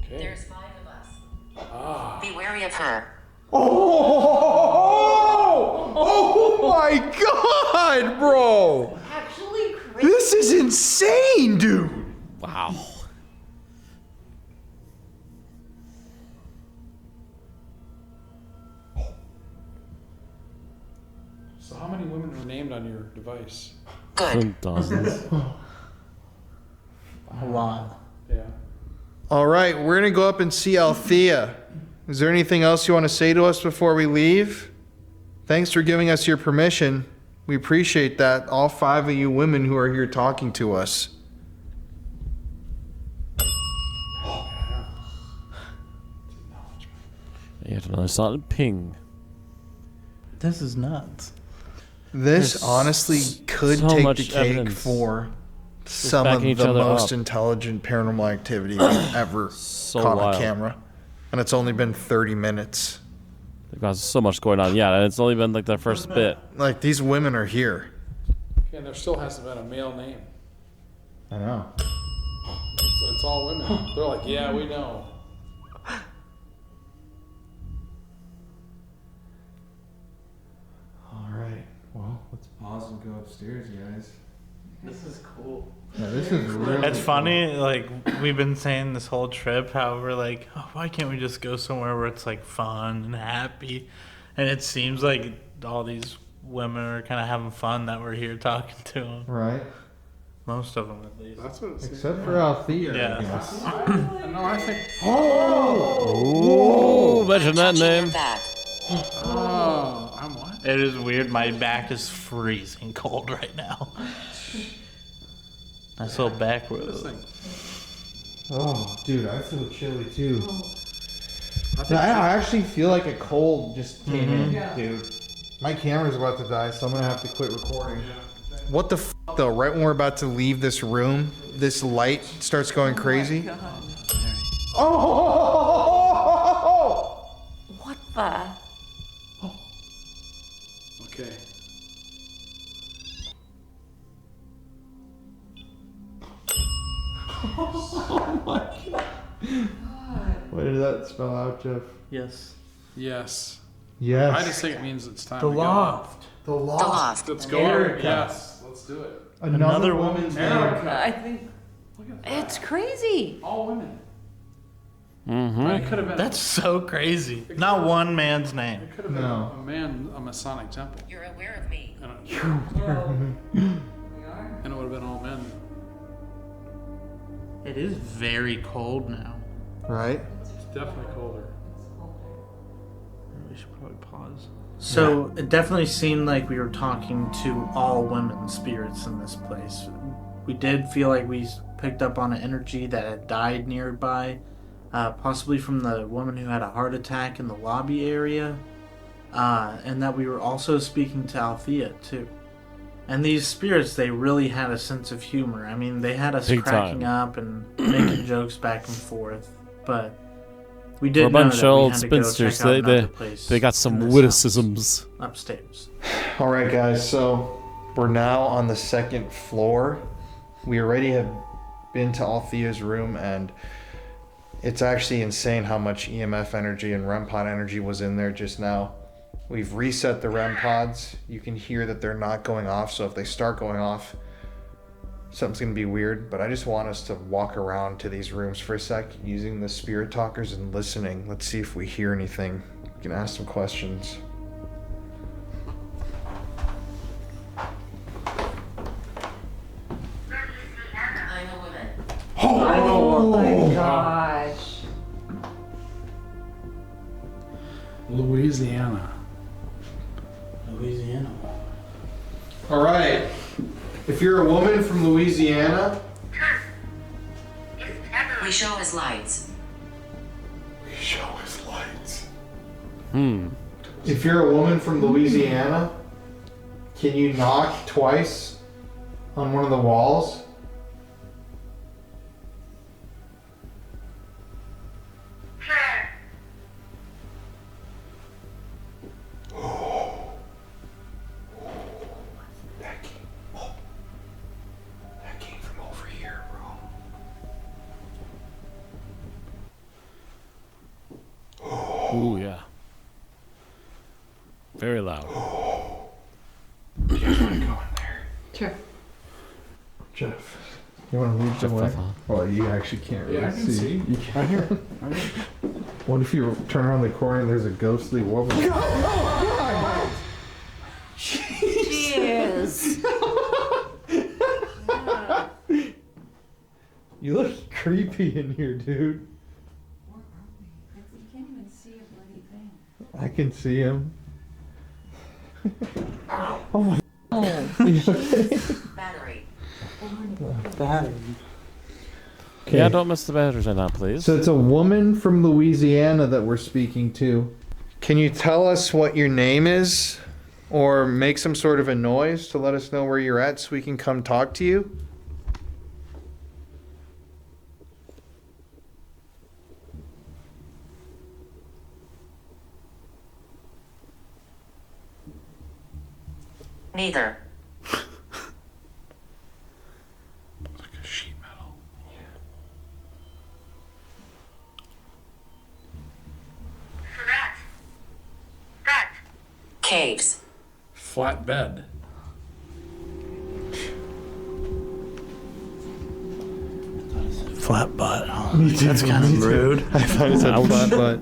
Okay. There's 5 of us. Be wary of her. Oh my God, bro! Actually, crazy. This is insane, dude! Wow. So how many women were named on your device? Good. Dozens. A lot. Yeah. All right, we're gonna go up and see Althea. Is there anything else you want to say to us before we leave? Thanks for giving us your permission. We appreciate that, all 5 of you women who are here talking to us. Yet another solid ping. This is nuts. This There's honestly could so take the much cake evidence. for some of backing each the other most up. intelligent paranormal activity we've ever So caught wild. on camera. And it's only been 30 minutes. They've got so much going on. Yeah, and it's only been like the first bit. Like, these women are here. Okay, and there still hasn't been a male name. I know. It's all women. They're like, yeah, we know. All right. Well, let's pause and go upstairs, guys. This is cool. Yeah, this is really It's funny, like, we've been saying this whole trip how we're like, oh, why can't we just go somewhere where it's, like, fun and happy? And it seems like all these women are kind of having fun that we're here talking to them. Right. Most of them, at least. That's what it seems. Except for Althea, Yeah. I guess. No, I think. Oh, mention that Touching your name. back. Oh, I'm what? It is weird. My back is freezing cold right now. I feel back This rub. thing. Oh, dude, I feel chilly too. I think I actually feel like a cold just came in, dude. My camera's about to die, so I'm gonna have to quit recording. What the f though? Right when we're about to leave this room, this light starts going crazy. Oh! What the? Okay. What did that spell out, Jeff? Yes. Yes. Yes. I just think it means it's time The to go. loft. The The loft. loft. Let's go. Erica. Yes. Let's do it. Another woman's woman's name. I think Look at that. it's crazy. All women. Mm-hmm. It could have been. That's so crazy. Not one man's name. It could have been No. a man, a Masonic temple, You're aware of me. and it would have been all men. It is very cold now. Right? It's definitely colder. We should probably pause. So it definitely seemed like we were talking to all women spirits in this place. We did feel like we picked up on an energy that had died nearby, possibly from the woman who had a heart attack in the lobby area, and that we were also speaking to Althea too. And these spirits, they really had a sense of humor. I mean, they had us Big cracking time. up and making jokes back and forth, but we did We're a know bunch that of we old had to go spinsters. check out They another place they got in some this witticisms. house upstairs. All right, guys. So we're now on the 2nd floor. We already have been to Althea's room, and it's actually insane how much EMF energy and REM pod energy was in there just now. We've reset the REM pods. You can hear that they're not going off, so if they start going off, something's gonna be weird. But I just want us to walk around to these rooms for a sec using the spirit talkers and listening. Let's see if we hear anything. We can ask some questions. I'm a woman. Oh my gosh. Louisiana. Louisiana. All right. If you're a woman from Louisiana, We show us lights. show us lights. If you're a woman from Louisiana, can you knock twice on one of the walls? That came from over here, bro. Ooh, yeah. Very loud. You guys want to go in there? Sure. Jeff, you want to move the way? Well, you actually can't really Yeah, I can see. You can't. Right here. What if you turn around the corner and there's a ghostly woman? Cheers. You look creepy in here, dude. You can't even see a bloody thing. I can see him. Battery. Yeah, don't miss the batteries on that, please. So it's a woman from Louisiana that we're speaking to. Can you tell us what your name is? Or make some sort of a noise to let us know where you're at so we can come talk to you? Neither. Like a sheet metal. Caves. Flat bed. Flat butt. That's kind of rude. I thought it said flat butt.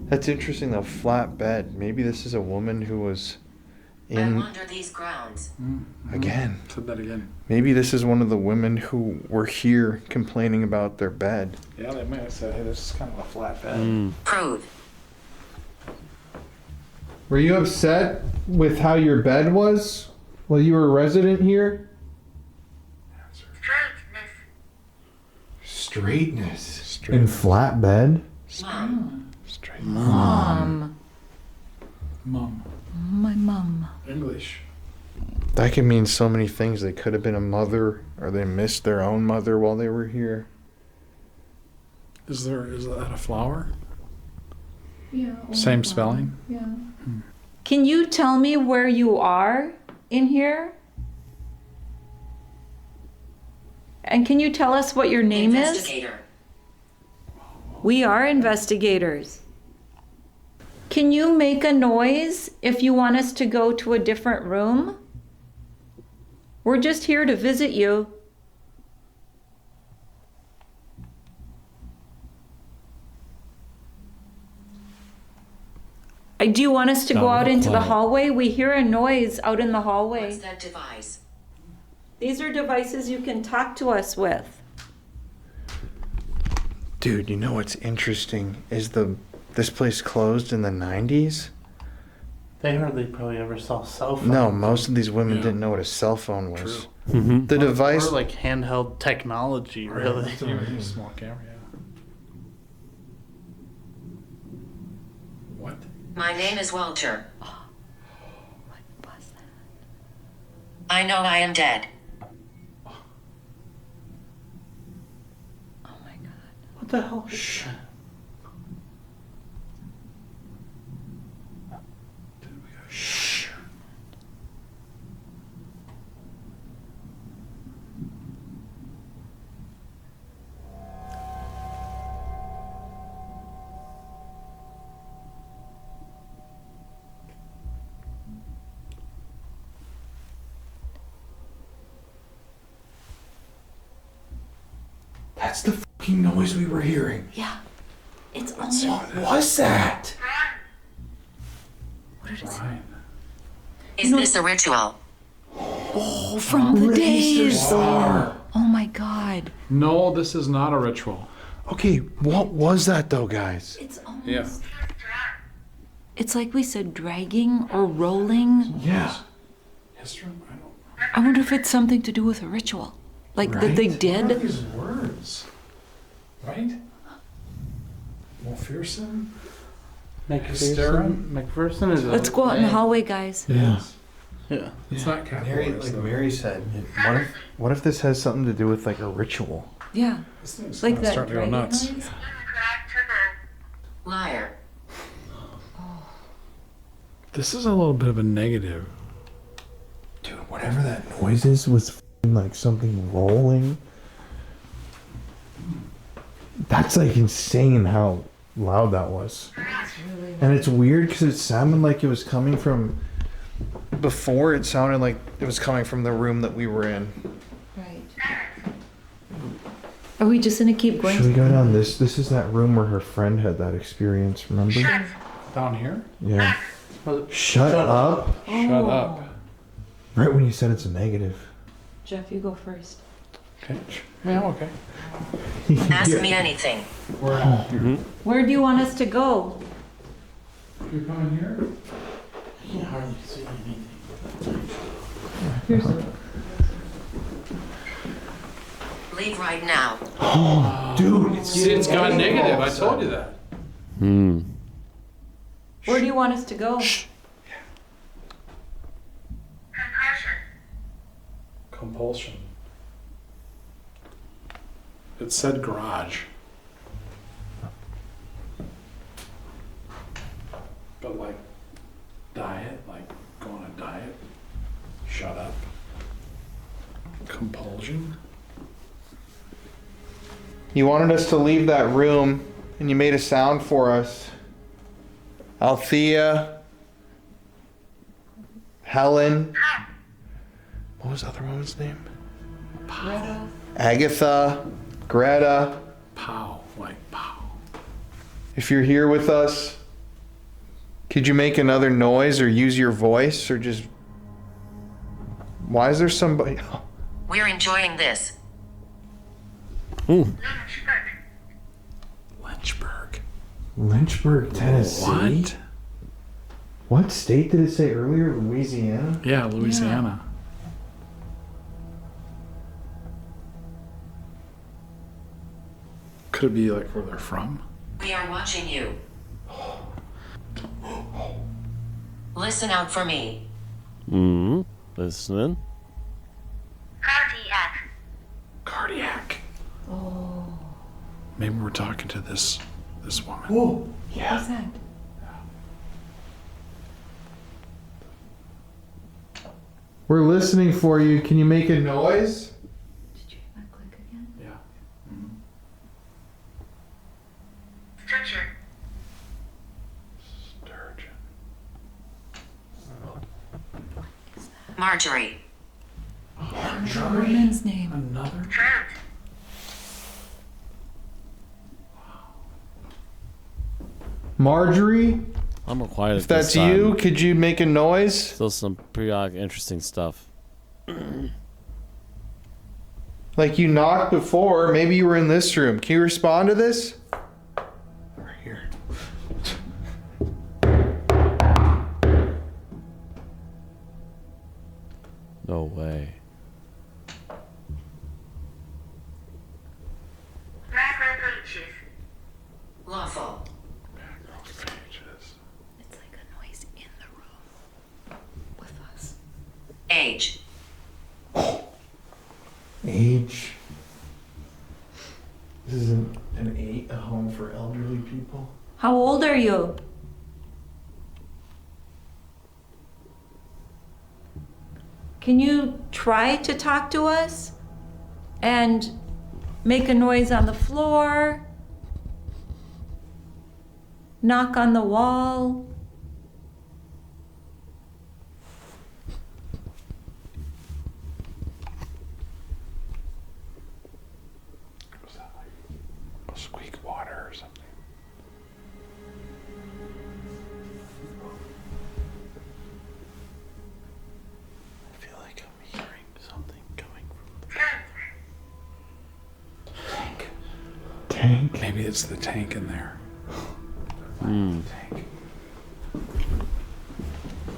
That's interesting though, flat bed. Maybe this is a woman who was I'm in under these grounds. again. Said that again. Maybe this is one of the women who were here complaining about their bed. Yeah, they might have said, hey, this is kind of a flat bed. Mm. Prove. Were you upset with how your bed was while you were a resident here? Straightness. In flat bed? Mom. Mom. Mom. My mom. English. That could mean so many things. They could have been a mother, or they missed their own mother while they were here. Is that a flower? Yeah. Same spelling? Yeah. Can you tell me where you are in here? And can you tell us what your name is? Investigator. We are investigators. Can you make a noise if you want us to go to a different room? We're just here to visit you. Do you want us to go out into the hallway? We hear a noise out in the What's hallway. that device? These are devices you can talk to us with. Dude, you know what's interesting is this place closed in the 90s? They hardly probably ever saw cell phones. No, most of these women Yeah. didn't know what a cell phone was. True. Mm-hmm. The device Or like handheld technology, really. Even a small camera, yeah. What? My name is Walter. What was that? I know I am dead. Oh my God. What the hell? Shh. Shh. That's the fucking noise we were hearing. Yeah. It's almost. What was that? What did it say? Right. Is this a ritual? Oh, from the days. Star. Oh my God. No, this is not a ritual. Okay, what was that though, guys? It's almost. Yeah. It's like we said, dragging or rolling. Yeah. History? I don't know. I wonder if it's something to do with a ritual, like that they Right. What are did. these words? Right? Wolferson? McPherson is. Let's go out in the hallway, guys. Yeah. Yeah. It's not capitalized. though. Mary said, what if this has something to do with like a ritual? Yeah. This thing's Like gonna that start to go dragon nuts. noise. Liar. This is a little bit of a negative. Dude, whatever that noise is was f***ing like something rolling. That's like insane how loud that was. And it's weird because it sounded like it was coming from. Before it sounded like it was coming from the room that we were in. Right. Are we just gonna keep going? Should we go down this? This is that room where her friend had that experience, remember? Down here? Yeah. Shut up. Shut up. Right when you said it's a negative. Jeff, you go first. Okay. Yeah, okay. Ask me anything. Where do you want us to go? You're coming here? I can't hardly see anything. Leave right now. Dude, See, it's gone negative. I told you that. Hmm. Where do you want us to go? Compulsion. It said garage. But like diet, like go on a diet. Shut up. Compulsion. you wanted us to leave that room and you made a sound for us. Althea, Helen, what was the other woman's name? Greta. Agatha, Greta. Pow, like pow. If you're here with us, could you make another noise or use your voice or just... Why is there somebody... We're enjoying this. Lynchburg. Lynchburg, Tennessee? What? What state did it say earlier? Louisiana? Yeah, Louisiana. Could it be like where they're from? We are watching you. Listen out for me. Hmm. Listening. Cardiac. Oh. Maybe we're talking to this woman. Whoa. Yeah. What's that? We're listening for you. Can you make a noise? Did you hear that click again? Yeah. Sturgeon. Marjorie. The woman's name. Another? Marjorie, I'm real quiet. if at this that's time. you, could you make a noise? Still some pretty interesting stuff. Like you knocked before. Maybe you were in this room. Can you respond to this? Right here. No way. Lawful. It's like a noise in the room with us. Age. Age. This is a home for elderly people. How old are you? Can you try to talk to us and make a noise on the floor? Knock on the wall? Was that like a squeak water or something? I feel like I'm hearing something coming from the tank. Tank? Maybe it's the tank in there. Tank.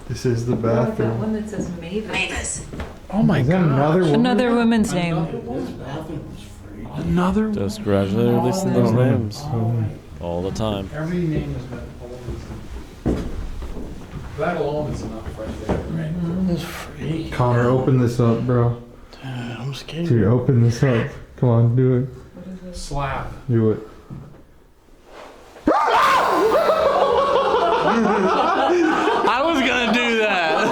This is the That bathroom. one that says Mavis. Mavis. Oh my Is that another woman? Another woman's name. Another one? Just gradually releasing those names all the time. Every name has been old. That alone is enough right there, right? It's free. Connor, open this up, bro. Dude, I'm scared. Dude, open this up. Come on, do it. Slap. Do it. I was gonna do that.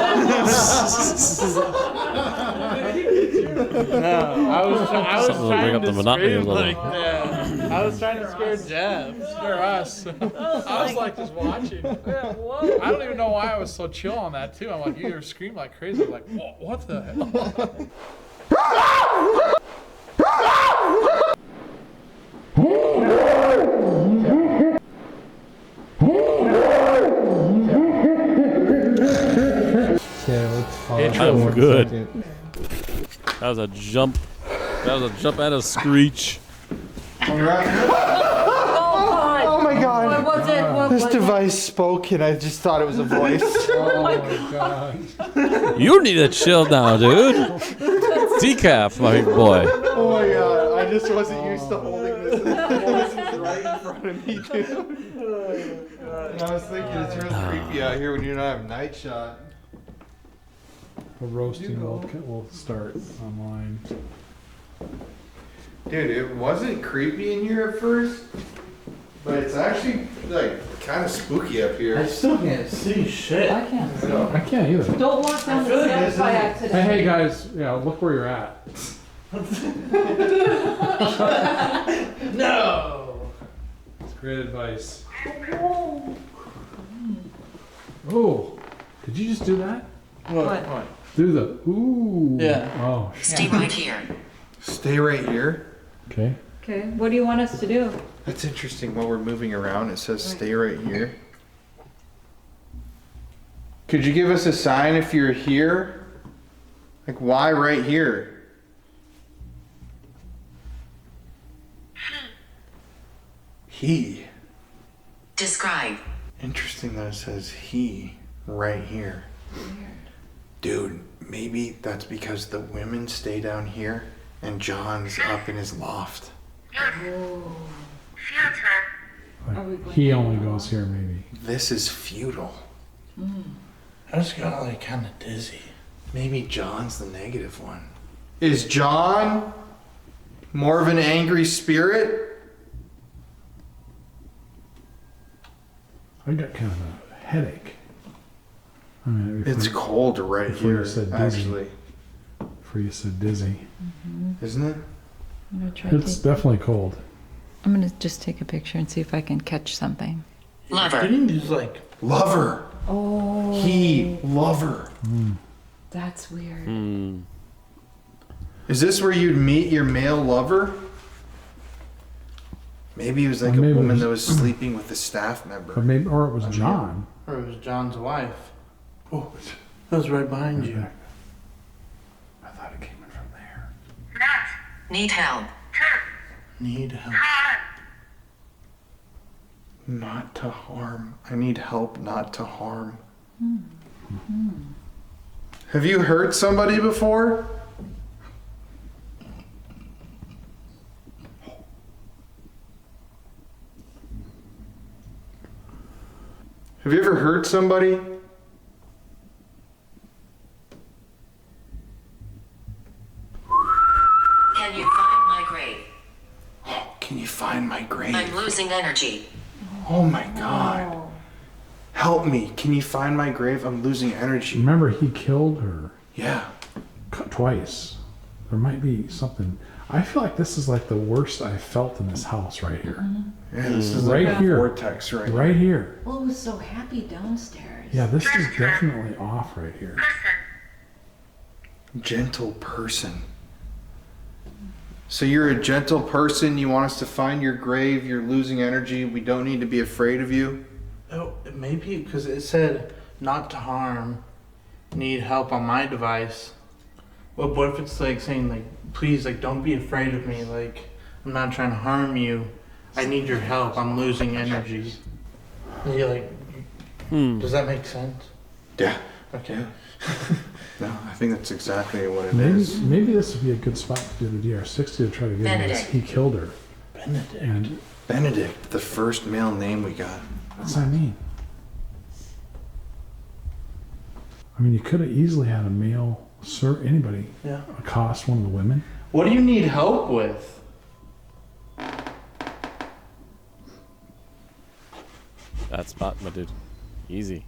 No, I was Something to bring trying up to the monotony a scream little. like that. I was trying to scare Jeff. Scare us. I was like just watching. I don't even know why I was so chill on that too. I'm like, you scream like crazy. I'm like, what the hell? Yeah, let's pause. Intro. for a Good. second. That was a jump. That was a jump and a screech. Oh my god. What was it? What This was device spoke and I just thought it was a voice. Oh my god. You need to chill now, dude. Decaf, my boy. Oh my god. I just wasn't used to holding this. The voice is right in front of me, dude. And I was thinking it's real creepy out here when you don't have night shot. The roasting will start online. Dude, it wasn't creepy in here at first, but it's actually like kind of spooky up I here. still can't see shit. I can't see. I can't either. Don't walk down I feel the like steps this by is- accident. Hey guys, yeah, look where you're at. No. It's great advice. Oh, did you just do that? What? Do the ooh. Yeah. Oh. Stay right here. Stay right here. Okay. Okay, what do you want us to do? That's interesting. While we're moving around, it says stay right here. Could you give us a sign if you're here? Like, why right here? He. Describe. Interesting that it says he right here. Dude, maybe that's because the women stay down here and John's up in his loft. Like, he only goes here maybe. This is futile. I just got like kind of dizzy. Maybe John's the negative one. Is John more of an angry spirit? I got kind of a headache. I mean, It's cold right before you here, said dizzy. actually. before you said dizzy. Isn't it? I'm gonna try It's definitely cold. I'm gonna just take a picture and see if I can catch something. Lover. Didn't you just like Lover. Oh, He, lover. that's weird. Hmm. Is this where you'd meet your male lover? Maybe he was like Or a maybe it woman was- that was sleeping with a staff member. But maybe, or it was John. or it was John's wife? Oh, it was right behind you. I thought it came in from there. Need help. Need help. Not to harm. I need help not to harm. Have you hurt somebody before? Have you ever hurt somebody? Can you find my grave? Can you find my grave? I'm losing energy. Oh my god. Help me. Can you find my grave? I'm losing energy. Remember, he killed her Yeah. twice. There might be something. I feel like this is like the worst I've felt in this house right here. Yeah, this is Right like a here. vortex right now. Right here. Well, it was so happy downstairs. Yeah, this is definitely off right here. Gentle person. So you're a gentle person, you want us to find your grave, you're losing energy, we don't need to be afraid of you? Oh, maybe because it said not to harm, need help on my device. Well, what if it's like saying like, please, like, don't be afraid of me. Like, I'm not trying to harm you. I need your help. I'm losing energy. And you're like, does that make sense? Yeah. Okay. No, I think that's exactly what it is. Maybe this would be a good spot to do the DR60 to try to get him. Benedict. He killed her. Benedict. And Benedict, the first male name we got. that's what I mean. I mean, you could have easily had a male, anybody, accost one of the women. What do you need help with? That spot, my dude. Easy.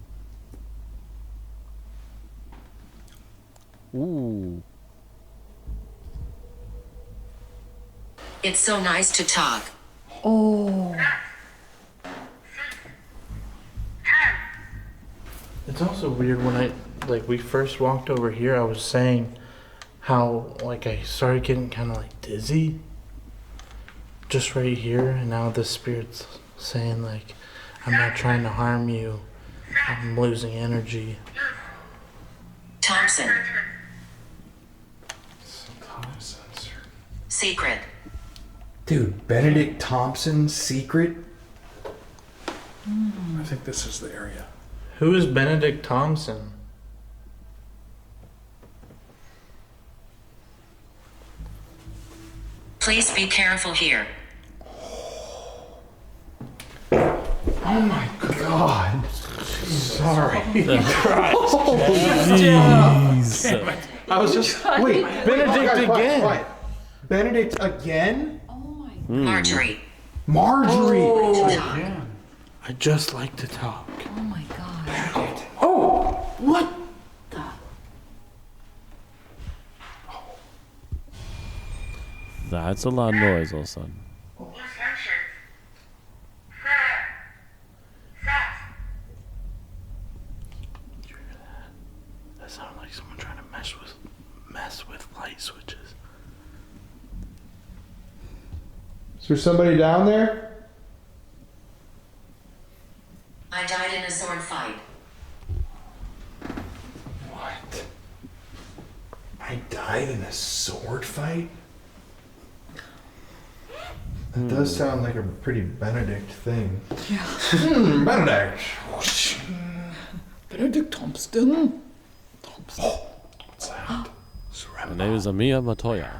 Ooh. It's so nice to talk. Oh. It's also weird when we first walked over here, I was saying how, I started getting kind of, dizzy. Just right here, and now the spirit's saying, I'm not trying to harm you. I'm losing energy. Thompson. Thompson. Secret. Dude, Benedict Thompson's secret? I think this is the area. Who is Benedict Thompson? Please be careful here. Oh my god. Sorry. Jeez. I was just... Wait, Benedict again. Quiet. Benedict again? Marjorie. Marjorie. I just like to talk. Oh my God. Oh, what? That's a loud noise, all of a sudden. That sounded like someone trying to mess with light switches. Is there somebody down there? I died in a sword fight. What? I died in a sword fight? That does sound like a pretty Benedict thing. Benedict. Benedict Thompson. What's that? My name is Amiya Matoya.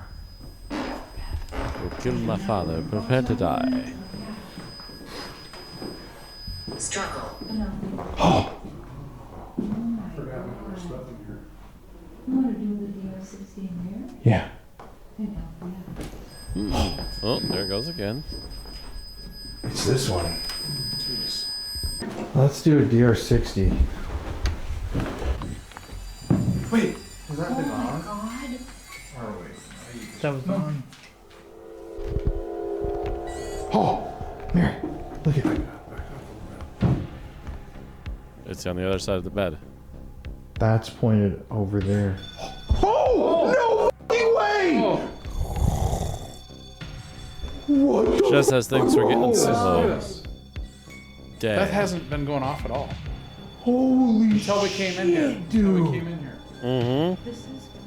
Who killed my father. Prepare to die. Struggle. Oh, yeah. Oh, there it goes again. It's this one. Let's do a DR60. Wait. Has that been on? God. That was on. Oh, Mary, look at it. It's on the other side of the bed. That's pointed over there. Oh, no fucking way! What the Just as things were getting Oh, slow. That Dang. hasn't been going off at all. Holy Until we came in here. Until we came in here. Mm-hmm.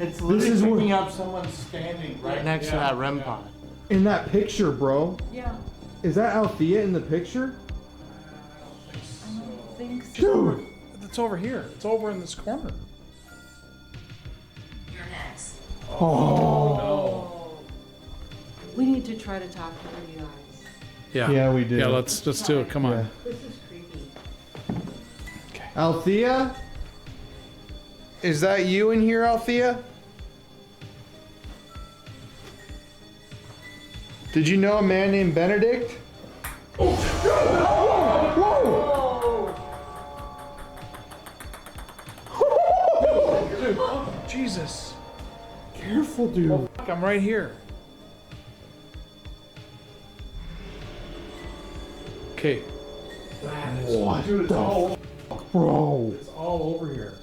It's This is what- picking up someone standing right next to that REM pod. In that picture, bro. Yeah. Is that Althea in the picture? I don't think so. Dude! It's over here. It's over in this corner. You're next. Oh, We need to try to talk to her, you guys. no. Yeah, we do. Yeah, let's do it. Come on. Yeah. This is creepy. Althea? Is that you in here, Althea? Did you know a man named Benedict? Jesus. Careful, dude. Oh, fuck, I'm right here. Okay. What Dude, it's the all, Bro. it's all over here.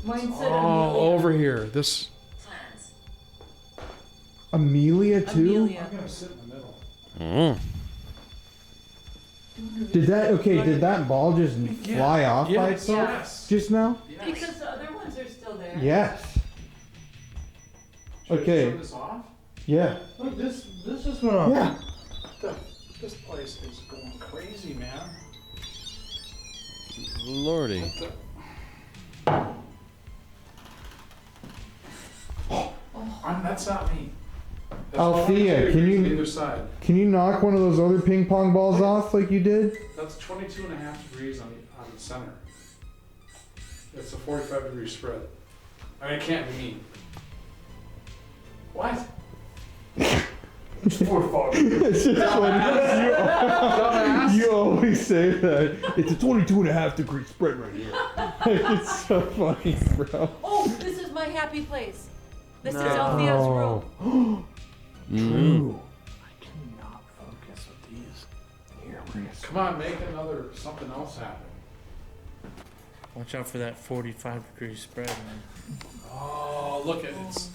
Mine said All Amelia. over here. This. Plans. Amelia, too? Amelia. I'm gonna sit in the middle. Mm. Did that ball just fly off by itself Yes. just now? Because the other ones are still there. Yes. Should I Okay. turn this off? Yeah. Look, this just went off. Yeah. This place is going crazy, man. Lordy. That's not me. That's Althea, 22 can degrees you- Either side. Can you knock one of those other ping pong balls off like you did? That's 22.5 degrees on the center. It's a 45-degree spread. I mean, it can't be me. What? It's just funny. You always say that. It's a 22.5-degree spread right here. It's so funny, bro. Oh, this is my happy place. This is No. Althea's room. True. I cannot focus with these. Here, we're gonna Come on, make another something else happen. Watch out for that 45-degree spread, man. Oh, look at it.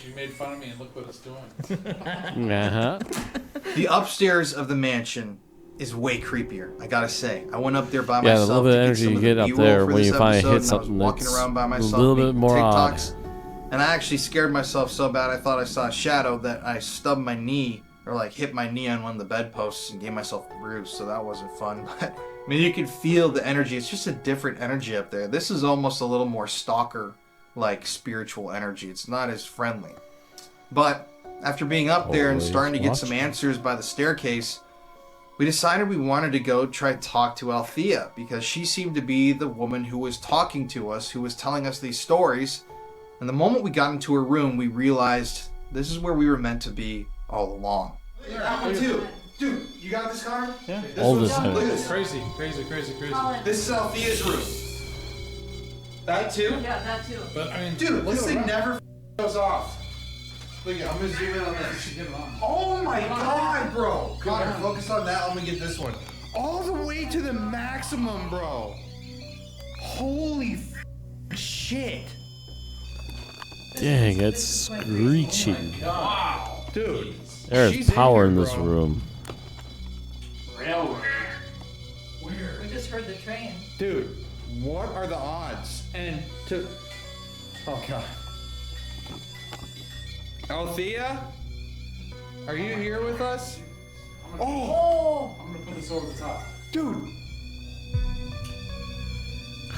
You made fun of me and look what it's doing. Uh-huh. The upstairs of the mansion is way creepier, I gotta say. I went up there by Yeah, the myself little bit of to get energy some you of the get up B-roll there for when this you finally episode, hit and something I was walking that's around by a myself little bit making more odd. TikToks, and I actually scared myself so bad I thought I saw a shadow that I stubbed my knee or like hit my knee on one of the bedposts and gave myself a bruise, so that wasn't fun. But I mean, you can feel the energy. It's just a different energy up there. This is almost a little more stalker like spiritual energy. It's not as friendly. But after being up there and Always starting to get some watch. answers by the staircase, we decided we wanted to go try to talk to Althea because she seemed to be the woman who was talking to us, who was telling us these stories. And the moment we got into her room, we realized this is where we were meant to be all along. That one too. Dude, you got this, Connor? Yeah. This Oldest one's- one. look at this. Crazy, crazy, crazy, crazy. Colin. This is Althea's room. That too? Yeah, that too. But I mean, Dude, look this at thing the never goes off. Look at, I'm gonna zoom in on You this. should get it on. Oh my god, bro! Connor, on. focus on that. Let me get this one. all the way to the maximum, bro. Holy shit. Dang, it's screeching. Wow. Dude. There's she's in power here, in this bro. room. Railway. Weird. We just heard the train. Dude, what are the odds? And to... Oh, God. Althea? Are you here with us? Oh, I'm gonna put this over the top. dude.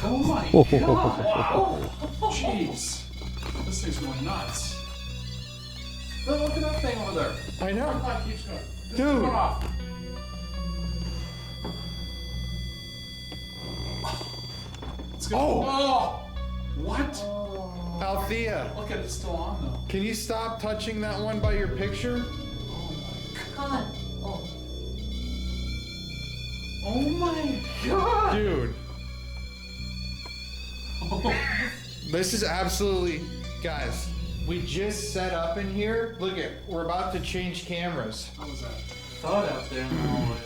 Oh my god! Jeez. This thing's going nuts. Look at that thing over there. I know. Tripod keeps going. This is Dude. going off. It's going oh! What? Althea, Look at it, it's still on though. can you stop touching that one by your picture? Colin. Oh. Oh my god! Dude. This is absolutely... Guys, we just set up in here. Look at, we're about to change cameras. What was that? Thought out there in the hallway.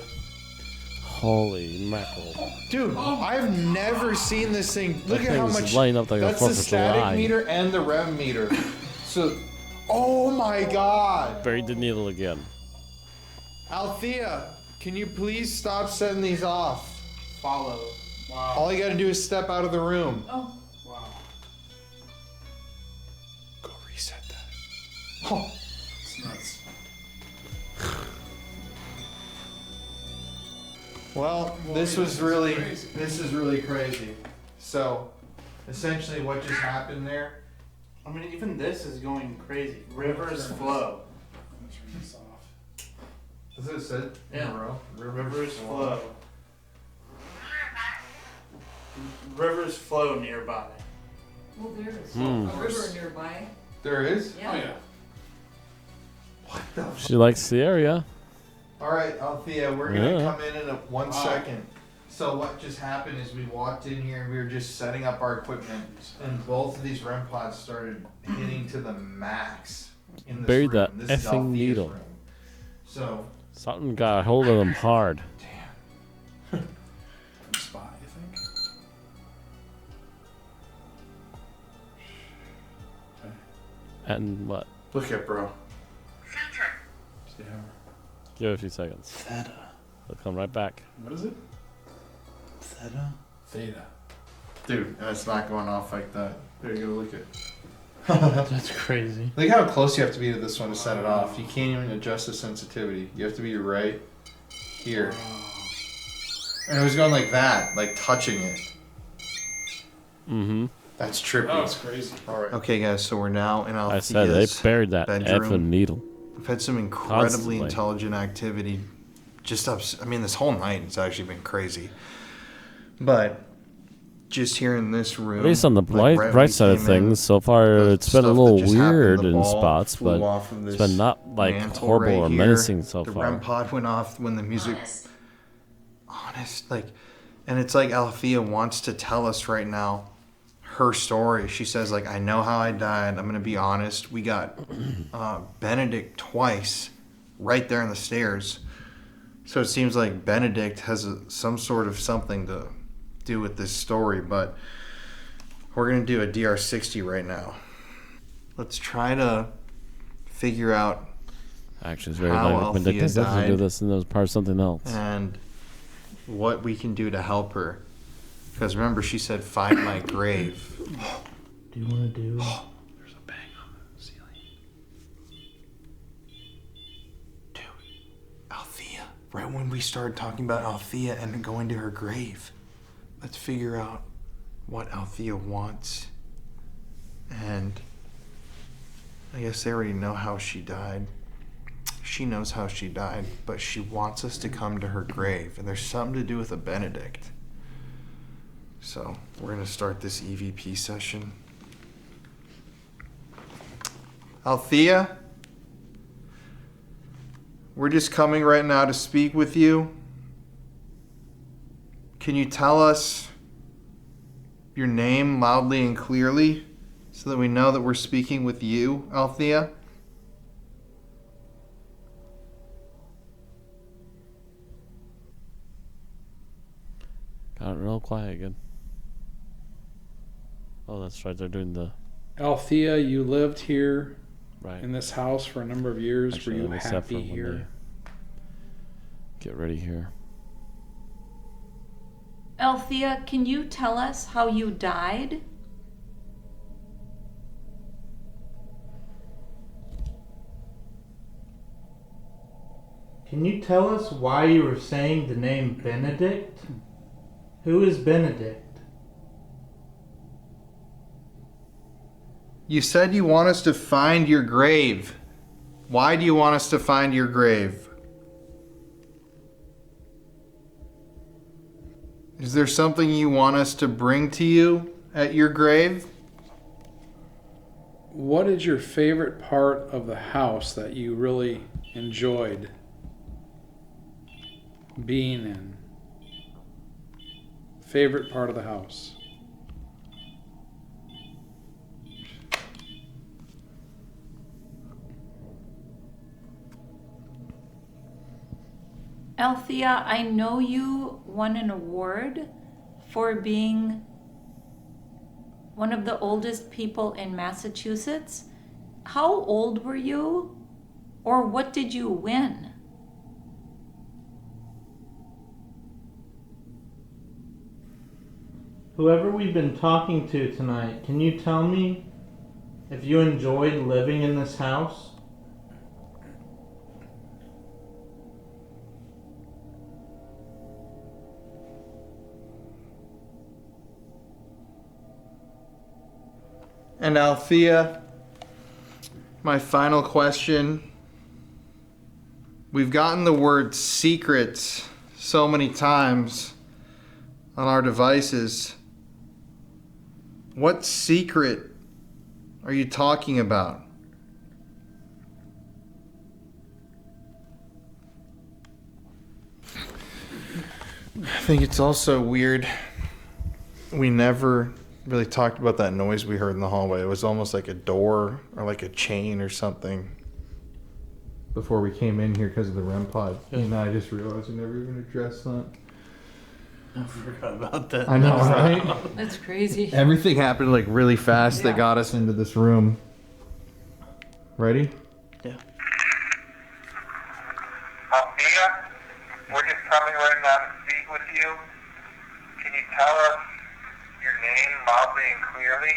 Holy mackerel. Dude, I've never seen this thing. Look That at how thing's much. lighting up like a that's the 4th of static July. meter and the REM meter. So, oh my god. Buried the needle again. Althea, can you please stop setting these off? Follow. Wow. All you gotta do is step out of the room. Oh. Wow. Go reset that. Oh, It's nuts. well, this was really, crazy. this is really crazy. So, essentially what just happened there. I mean, even this is going crazy. Rivers flow. I'm gonna turn this off. That's what it said in Yeah. a row. Rivers flow. Rivers flow nearby. Well, there's Hmm. a river nearby. There is? Yeah. Oh yeah. What the f- She likes the area. Alright, Althea, we're gonna Yeah. come in 1 Wow. second. So what just happened is we walked in here and we were just setting up our equipment and both of these REM pods started hitting to the max in this Buried room. that This is effing Althea's needle. room. So, Something got a hold of them hard. Spot, you think? Okay. And what? look at bro. Yeah. Give it a few seconds. Theta. They'll come right back. What is it? Theta? Theta. Dude, it's not going off like that. There you go, look at That's crazy. Look how close you have to be to this one to set it off. You can't even adjust the sensitivity. You have to be right here. And it was going like that, like touching it. Mm-hmm. That's trippy. That was crazy. Alright. Okay, guys, so we're now in I Althea's said they buried that bedroom. effing needle. We've had some incredibly Constantly. intelligent activity. Just up. I mean, this whole night it's actually been crazy. But just here in this room. At least on the like, right when bright we side of came in, things, so far the it's been a stuff that little just happened, weird the in ball spots, flew but off of it's this been not like mantle horrible right or here. menacing so the far. REM pod went off when the music. Malice. Honest, like, and it's like Althea wants to tell us right now her story. She says, like, I know how I died. I'm gonna be honest. We got Benedict twice, right there on the stairs. So it seems like Benedict has some sort of something to do with this story, but we're going to do a DR60 right now. Let's try to figure out Actually, it's very how like Althea Benedict doesn't do died. this, and there's part of something else. And what we can do to help her. Because remember, she said, find my grave. Do you want to do? There's a bang on the ceiling. Dude, Althea. Right when we started talking about Althea and going to her grave. Let's figure out what Althea wants. And I guess they already know how she died. She knows how she died, but she wants us to come to her grave. And there's something to do with a Benedict. So we're going to start this EVP session. Althea, we're just coming right now to speak with you. Can you tell us your name loudly and clearly so that we know that we're speaking with you, Althea? Got it real quiet again. Oh, that's right. They're doing the Althea, you lived here right. in this house for a number of years. Actually, Were let you me step happy from when here? they get ready here. Althea, can you tell us how you died? Can you tell us why you were saying the name Benedict? Who is Benedict? You said you want us to find your grave. Why do you want us to find your grave? Is there something you want us to bring to you at your grave? What is your favorite part of the house that you really enjoyed being in? Favorite part of the house? Althea, I know you won an award for being one of the oldest people in Massachusetts. How old were you? Or what did you win? Whoever we've been talking to tonight, can you tell me if you enjoyed living in this house? And Althea, my final question. We've gotten the word secrets so many times on our devices. What secret are you talking about? I think it's also weird. We never really talked about that noise we heard in the hallway. It was almost like a door or like a chain or something. Before we came in here because of the REM pod. And I just realized we never even addressed that. I forgot about that. I know, right? That's crazy. Everything happened like really fast that got us into this room. Ready? Yeah. Althea, we're just coming right now to speak with you. Can you tell us your name loudly and clearly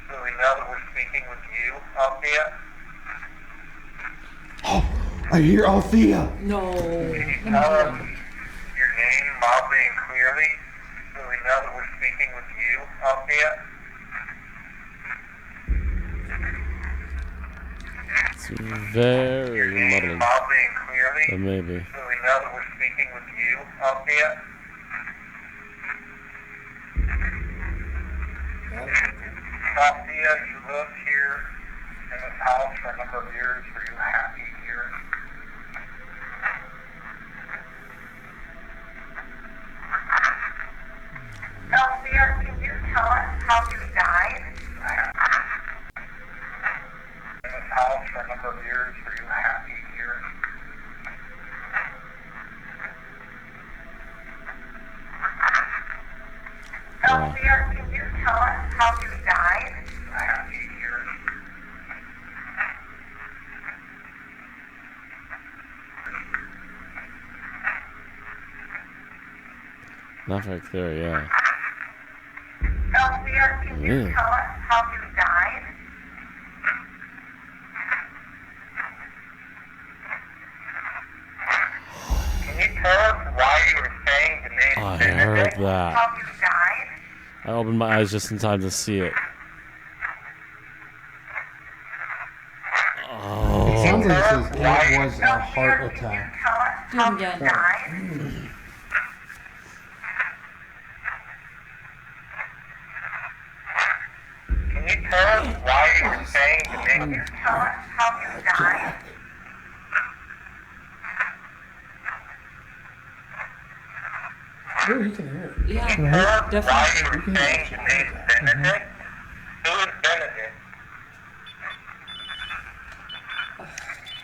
so we know that we're speaking with you, Althea? Oh, I hear Althea. No. Can you tell us your name loudly and clearly so we know that we're speaking with you, Althea? It's very Your name muddled, loudly and clearly but maybe. so we know that we're speaking with you, Althea? Althea, you lived here in this house for a number of years. Were you happy here? Althea, can you tell us how you died? In this house for a number of years. Were you happy here? Althea, can you tell us how you died? Happy here. Not very clear, yeah. Althea, can you Yeah. tell us how you died? Can you tell us why you were saying the name I Benedict? heard that. How you died? I opened my eyes just in time to see it. It sounds like it says it was a heart attack. Tell us Do how it you again. died? Can you tell us why you were saying the name? Can you tell us how you died? Oh, you can hear it. Yeah, Tell us why definitely. you were saying the name Benedict? Who is Benedict?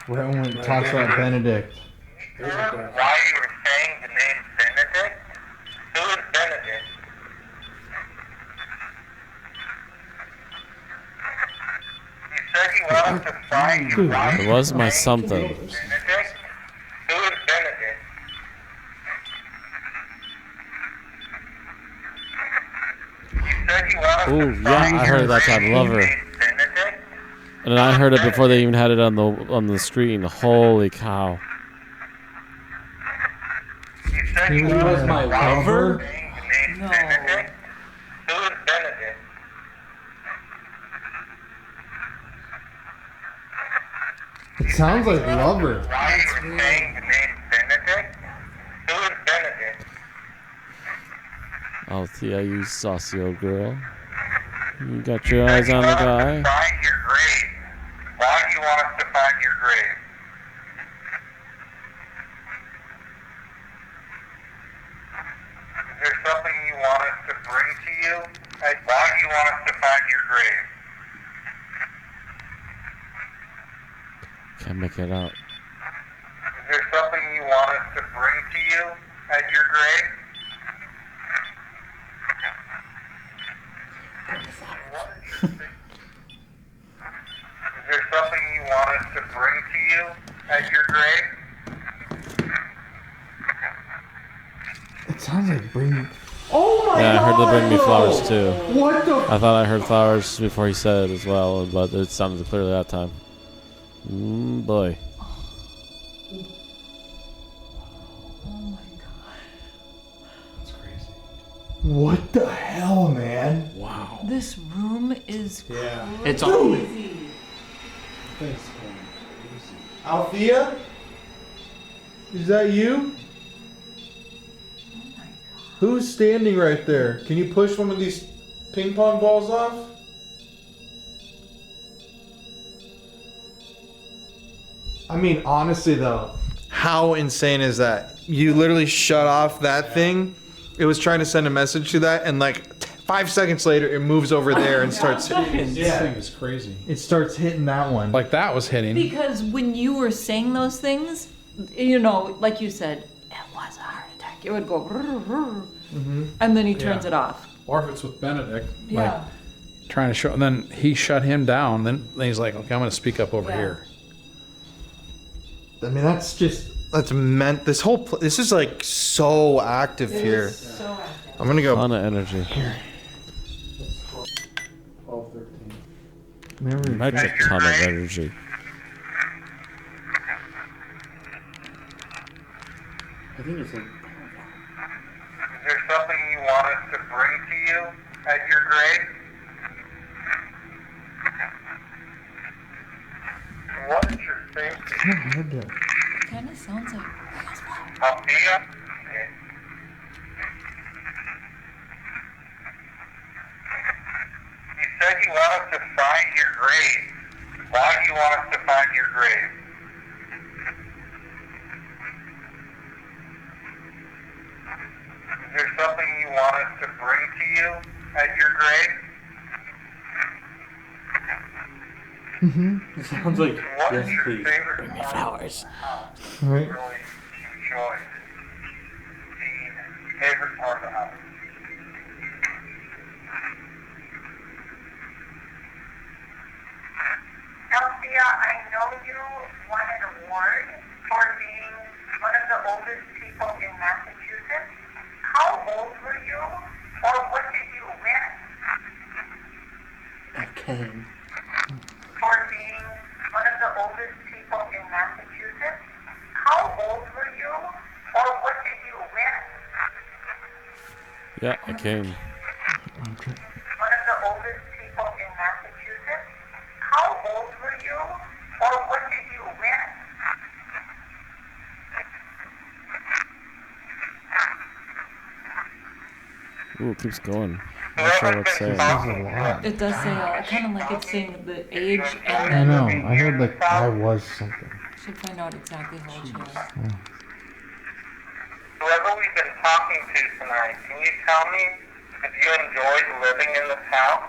Right when it talks about Benedict. Tell us why you were saying the name Benedict? Who is Benedict? You said you wanted to find your wife. It was my something. Benedict? Who is Benedict? You said you wanted Ooh, to yeah, find I your heard that time. Love her. Benedict? And I heard it before they even had it on the screen. Holy cow. You said He you was wanted my to find lover? the name No. Benedict? Who is Benedict? It sounds like lover. Why you were saying the name Benedict? Who is Benedict? Althea, you saucy old girl. You got your eyes on the guy. Find your grave. Why do you want us to find your grave? Is there something you want us to bring to you? Why do you want us to find your grave? Can't make it out. Is there something you want us to bring to you at your grave? Is there something you want us to bring to you at your grave? It sounds like bring. Oh my Yeah, I heard they bring me flowers too. What the? I thought I heard flowers before he said it as well, but it sounded clearly that time. Boy. Oh my god. That's crazy. What the hell, man? Wow. This room is Yeah. It's all. Althea? Is that you? Who's standing right there? Can you push one of these ping pong balls off? I mean, honestly though, how insane is that? You literally shut off that thing. It was trying to send a message to that, and like 5 seconds later, it moves over there and starts. This thing is crazy. It starts hitting that one. Like that was hitting. because when you were saying those things, you know, like you said, it was a heart attack. It would go, and then he turns Yeah. it off. Or if it's with Benedict, Yeah. like trying to show, and then he shut him down. Then he's like, okay, I'm going to speak up over Yeah. here. I mean, that's meant. This whole this is like so active here. So active. I'm gonna go. Ton of energy. 12, 13. That's a ton of energy. I think it's like. Is there something you want us to bring to you at your grave? What is your safety? It kind of sounds like. Althea? You said you want us to find your grave. Why do you want us to find your grave? Is there something you want us to bring to you at your grave? It sounds like, What yes, is your please. favorite Bring me part flowers. of the house? Right. Really enjoyed. Dean, favorite part of the house? Althea, I know you won an award for being one of the oldest people in Massachusetts. How old were you, or what did you win I came. for being one of the oldest people in Massachusetts? How old were you, or what did you win? Yeah, I came. One of the oldest people in Massachusetts? How old were you, or what did you win? Ooh, it keeps going. I'm not sure what it's saying. It does say, kind of like it's saying the age and I then know. I heard like I was something. should find out exactly how old she was. Whoever we've been talking to tonight, can you tell me if you enjoyed living in this house?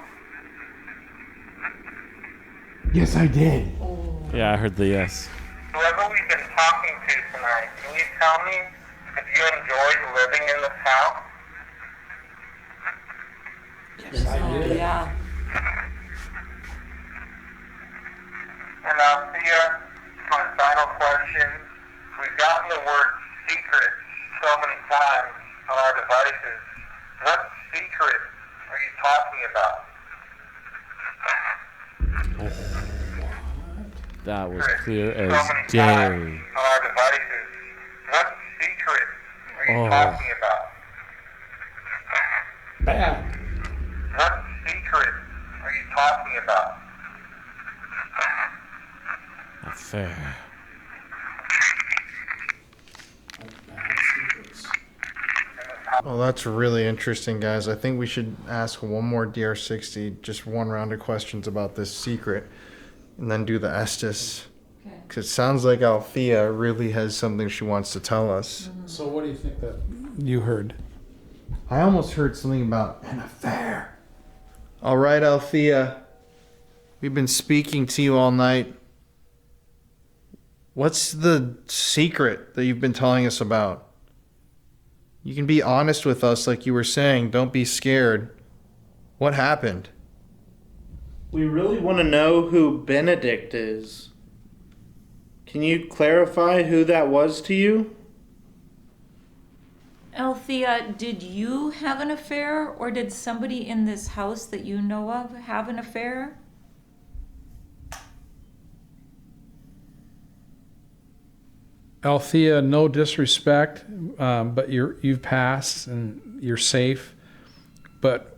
Yes, I did. Yeah, I heard the yes. Whoever we've been talking to tonight, can you tell me if you enjoyed living in this house? Oh, yeah. And Althea, my final question. We've gotten the word secret so many times on our devices. What secret are you talking about? That was clear So as many day. times on our devices. What secret are you talking about? Bad. What secret are you talking about? Affair. Well, that's really interesting, guys. I think we should ask one more DR60, just one round of questions about this secret, and then do the Estes. Okay. Because it sounds like Althea really has something she wants to tell us. So what do you think that you heard? I almost heard something about an affair. All right, Althea. We've been speaking to you all night. What's the secret that you've been telling us about? You can be honest with us like you were saying. Don't be scared. What happened? We really want to know who Benedict is. Can you clarify who that was to you? Althea, did you have an affair, or did somebody in this house that you know of have an affair? Althea, no disrespect, but you've passed and you're safe. But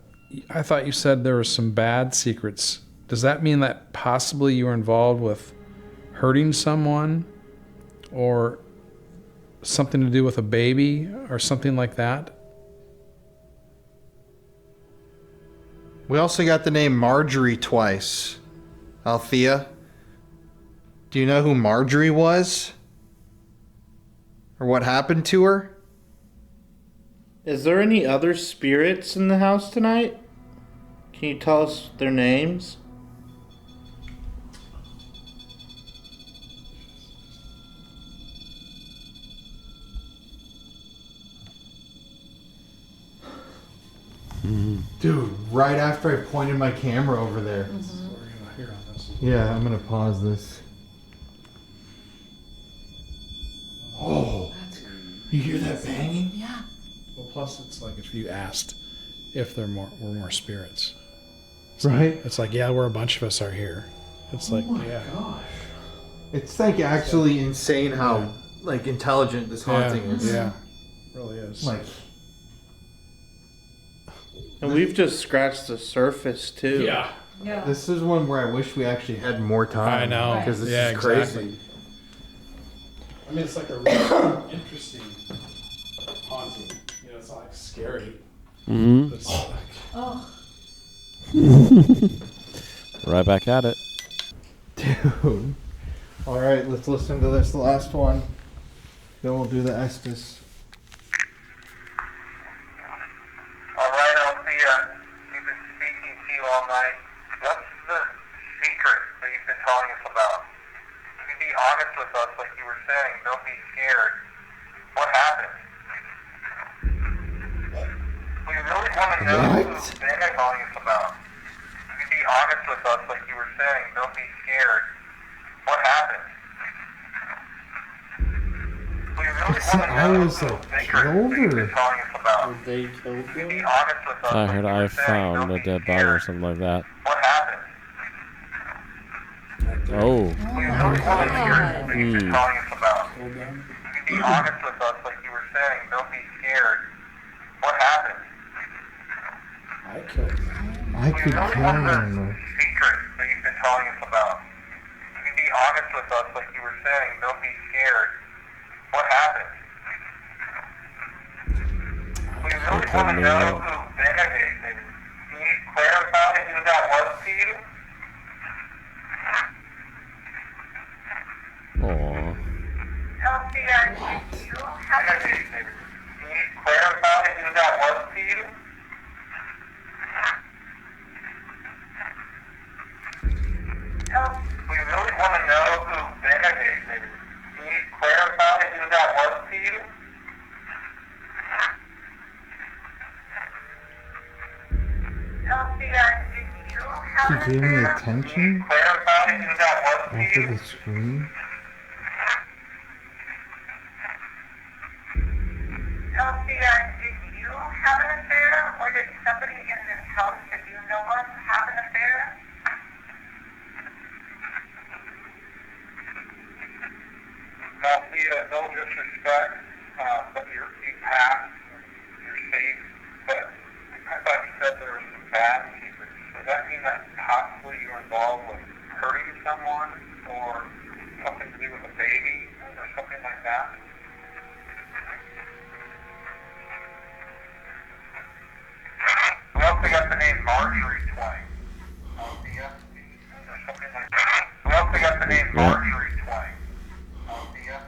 I thought you said there were some bad secrets. Does that mean that possibly you were involved with hurting someone, or something to do with a baby, or something like that? We also got the name Marjorie twice. Althea, do you know who Marjorie was? Or what happened to her? Is there any other spirits in the house tonight? Can you tell us their names? Dude, right after I pointed my camera over there. This is what we're gonna hear on this. Yeah, I'm gonna pause this. Oh, you hear that banging? Yeah. Well, plus it's like if you asked if there were more spirits. Right? It's like, yeah, we're a bunch of us are here. It's like, yeah. Gosh. It's like actually insane how like intelligent this haunting is. Yeah, really is. Like, And we've just scratched the surface too. yeah. Yeah. this is one where I wish we actually had more time. I know. Because this Yeah, is crazy. exactly. I mean, it's like a really interesting haunting. You know, it's not like scary. Mm-hmm. It's like, Oh. Right back at it. Dude. Alright, let's listen to this last one. Then we'll do the Estes. Alright, Althea. We've been speaking to you all night. What's the secret that you've been telling us about? Can you be honest with us like you were saying? Don't be scared. What happened? We really want to know who they're telling us about. Can you be honest with us like you were saying? Don't be scared. What happened? We really want to know who they're telling us about. They killed Can you be him? honest with us I like heard you I were saying? found Don't a be dead body or scared. something like that. What happened? Oh. We really want to hear what you've been telling us about. Hold them. Can you be honest with us like you were saying? Don't be scared. What happened? I killed them. I We could really kill want the him. secret that you've been telling us about. Can you be honest with us like you were saying? Don't be scared. What happened? We really want to know who Benedict is. Can you clarify who that was to you? Aw. Althea, did you have a Benedict, can you clarify who that was to you? We really want to know who Benedict is. Can you clarify who that was to you? Althea, did you have He an gave me affair? attention Clarify who that was to after you? the scream. Althea, did you have an affair, or did somebody in this house that you know of have an affair? Althea, no disrespect, but you passed. You're safe. But I thought you said there were some bad secrets. Does that mean that possibly you were involved with hurting someone, or something to do with a baby, or something like that? We also got the name Marjorie twice. Althea, or something like that. We also got the name Marjorie twice. Althea,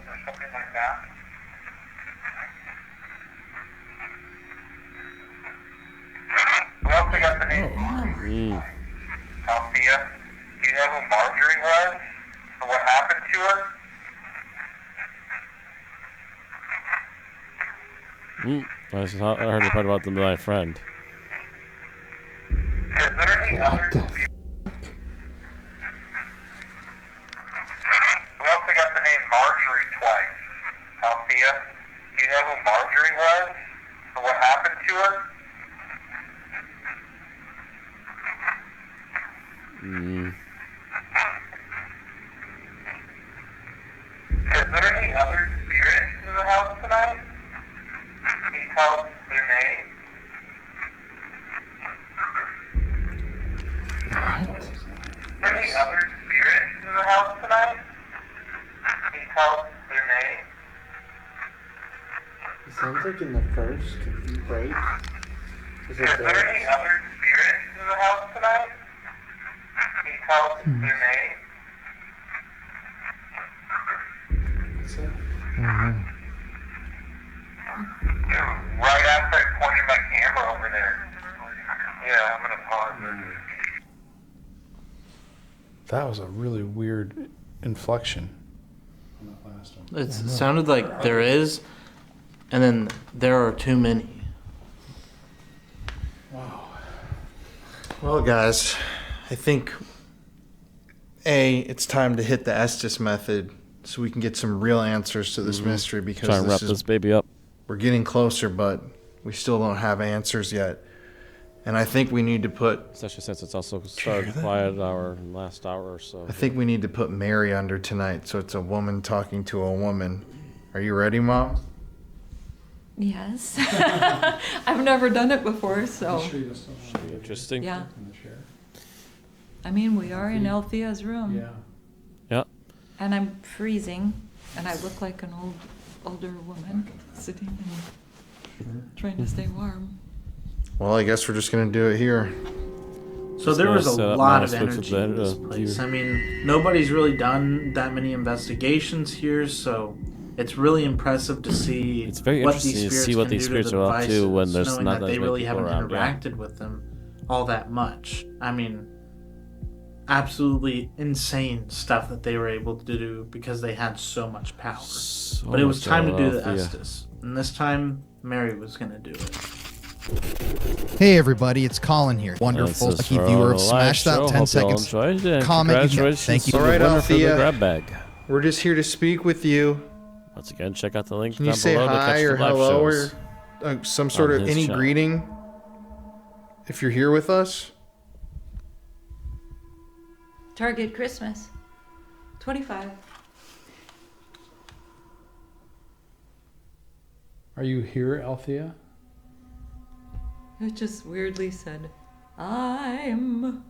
or something like that. We also got the name Marjorie twice. Althea, do you know who Marjorie was? Or what happened to her? I heard the part about my friend. Is there any other dispute? We also got the name Marjorie twice. Althea, do you know who Marjorie was? Or what happened to her? Is there any other spirits in the house tonight? Can you tell us their name? Is there any other spirits in the house tonight? Can you tell us their name? It sounds like in the first break. Is Is it there there? any other spirits in the house tonight? Can you tell us their name? Right after I pointed my camera over there. Yeah, I'm gonna pause. That was a really weird inflection on that last one. It sounded like there is, and then there are too many. Well, guys, I think it's time to hit the Estes method so we can get some real answers to this mystery, because Try and wrap this baby up. we're getting closer, but we still don't have answers yet. And I think we need to put Especially since it's also started quiet our last hour or so. I think we need to put Mary under tonight, so it's a woman talking to a woman. Are you ready, Mom? Yes. I've never done it before, so Should be interesting. yeah. In the chair. I mean, we are in Althea's room. Yeah. Yeah. And I'm freezing, and I look like an older woman sitting and trying to stay warm. Well, I guess we're just gonna do it here. So Just there gonna was a set up lot of mouse with energy in the, this deer. place. I mean, nobody's really done that many investigations here, so it's really impressive to see It's very what interesting these to spirits see what can these do spirits to the are up to devices, when there's knowing not that that they many really people haven't around, yeah. interacted with them all that much. I mean, absolutely insane stuff that they were able to do because they had so much power. So But it was much time to do the Althea. Estes, and this time Mary was going to do it. Hey everybody, it's Colin here. Wonderful, This is lucky for viewer the of live Smash That show. 10 Hope you all seconds. enjoyed it, and Comment, you can- congratulations thank you. to the All right, winner for the Althea. grab bag. We're just here to speak with you. Once again, check out the link Can you down say below to hi catch or the live hello shows. or some sort on of his any channel. greeting if you're here with us? Target Christmas. 25. Are you here, Althea? It just weirdly said, I'm.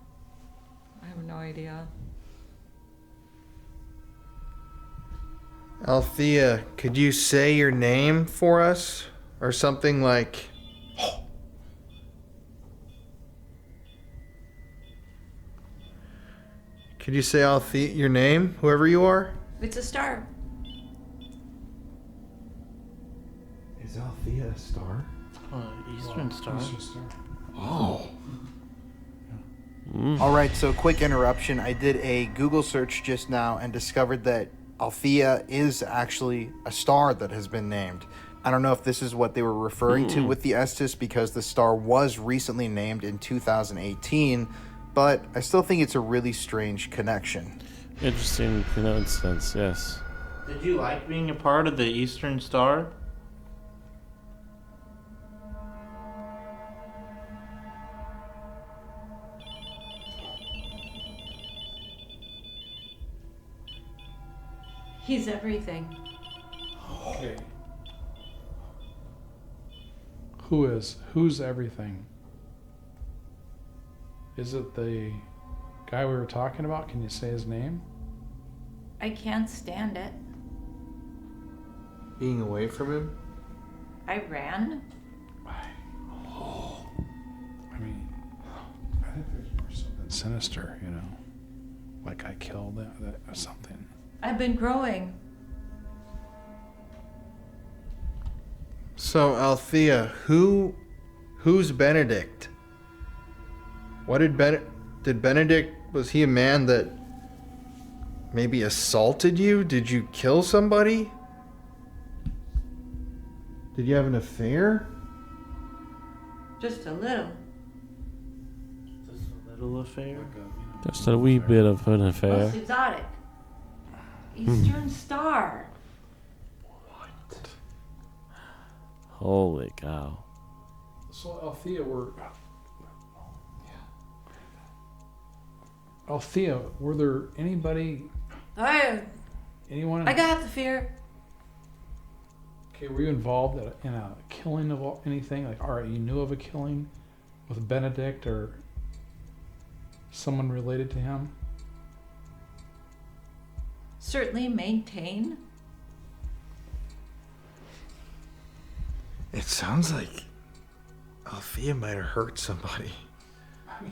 I have no idea. Althea, could you say your name for us? Or something like... Could you say Althea, your name, whoever you are? It's a star. Is Althea a star? Eastern Star. Oh. All right, so quick interruption. I did a Google search just now and discovered that Althea is actually a star that has been named. I don't know if this is what they were referring to with the Estes because the star was recently named in 2018, but I still think it's a really strange connection. Interesting coincidence, yes. Did you like being a part of the Eastern Star? He's everything. Okay. Who's everything? Is it the guy we were talking about? Can you say his name? I can't stand it. Being away from him? I ran. I mean, I think there's more something sinister, you know? Like I killed that or something. I've been growing. So, Althea, who's Benedict? What did Benedict, was he a man that maybe assaulted you? Did you kill somebody? Did you have an affair? Just a little. Just a little affair. Just a wee bit of an affair. Most exotic. Eastern Star. Holy cow. So Althea, Althea, were there anyone? I got the fear. Okay, were you involved in a killing of anything? Like, all right, you knew of a killing with Benedict or someone related to him? Certainly maintain. It sounds like Althea might have hurt somebody.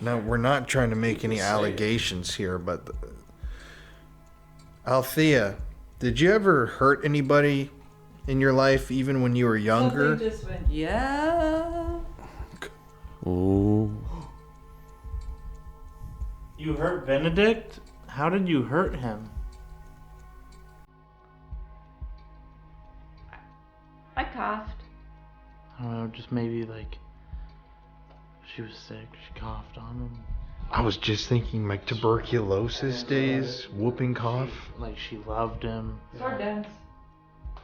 No, we're not trying to make any allegations here, but Althea, did you ever hurt anybody in your life, even when you were younger? Something just went, yeah. Ooh. You hurt Benedict? How did you hurt him? I coughed. I don't know, just maybe like she was sick, she coughed on him. I was just thinking, like tuberculosis days, whooping cough. Like she loved him. Sword dance.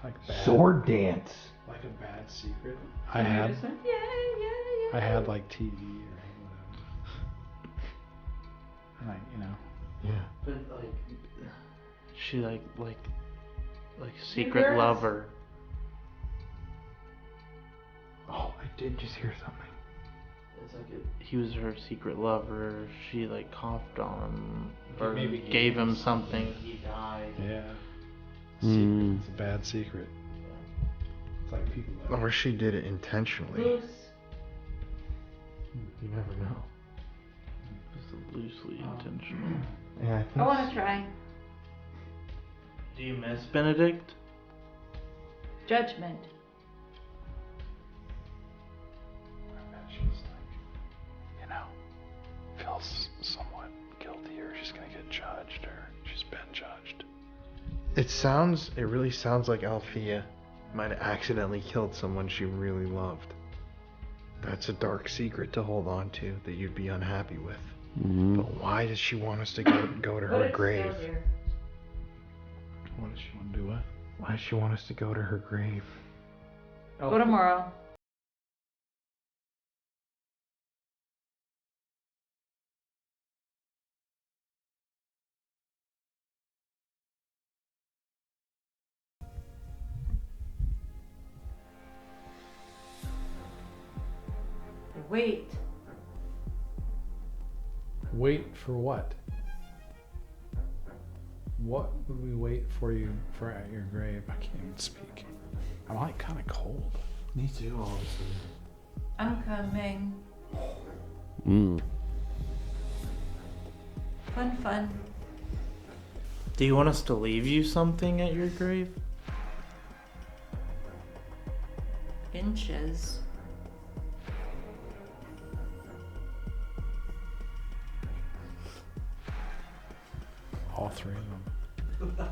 Like bad, Sword dance. like a bad secret. I had like TV or whatever. Like, you know. Yeah. But like she like secret Reverse. lover. Oh, I did just hear something. It's like he was her secret lover. She like coughed on him or Maybe gave him something. He died. Yeah. Hmm. It's a bad secret. It's like people that Or she did it intentionally. Loose. You never know. loosely intentional. Yeah, I I think want to try. Do you miss Benedict? Judgment. She's like, feels somewhat guilty, or she's gonna get judged, or she's been judged. it really sounds like Althea might have accidentally killed someone she really loved. That's a dark secret to hold on to that you'd be unhappy with. Mm-hmm. But why does she want us to go to But her it's grave? still here. What does she want to do? What? Why does she want us to go to her grave? Go tomorrow. Wait. Wait for what? What would we wait for you for at your grave? I can't even speak. I'm like kind of cold. Me too, all of a sudden. I'm coming. Mm. Fun. Do you want us to leave you something at your grave? Inches. All three of them.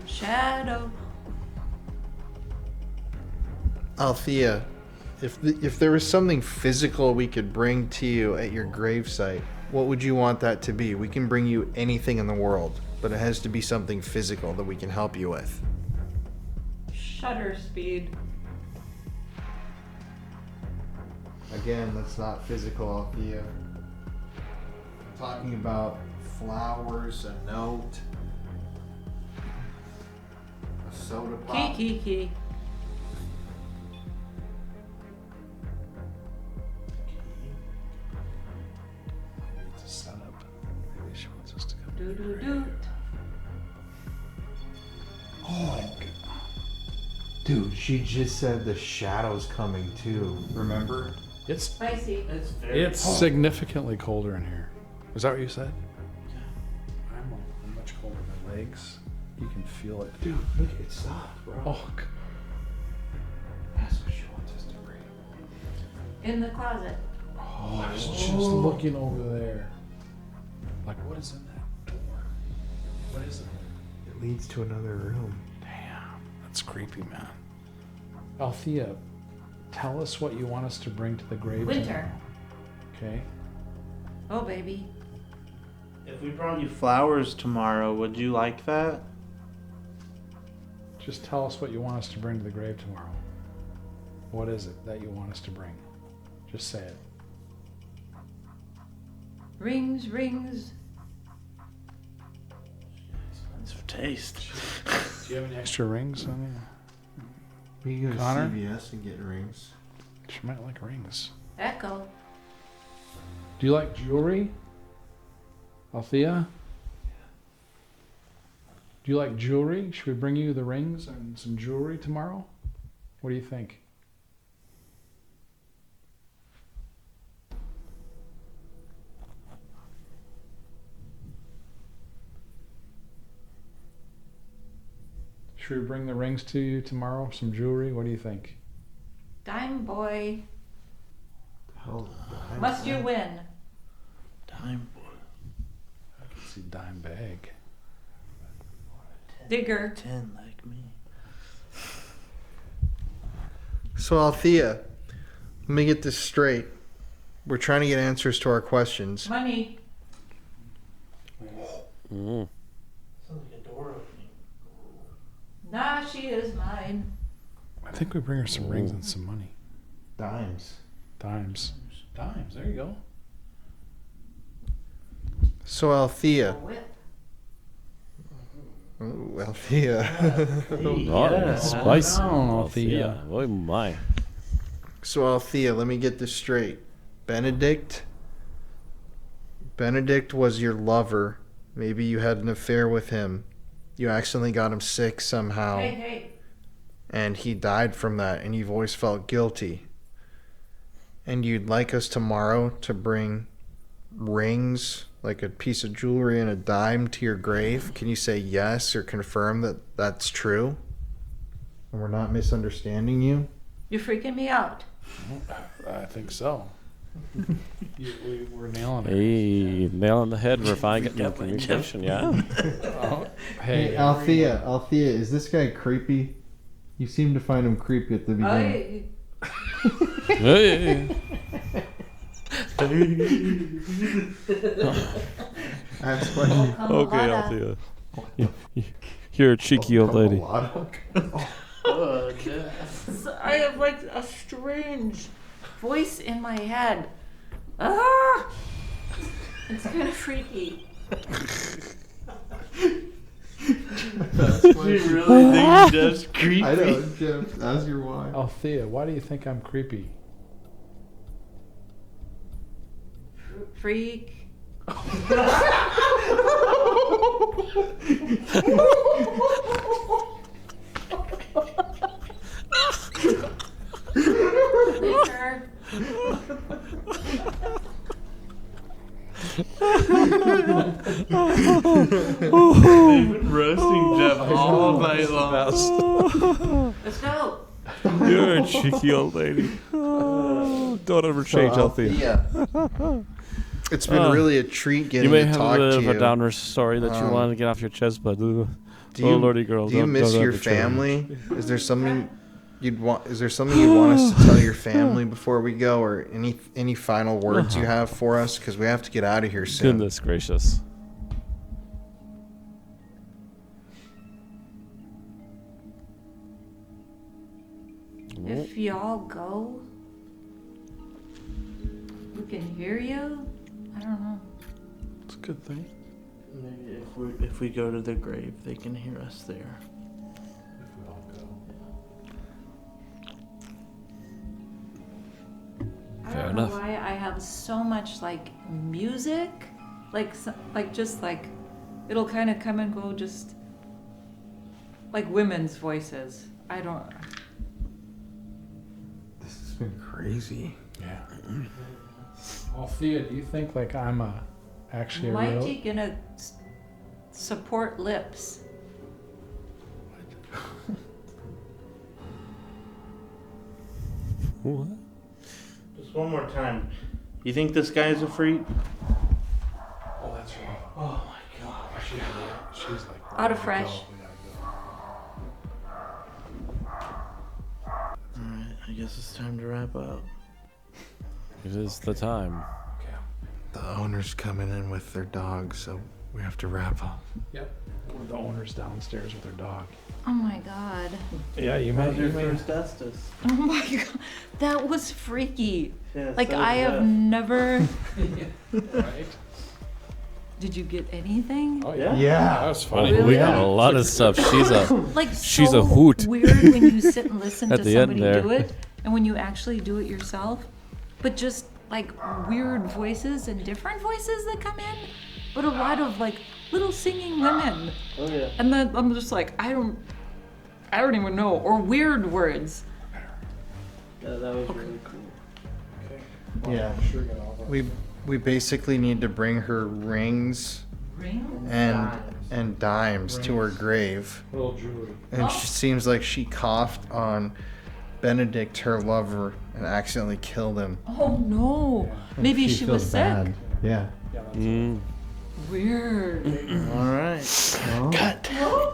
Shadow. Althea, if there was something physical we could bring to you at your gravesite, what would you want that to be? We can bring you anything in the world, but it has to be something physical that we can help you with. Shutter speed. Again, that's not physical, Althea. I'm talking about flowers, a note, a soda pop. Key. It's a setup. Maybe she wants us to come. Do. Oh my god. Dude, she just said the shadow's coming too. Remember? It's Spicy. it's significantly colder in here. Is that what you said? I'm much colder. My legs. You can feel it. Dude, look, it stopped, bro. Oh, God. That's what she wants us to bring. In the closet. Oh, I was just looking over there. Like, what is in that door? What is it? It leads to another room. Damn, that's creepy, man. Althea, tell us what you want us to bring to the grave. Winter. tomorrow. Okay. Oh, baby. If we brought you flowers tomorrow, would you like that? Just tell us what you want us to bring to the grave tomorrow. What is it that you want us to bring? Just say it. Rings. Expensive taste. Do you have any extra rings on you? We can go to Connor? CVS and get rings. She might like rings. Echo. Do you like jewelry? Althea? Do you like jewelry? Should we bring you the rings and some jewelry tomorrow? What do you think? Should we bring the rings to you tomorrow? Some jewelry? What do you think? Dime boy. Hell, Must you win? Time boy. I can see dime bag. Digger. 10 like me. So, Althea, let me get this straight. We're trying to get answers to our questions. Money. Mm. Sounds like a door opening. Nah, she is mine. I think we bring her some rings and some money. Dimes. Dimes. Dimes, there you go. So, Althea. Whip. Ooh, Althea. Oh, spicy. Althea. Oh my. So, Althea, let me get this straight. Benedict was your lover. Maybe you had an affair with him. You accidentally got him sick somehow. Hey. and he died from that, and you've always felt guilty. And you'd like us tomorrow to bring rings, like a piece of jewelry and a dime, to your grave. Can you say yes or confirm that that's true? And we're not misunderstanding you? You're freaking me out. I think so. We're nailing it. Hey, nail on the head. We're fine getting the communication, yeah. Oh, Hey, Althea, is this guy creepy? You seem to find him creepy at the beginning. Hey. That's funny. Okay, Althea. You're a cheeky old lady. I have like a strange voice in my head. Ah! It's kind of freaky. You really think that's creepy? I know, Jeff. Ask your why. Althea, why do you think I'm creepy? Freak. Freaker. They've been roasting Jeff all night long. Let's go. You're a cheeky old lady. Don't ever change, Althea. It's been really a treat You getting may to have talk a bit to of you. a downer story that you want to get off your chest, but lordy girl, do you don't- miss don't your ever change. family? Is there something you'd want us to tell your family before we go, or any final words you have for us? Because we have to get out of here soon. Goodness gracious. If y'all go, we can hear you. I don't know. It's a good thing. Maybe if we go to the grave, they can hear us there. If we all go. I Fair don't enough. know why I have so much like music, like it'll kind of come and go, just like women's voices. I don't. This has been crazy. Yeah. Althea, do you think like I'm actually a real? Mighty gonna support lips. What? Just one more time. You think this guy's a freak? Oh, that's right. Oh my god. She's like Out of fresh. Alright, I guess it's time to wrap up. It is the time. The owner's coming in with their dog, so we have to wrap up. Yep. The owner's downstairs with her dog. Oh my god. Yeah, you How's your first Estes? Oh my god. That was freaky. Yeah, Like so I did have Jeff. never. Right? Did you get anything? Oh yeah. Yeah. That was funny. Really? We got a lot of stuff. She's a Like She's so a hoot. weird when you sit and listen At to the end somebody there. do it, and when you actually do it yourself. But just like weird voices and different voices that come in, but a lot of like little singing women. Oh yeah. And then I'm just like, I don't even know, or weird words. Yeah, that was really cool. Okay. Yeah. I'm sure got all that. We basically need to bring her rings Ring? and dimes to her grave. Little jewelry. And she seems like she coughed on Benedict, her lover, and accidentally killed him. Oh no. Maybe she was sick. Yeah. Yeah, that's Weird. Alright.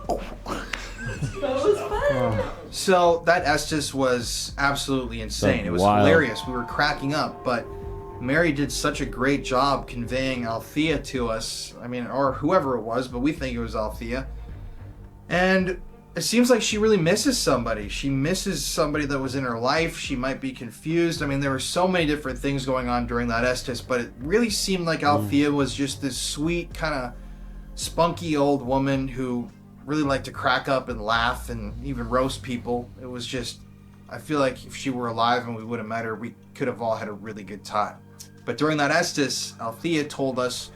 That was fun. So that Estes was absolutely insane. It was Wild. hilarious. We were cracking up, but Mary did such a great job conveying Althea to us. I mean, or whoever it was, but we think it was Althea. And it seems like she really misses somebody. She misses somebody that was in her life. She might be confused. I mean, there were so many different things going on during that Estes, but it really seemed like Althea was just this sweet, kind of spunky old woman who really liked to crack up and laugh and even roast people. It was just, I feel like if she were alive and we would have met her, we could have all had a really good time. But during that Estes, Althea told us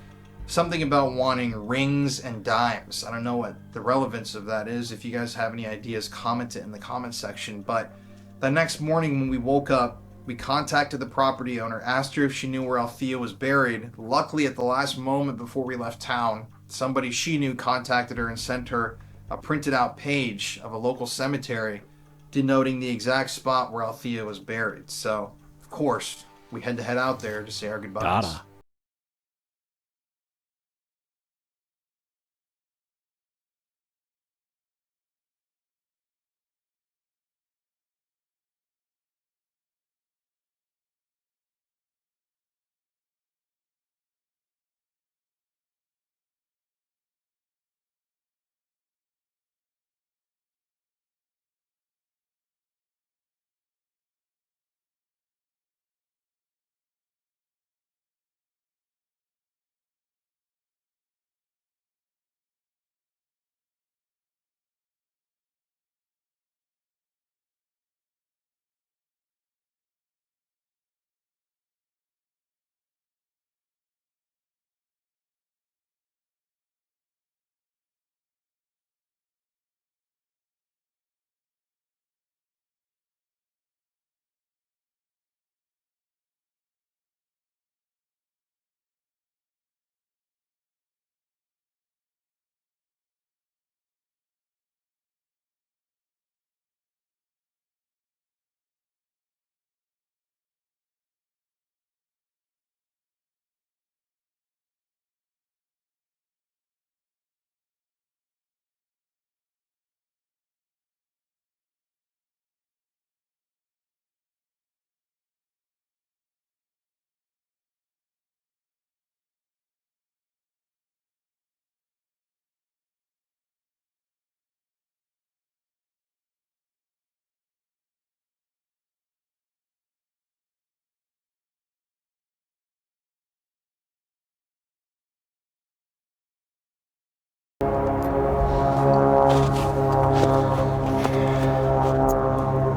something about wanting rings and dimes. I don't know what the relevance of that is. If you guys have any ideas, comment it in the comment section. But the next morning when we woke up, we contacted the property owner, asked her if she knew where Althea was buried. Luckily, at the last moment before we left town, somebody she knew contacted her and sent her a printed out page of a local cemetery denoting the exact spot where Althea was buried. So, of course, we had to head out there to say our goodbyes. Gotta.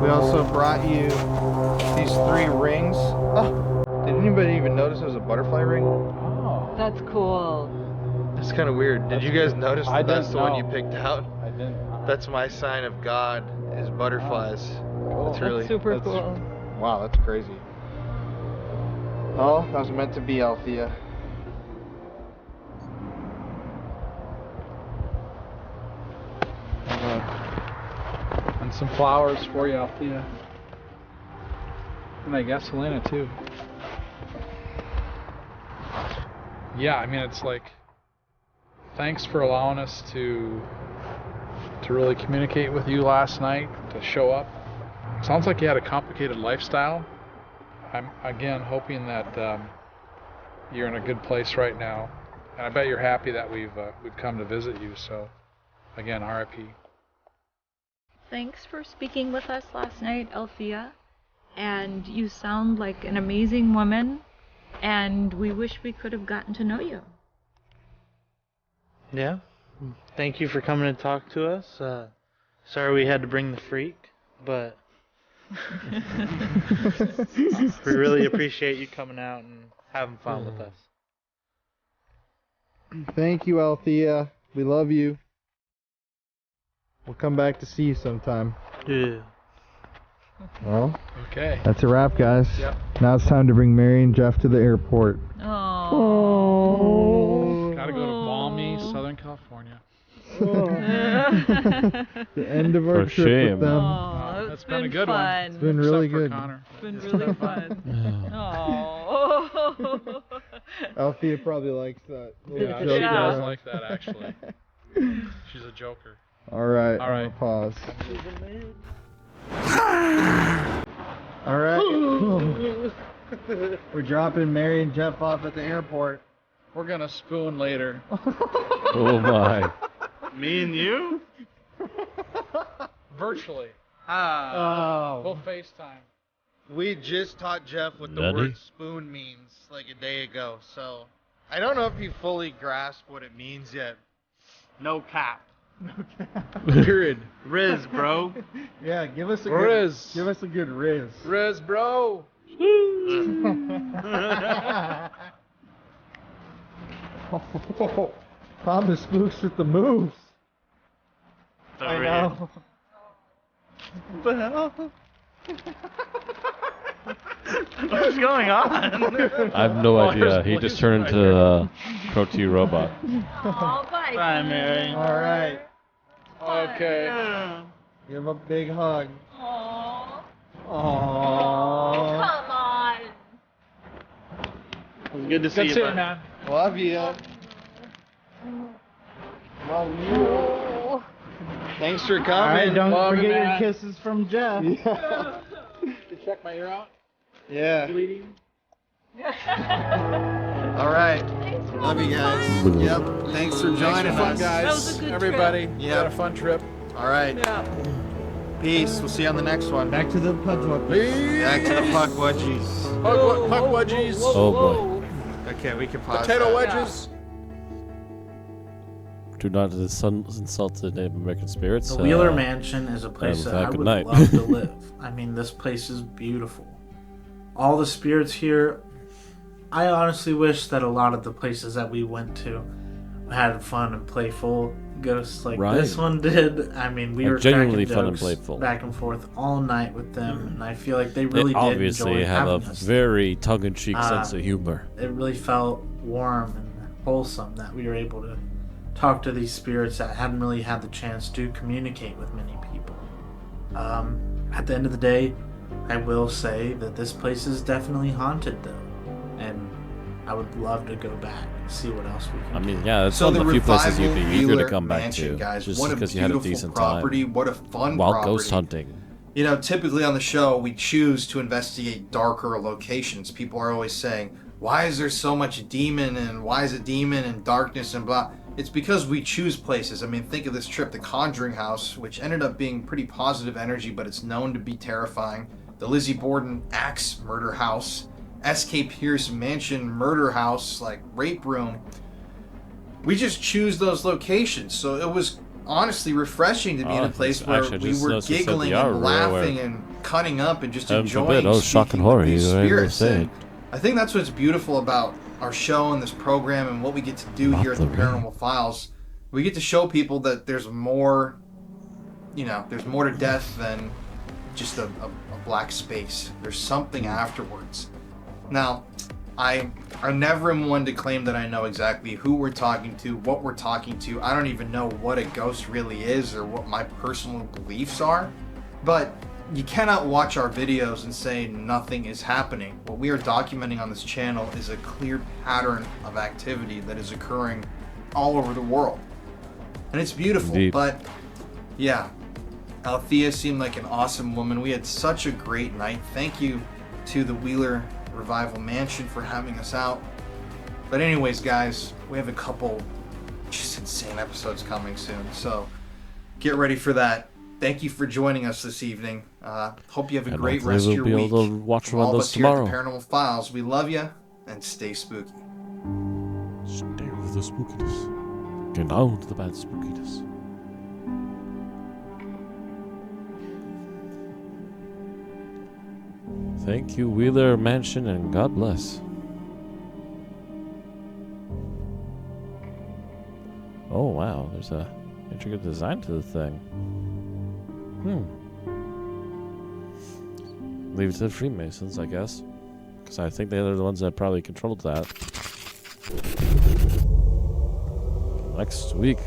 We also brought you these 3 rings. Oh, did anybody even notice it was a butterfly ring? Oh, That's cool. That's kind of weird. Did you guys notice that that's the one you know. picked out? I didn't. That's my sign of God, is butterflies. Cool. That's Super cool. Wow, that's crazy. Oh, that was meant to be, Althea. And some flowers for you, Althea. And I guess Helena too. Yeah, I mean, it's like, thanks for allowing us to really communicate with you last night, to show up. Sounds like you had a complicated lifestyle. I'm again hoping that you're in a good place right now, and I bet you're happy that we've come to visit you. So, again, R.I.P. Thanks for speaking with us last night, Althea. And you sound like an amazing woman, and we wish we could have gotten to know you. Yeah. Thank you for coming to talk to us. Sorry we had to bring the freak, but we really appreciate you coming out and having fun with us. Thank you, Althea. We love you. We'll come back to see you sometime. Yeah. Well, Okay. that's a wrap, guys. Yep. Now it's time to bring Mary and Jeff to the airport. Oh. Gotta go to balmy Southern California. The end of our For trip shame. with them. Oh, That's been a good one. It's been really Except for good. Connor. It's been really fun. Oh. Althea probably likes that. Yeah, she Joke does around. like that, actually. She's a joker. All right. All right. I'm gonna pause. All right. We're dropping Mary and Jeff off at the airport. We're gonna spoon later. Oh my. Me and you? Virtually. Oh. We'll FaceTime. We just taught Jeff what the Nutty. word spoon means like a day ago, so I don't know if he fully grasped what it means yet. No cap. Period. Riz, bro. Yeah, give us a Riz. good, give us a good riz. Riz, bro. Tom the spooks with the moves. I know. What the hell? What's going on? I have no idea. He just turned into a Protea robot. Oh, bye. Bye, Mary. All right. Okay. Give a big hug. Aw. Aww. Come on. It was good to see you, man. Love you. Love you. Oh. Thanks for All coming. right, don't Love you, forget your man. kisses from Jeff. Yeah. You check my ear out. Yeah. Bleeding. All right. Love you guys. Yep. Thanks for joining Fun us. guys. That was a good Everybody. trip. We had a fun trip. All right. Yeah. Peace. We'll see you on the next one. Back to the pudge. Back to the puck wedgies. Puck wedgies. Oh boy. Okay, we can pause. Potato that. wedges. Do not insult the Native American spirits. The Wheeler Mansion is a place that I good would night. love to live. I mean, this place is beautiful. All the spirits here. I honestly wish that a lot of the places that we went to had fun and playful ghosts like Right. this one did. I mean, we Like were genuinely cracking fun and jokes playful. back and forth all night with them, and I feel like they really They did obviously enjoy have a having us. very tongue-in-cheek sense of humor. It really felt warm and wholesome that we were able to talk to these spirits that hadn't really had the chance to communicate with many people. At the end of the day, I will say that this place is definitely haunted, though, and I would love to go back and see what else we can. I mean, yeah, it's So one the of the few places you'd Revival be eager to Wheeler come back Mansion, to, guys. just What a because you had a beautiful decent property. time What a fun while property. ghost hunting. You know, typically on the show, we choose to investigate darker locations. People are always saying, why is there so much demon and why is it demon and darkness and blah? It's because we choose places. I mean, think of this trip, the Conjuring House, which ended up being pretty positive energy, but it's known to be terrifying. The Lizzie Borden Axe Murder House, S.K. Pierce Mansion Murder House, like rape room. We just choose those locations. So it was honestly refreshing to be in a place where actually, I we just were noticed you said giggling the R and word, laughing where- and cutting up and just Heaven enjoying forbid, shock and speaking horror, with these you were able to spirits. say And it. I think that's what's beautiful about our show and this program and what we get to do Not here at the the rain. Paranormal Files. We get to show people that there's more, you know, there's more to death than just a black space. There's something afterwards. Now, I never am one to claim that I know exactly who we're talking to, what we're talking to. I don't even know what a ghost really is or what my personal beliefs are. But you cannot watch our videos and say nothing is happening. What we are documenting on this channel is a clear pattern of activity that is occurring all over the world. And it's beautiful, Indeed. but yeah, Althea seemed like an awesome woman. We had such a great night. Thank you to the Wheeler Revival Mansion for having us out. But anyways, guys, we have a couple just insane episodes coming soon, so get ready for that. Thank you for joining us this evening. Hope you have a And great hopefully rest of we'll your be week. able to watch From one of all of those us here at the tomorrow. Paranormal Files, we love you and stay spooky. Stay with the spookiness. Get down to the bad spookiness. Thank you, Wheeler Mansion, and God bless. Oh wow, there's a intricate design to the thing. Leave it to the Freemasons, I guess. Because I think they're the ones that probably controlled that. Next week,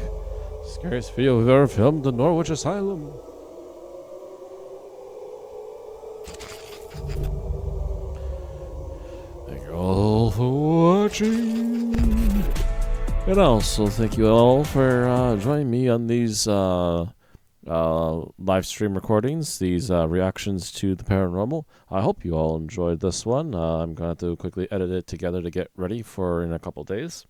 scariest video we've ever filmed, the Norwich Asylum. Thank you all for watching. And also, thank you all for joining me on these live stream recordings, these reactions to the paranormal. I hope you all enjoyed this one. I'm going to have to quickly edit it together to get ready for in a couple days.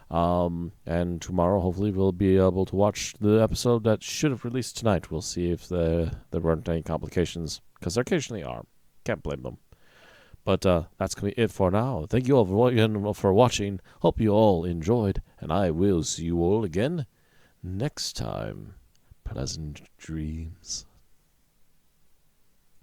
And tomorrow, hopefully, we'll be able to watch the episode that should have released tonight. We'll see if there weren't any complications, because there occasionally are. Can't blame them. But that's going to be it for now. Thank you all for watching. Hope you all enjoyed, and I will see you all again next time. Pleasant dreams.